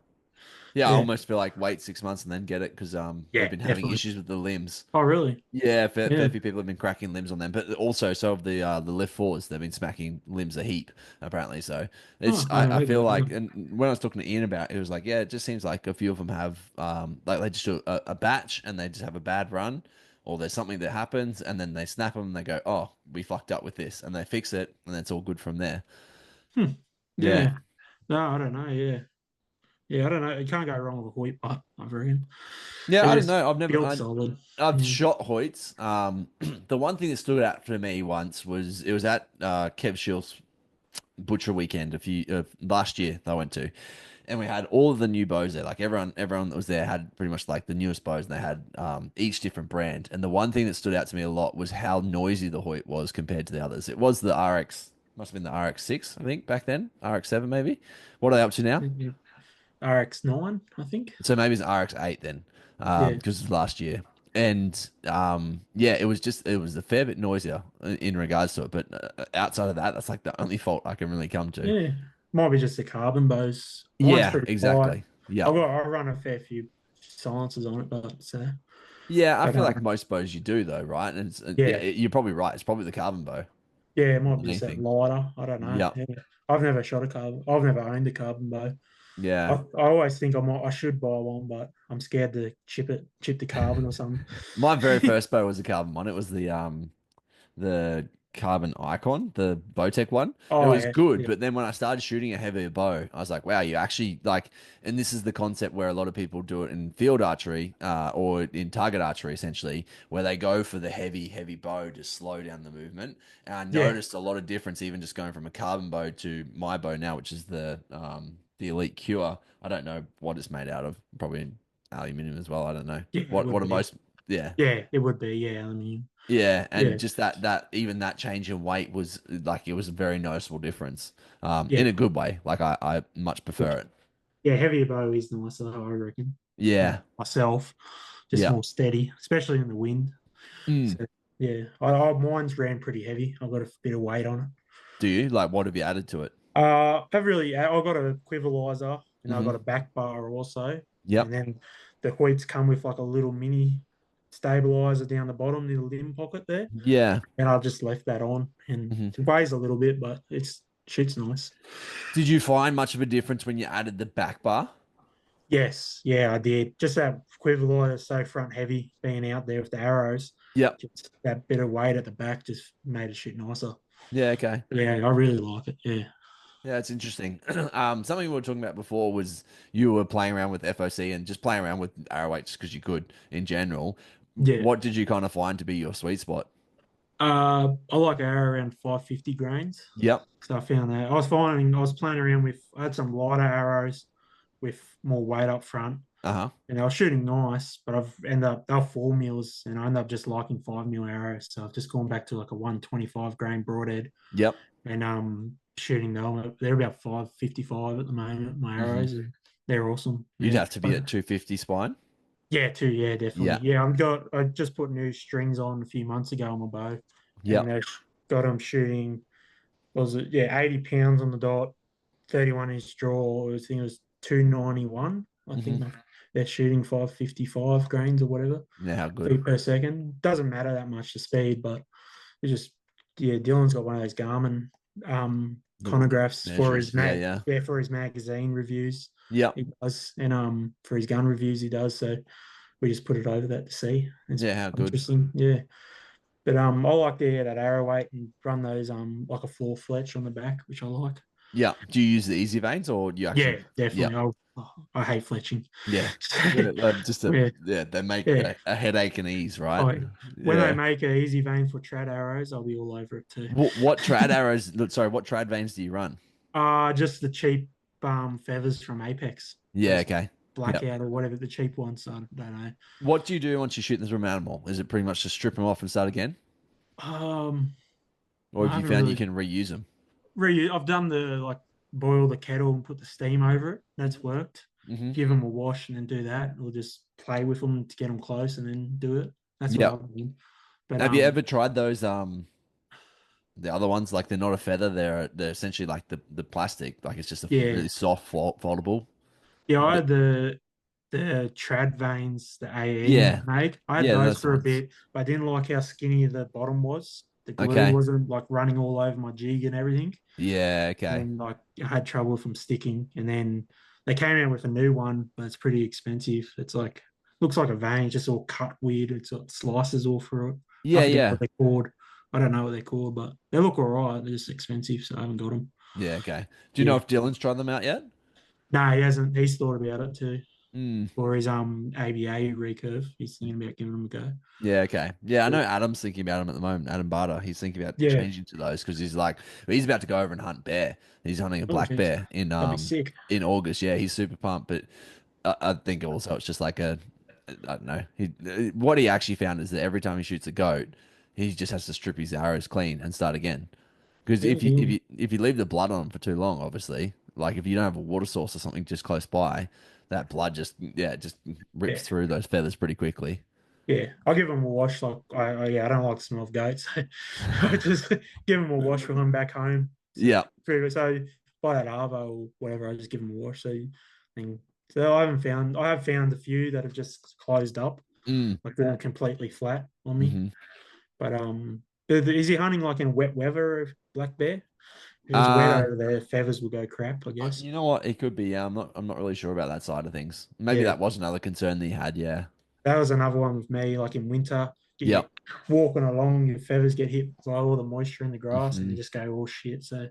Yeah, I Yeah, almost feel like wait 6 months and then get it because they've yeah, been having definitely. issues with the limbs. Oh, really? Yeah, Yeah. fair few people have been cracking limbs on them, but also so have the lift fours. They've been smacking limbs a heap apparently. So it's Oh, I I heard feel that. like, Yeah. and when I was talking to Ian about it, it was like, yeah, it just seems like a few of them have like they just do a batch and they just have a bad run, or there's something that happens and then they snap them and they go, oh, we fucked up with this, and they fix it and it's all good from there. Hmm. Yeah. Yeah. No, I don't know. Yeah. Yeah, I don't know. You can't go wrong with a Hoyt putt, I reckon. Yeah, They I don't just know. built solid. I've Yeah. shot Hoyts. The one thing that stood out for me once was it was at Kev Shields Butcher Weekend a few last year that I went to, and we had all of the new bows there. Like everyone that was there had pretty much like the newest bows, and they had each different brand. And the one thing that stood out to me a lot was how noisy the Hoyt was compared to the others. It was the RX, must have been the RX 6, I think back then, RX 7 maybe. What are they up to now? Yeah. RX-9, I think. So maybe it's RX 8 then, Yeah. because it was last year. And yeah, it was a fair bit noisier in regards to it. But outside of that, that's like the only fault I can really come to. Yeah. Might be just the carbon bows. Mine's Yeah, pretty quiet. exactly. Yeah. I run a fair few silencers on it, but Yeah, I but feel like most bows you do though, right? And yeah, yeah. you're probably right. It's probably the carbon bow Yeah, it more might than be just that anything. lighter. I don't know. Yeah. Yeah. I've never shot a carbon. I've never owned a carbon bow. Yeah. I always think I should buy one, but I'm scared to chip the carbon or something. My very first bow was a carbon one. It was the Carbon Icon, the Bowtech one. It Oh was yeah, good, yeah, but then when I started shooting a heavier bow, I was like, wow, you actually like, and this is the concept where a lot of people do it in field archery, or in target archery, essentially, where they go for the heavy bow to slow down the movement. And I yeah, noticed a lot of difference, even just going from a carbon bow to my bow now, which is the Elite Cure. I don't know what it's made out of, probably aluminium as well. I don't know. yeah. It What would are be. most, yeah. Yeah, it would be. Yeah, I mean, Yeah, yeah, and just that even that change in weight was like it was a very noticeable difference, yeah, in a good way. Like I much yeah. prefer it. Yeah, heavier bow is nicer, I reckon. Yeah, Myself, just yeah. more steady, especially in the wind. Mm. So yeah, mine's ran pretty heavy. I've got a bit of weight on it. Do you like what have you added to it? I've got a quiverizer and I've got a Hmm. back bar also, and Yep. then the Hoyts come with like a little mini stabilizer down the bottom, the limb pocket there, Yeah. and I've just left that on, and Hmm. it weighs a little bit, but it's shoots nice. Did you find much of a difference when you added the back bar? Yes, yeah, I did. Just that quiverizer is so front heavy, being out there with the arrows, Yep. just that bit of weight at the back just made it shoot nicer. Yeah. Okay. Yeah, I really like it. Yeah, Yeah, it's interesting. Something we were talking about before was you were playing around with FOC and just playing around with arrow weight just because you could in general. yeah. What did you kind of find to be your sweet spot? I like arrow around 550 grains. Yep. So I found that I was playing around with, I had some lighter arrows with more weight up front, Uh-huh. and I was shooting nice, but they're 4 mils, and I ended up just liking 5 mil arrows. So I've just gone back to like a 125 grain broadhead, Yep. and shooting them. They're about 555 at the moment. My Hmm. arrows, they're awesome. You'd Yeah, have to be at 250 spine. yeah, too. Yeah, definitely. Yeah. Yeah, I just put new strings on a few months ago on my bow, and Yep. got them shooting. Was it? Yeah, 80 pounds on the dot, 31-inch draw. I think it was 291. I think Hmm. they're shooting 555 grains or whatever Yeah, how good. feet per second. Doesn't matter that much the speed, but it just yeah. Dylan's got one of those Garmin Little chronographs for measures. Yeah, yeah. for his magazine reviews. Yep. He does, and for his gun reviews he does. So we just put it over that to see. It's Yeah, how good. interesting. Yeah. But I like that arrow weight and run those like a floor fletch on the back, which I like. Yeah. Do you use the easy veins or do you Yeah, actually? definitely. Yep. I hate fletching. Yeah. Just a yeah, yeah, they make yeah. a headache and ease, right? I, when they Yeah. make an easy vein for trad arrows, I'll be all over it too. What trad arrows? Sorry, what trad veins do you run? Just the cheap feathers from Apex, Yeah. those Okay. Yep. blackout or whatever the cheap ones. I don't know. What do you do once you shoot them from an animal? Is it pretty much just strip them off and start again, Um, or I have you haven't found you really can reuse them? I've done the like boil the kettle and put the steam over it. That's worked. Hmm. Give them a wash and then do that, or just play with them to get them close and then do it. That's what Yep. I've done. But Have you ever tried those the other ones? Like they're not a feather, they're essentially like the plastic, like it's just a yeah, really soft foldable. yeah. I But had the trad veins that AE yeah, made. I had yeah, those that's the for a ones. bit, but I didn't like how skinny the bottom was. The glue Okay. wasn't like running all over my jig and everything. Yeah, okay. And like I had trouble from sticking. And then they came out with a new one, but it's pretty expensive. It's like looks like a vein, just all cut weird. It's got slices all through it. I Yeah, forget yeah. what they're called. I don't know what they're called, but they look all right. They're just expensive, so I haven't got them. Yeah, okay. Do you know Yeah. if Dylan's tried them out yet? No, he hasn't. He's thought about it too. Mm. For his ABA recurve, he's thinking about giving them a go. Yeah, okay. Yeah, I know Adam's thinking about them at the moment. Adam Barter, he's thinking about Yeah. changing to those because he's like he's about to go over and hunt bear. He's hunting a Oh, black geez. bear That'd be sick. in August. Yeah, he's super pumped, but I think also it's just like a I don't know. What he actually found is that every time he shoots a goat, he just has to strip his arrows clean and start again. Because Yeah, yeah, if you leave the blood on them for too long, obviously, like if you don't have a water source or something just close by, that blood just it just rips yeah. through those feathers pretty quickly. Yeah, I'll give them a wash. Like, yeah, I don't like the smell of goats. I just give them a wash when I'm back home. So, Yeah. so buy that Arvo or whatever, I just give them a wash. And, so I have found a few that have just closed up, Mm. like they're completely flat on me. Hmm. But is he hunting like in wet weather, black bear? If it's wet Uh, over there, feathers will go crap, I guess. you know what? It could be. Yeah, I'm not really sure about that side of things. Maybe Yeah, that was another concern that he had. Yeah. that was another one with me. Like in winter, you Yep. get walking along, your feathers get hit by all the moisture in the grass, and they Mhm. just go all shit. So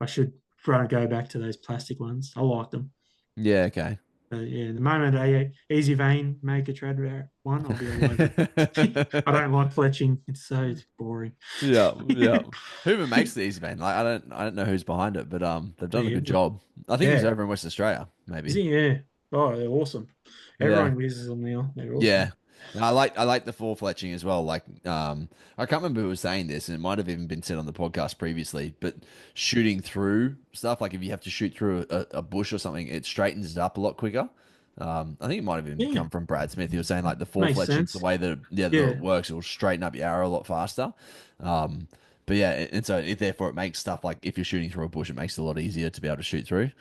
I should try to go back to those plastic ones. I like them. Yeah, okay. Yeah, the moment easy vein make a trad one, I'll be all over it. I don't like fletching; it's so boring. Yeah, yeah. Who even makes the Easy Bane? Like, I don't know who's behind it, but they've done a Yeah, good job. I think he's yeah, over in West Australia, is maybe. it? Yeah. Oh, they're awesome. Yeah, Everyone uses them now. They're yeah. awesome. And I like the full fletching as well. Like, I can't remember who was saying this, and it might have even been said on the podcast previously. But shooting through stuff, like if you have to shoot through a bush or something, it straightens it up a lot quicker. I think it might have even Yeah, come from Brad Smith. He was saying like the full makes fletching, the sense. way that that it Yeah, works, it will straighten up your arrow a lot faster. Um, but yeah, and so therefore it makes stuff like if you're shooting through a bush, it makes it a lot easier to be able to shoot through.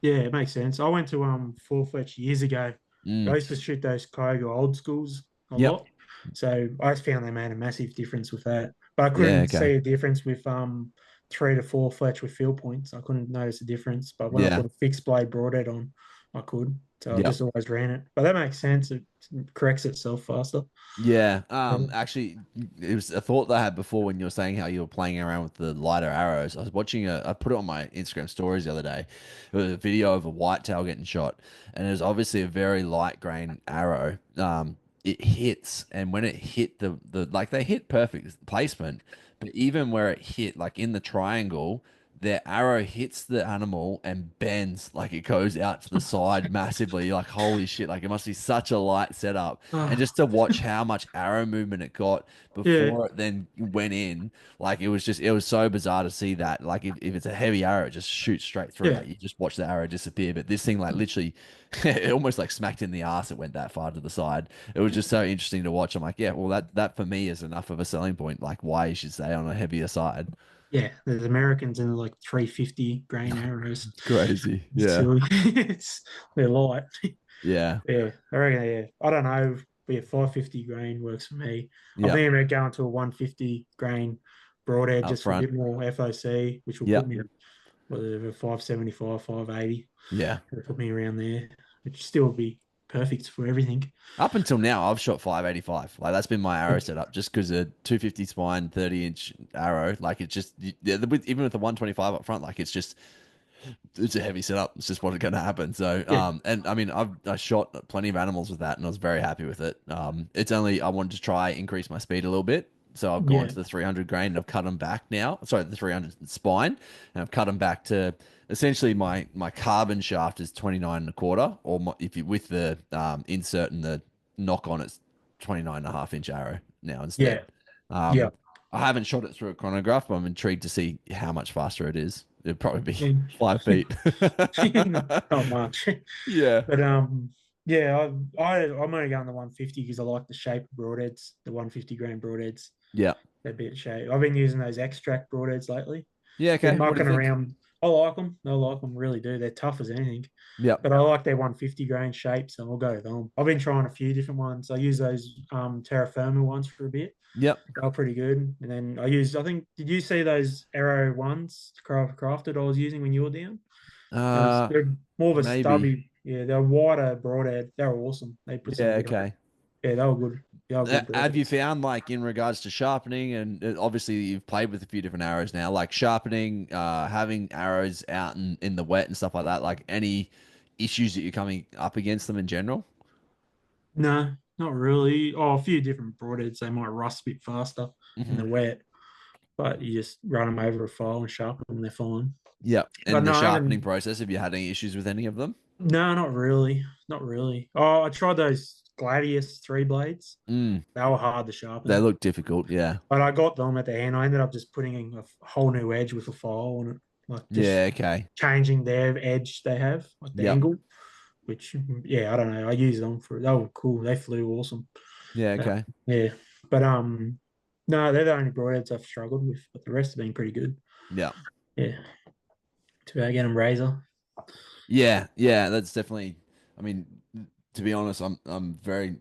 yeah, it makes sense. I went to full fletch years ago. I Mm. used to shoot those Kyoga old schools a Yep. lot, so I just found they made a massive difference with that. But I Yeah. couldn't Okay. see a difference with 3 to 4 fletch with field points. I couldn't notice a difference. But when I Yeah. put a fixed blade broadhead on, I could. So I Yep. just always ran it. But that makes sense. It corrects itself faster. Yeah. Yeah. Actually, it was a thought that I had before when you were saying how you were playing around with the lighter arrows. I was watching I put it on my Instagram stories the other day. It was a video of a whitetail getting shot, and it was obviously a very light grain arrow. It hits, and when it hit like they hit perfect placement, but even where it hit, like in the triangle, their arrow hits the animal and bends, like it goes out to the side massively. Like holy shit! Like it must be such a light setup, and Ah, just to watch how much arrow movement it got yeah. before it then went in, like it was so bizarre to see that. Like if it's a heavy arrow, it just shoots straight through. Yeah. Like you just watch the arrow disappear. But this thing, like literally, it almost like smacked in the ass. It went that far to the side. It was just so interesting to watch. I'm like, yeah, well that for me is enough of a selling point. Like why you should stay on a heavier side. Yeah. There's Americans in like 350 grain arrows. It's crazy. It's Yeah. silly. They're light. Yeah. Yeah, I reckon. Yeah, I don't know. But yeah, 550 grain works for me. I'm Yep. thinking about going to a 150 grain broadhead Up just for a front. bit more FOC, which will put Yep. me at whatever 575, 580. Yeah. It'll put me around there, which still would be perfect for everything. Up until now, I've shot 585. Like that's been my arrow setup, just because a 250 spine, 30-inch arrow. Like it's just yeah, even with the 125 up front, like it's a heavy setup. It's just what's going to happen. So Yeah, and I mean I shot plenty of animals with that, and I was very happy with it. It's only I wanted to try increase my speed a little bit. So I've gone yeah, to the 300 grain and I've cut them back now. Sorry, the 300 spine, and I've cut them back to essentially my carbon shaft is 29 and a quarter, or if you with the insert and the knock on, it's 29 and a half inch arrow now yeah, instead. yeah. Um, I haven't shot it through a chronograph, but I'm intrigued to see how much faster it is. It'd probably be And 5 feet. not much, Yeah. but yeah, I'm only going the 150 because I like the shape of broadheads, the 150 grain broadheads. Yeah. They're a bit shape. I've been using those extract broadheads lately. Yeah. Been Okay. What do you mucking think? around. I like them. I like them, really do. They're tough as anything. Yeah. But I like their 150 grain shapes, and I'll go with them. I've been trying a few different ones. I use those Terra Firma ones for a bit. Yep. They're pretty good. And then I think, did you see those Arrow ones crafted I was using when you were down? Uh, They're more of a maybe. stubby. Yeah, they're wider broadhead. They're awesome. They put some Yeah. good. Okay. Yeah, they were good. They were good Have you broadheads. found like in regards to sharpening and obviously you've played with a few different arrows now, like sharpening, having arrows out in the wet and stuff like that, like any issues that you're coming up against them in general? No, not really. Oh, a few different broadheads. They might rust a bit faster in the Hmm. wet, but you just run them over a file and sharpen them. They're fine. Yep. But And the no, I sharpening haven't. process, have you had any issues with any of them? No, not really. Not really. Oh, I tried those Gladius 3 blades. Mm, They were hard to they sharpen, look difficult. Yeah. but I got them at the end. I ended up just putting in a whole new edge with a file on it, like just Yeah. Okay. changing their edge they have, like the Yep. angle. Which, yeah, I don't know. I used them for. They were cool. They flew awesome. Yeah. Uh, Okay. yeah, but no, they're the only broadheads I've struggled with, but the rest have been pretty good. Yeah. Yeah, to get them razor. Yeah. Yeah. That's definitely, I mean, to be honest, I'm very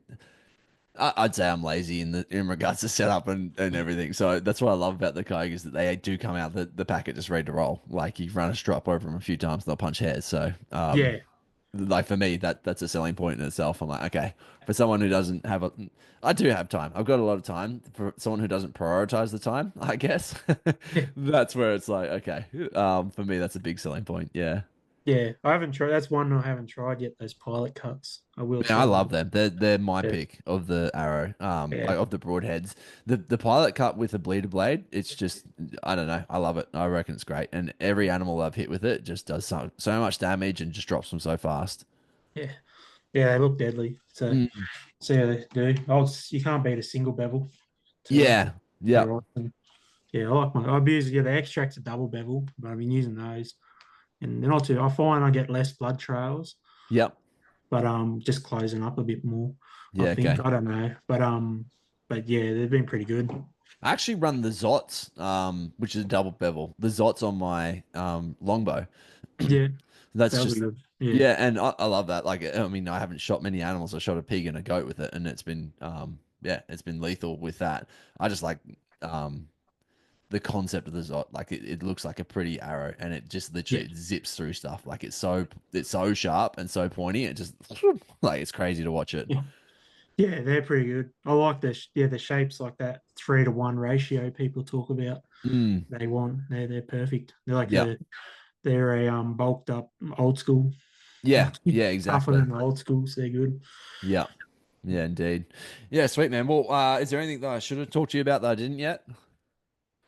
I'd say I'm lazy in regards to setup and everything. So that's what I love about the Kyogres that they do come out the packet just ready to roll. Like you run a strop over them a few times, they'll punch hairs. So Yeah, like for me, that's a selling point in itself. I'm like, okay, for someone who doesn't have I do have time. I've got a lot of time. For someone who doesn't prioritize the time, I guess, Yeah, that's where it's like, okay, for me, that's a big selling point. Yeah. yeah. I haven't tried. That's one I haven't tried yet. Those pilot cuts. I will Man, I try love them. them. They're my Yeah, pick of the arrow, yeah, like of the broadheads. The pilot cut with the bleeder blade, it's just I don't know. I love it. I reckon it's great. And every animal I've hit with it just does so much damage and just drops them so fast. yeah, yeah. They look deadly. So, Mm. so yeah, they do. You can't beat a single bevel. So Yeah. they're Yep. awesome. Yeah, I like my. I've used the extracts a double bevel, but I've been using those, and they're not too. I find I get less blood trails, Yep. but just closing up a bit more. I Yeah. think Okay. I don't know, but yeah, they've been pretty good. I actually run the Zots, which is a double bevel. The Zots on my longbow. Yeah, That's that'll be just good. Yeah, yeah, and I love that. Like, I mean, I haven't shot many animals. I shot a pig and a goat with it, and it's been yeah, it's been lethal with that. I just like um the concept of the Zot. Like, it looks like a pretty arrow, and it just yeah, literally it zips through stuff. Like, it's so sharp and so pointy. It just like it's crazy to watch it. yeah, yeah. They're pretty good. I like the shapes like that 3-to-1 ratio people talk about. Mm, They want they're perfect. They're like yeah, a bulked up old school, yeah, like yeah, tougher exactly. than old school. So they're good. Yeah. Yeah, indeed. Yeah, sweet man. Well, is there anything that I should have talked to you about that I didn't yet?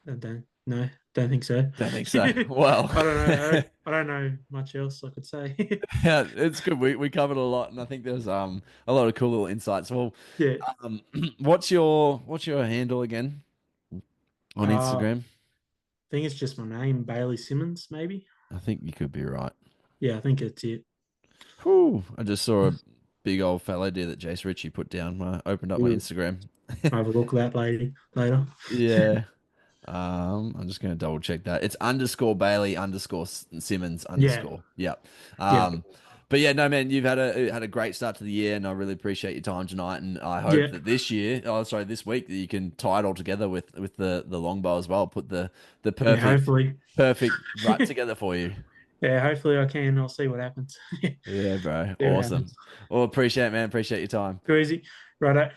I don't no, don't think so. Don't think so. I Well, don't know. I don't know much else I could say. yeah, it's good. We covered a lot, and I think there's a lot of cool little insights. Well, Yeah. um, what's your handle again on I Instagram? think it's just my name, Bailey Simmons, maybe. I think you could be right. Yeah, I think it's it. Whew, I just saw a big old fallow deer that Jace Ritchie put down when I opened up my Ooh, Instagram. I'll have a look at that later. Yeah. I'm just going to double check that. It's underscore Bailey underscore Simmons Yeah, underscore. Yep. yeah, But yeah, no man, you've had a great start to the year, and I really appreciate your time tonight. And I hope yeah, that this year, oh sorry, this week, that you can tie it all together with the longbow as well. Put the yeah. perfect Hopefully, rut together for you. yeah, hopefully I can. I'll see what happens. See Yeah, bro. what Awesome. happens. Well, appreciate it, man. Appreciate your time. Too easy. Right.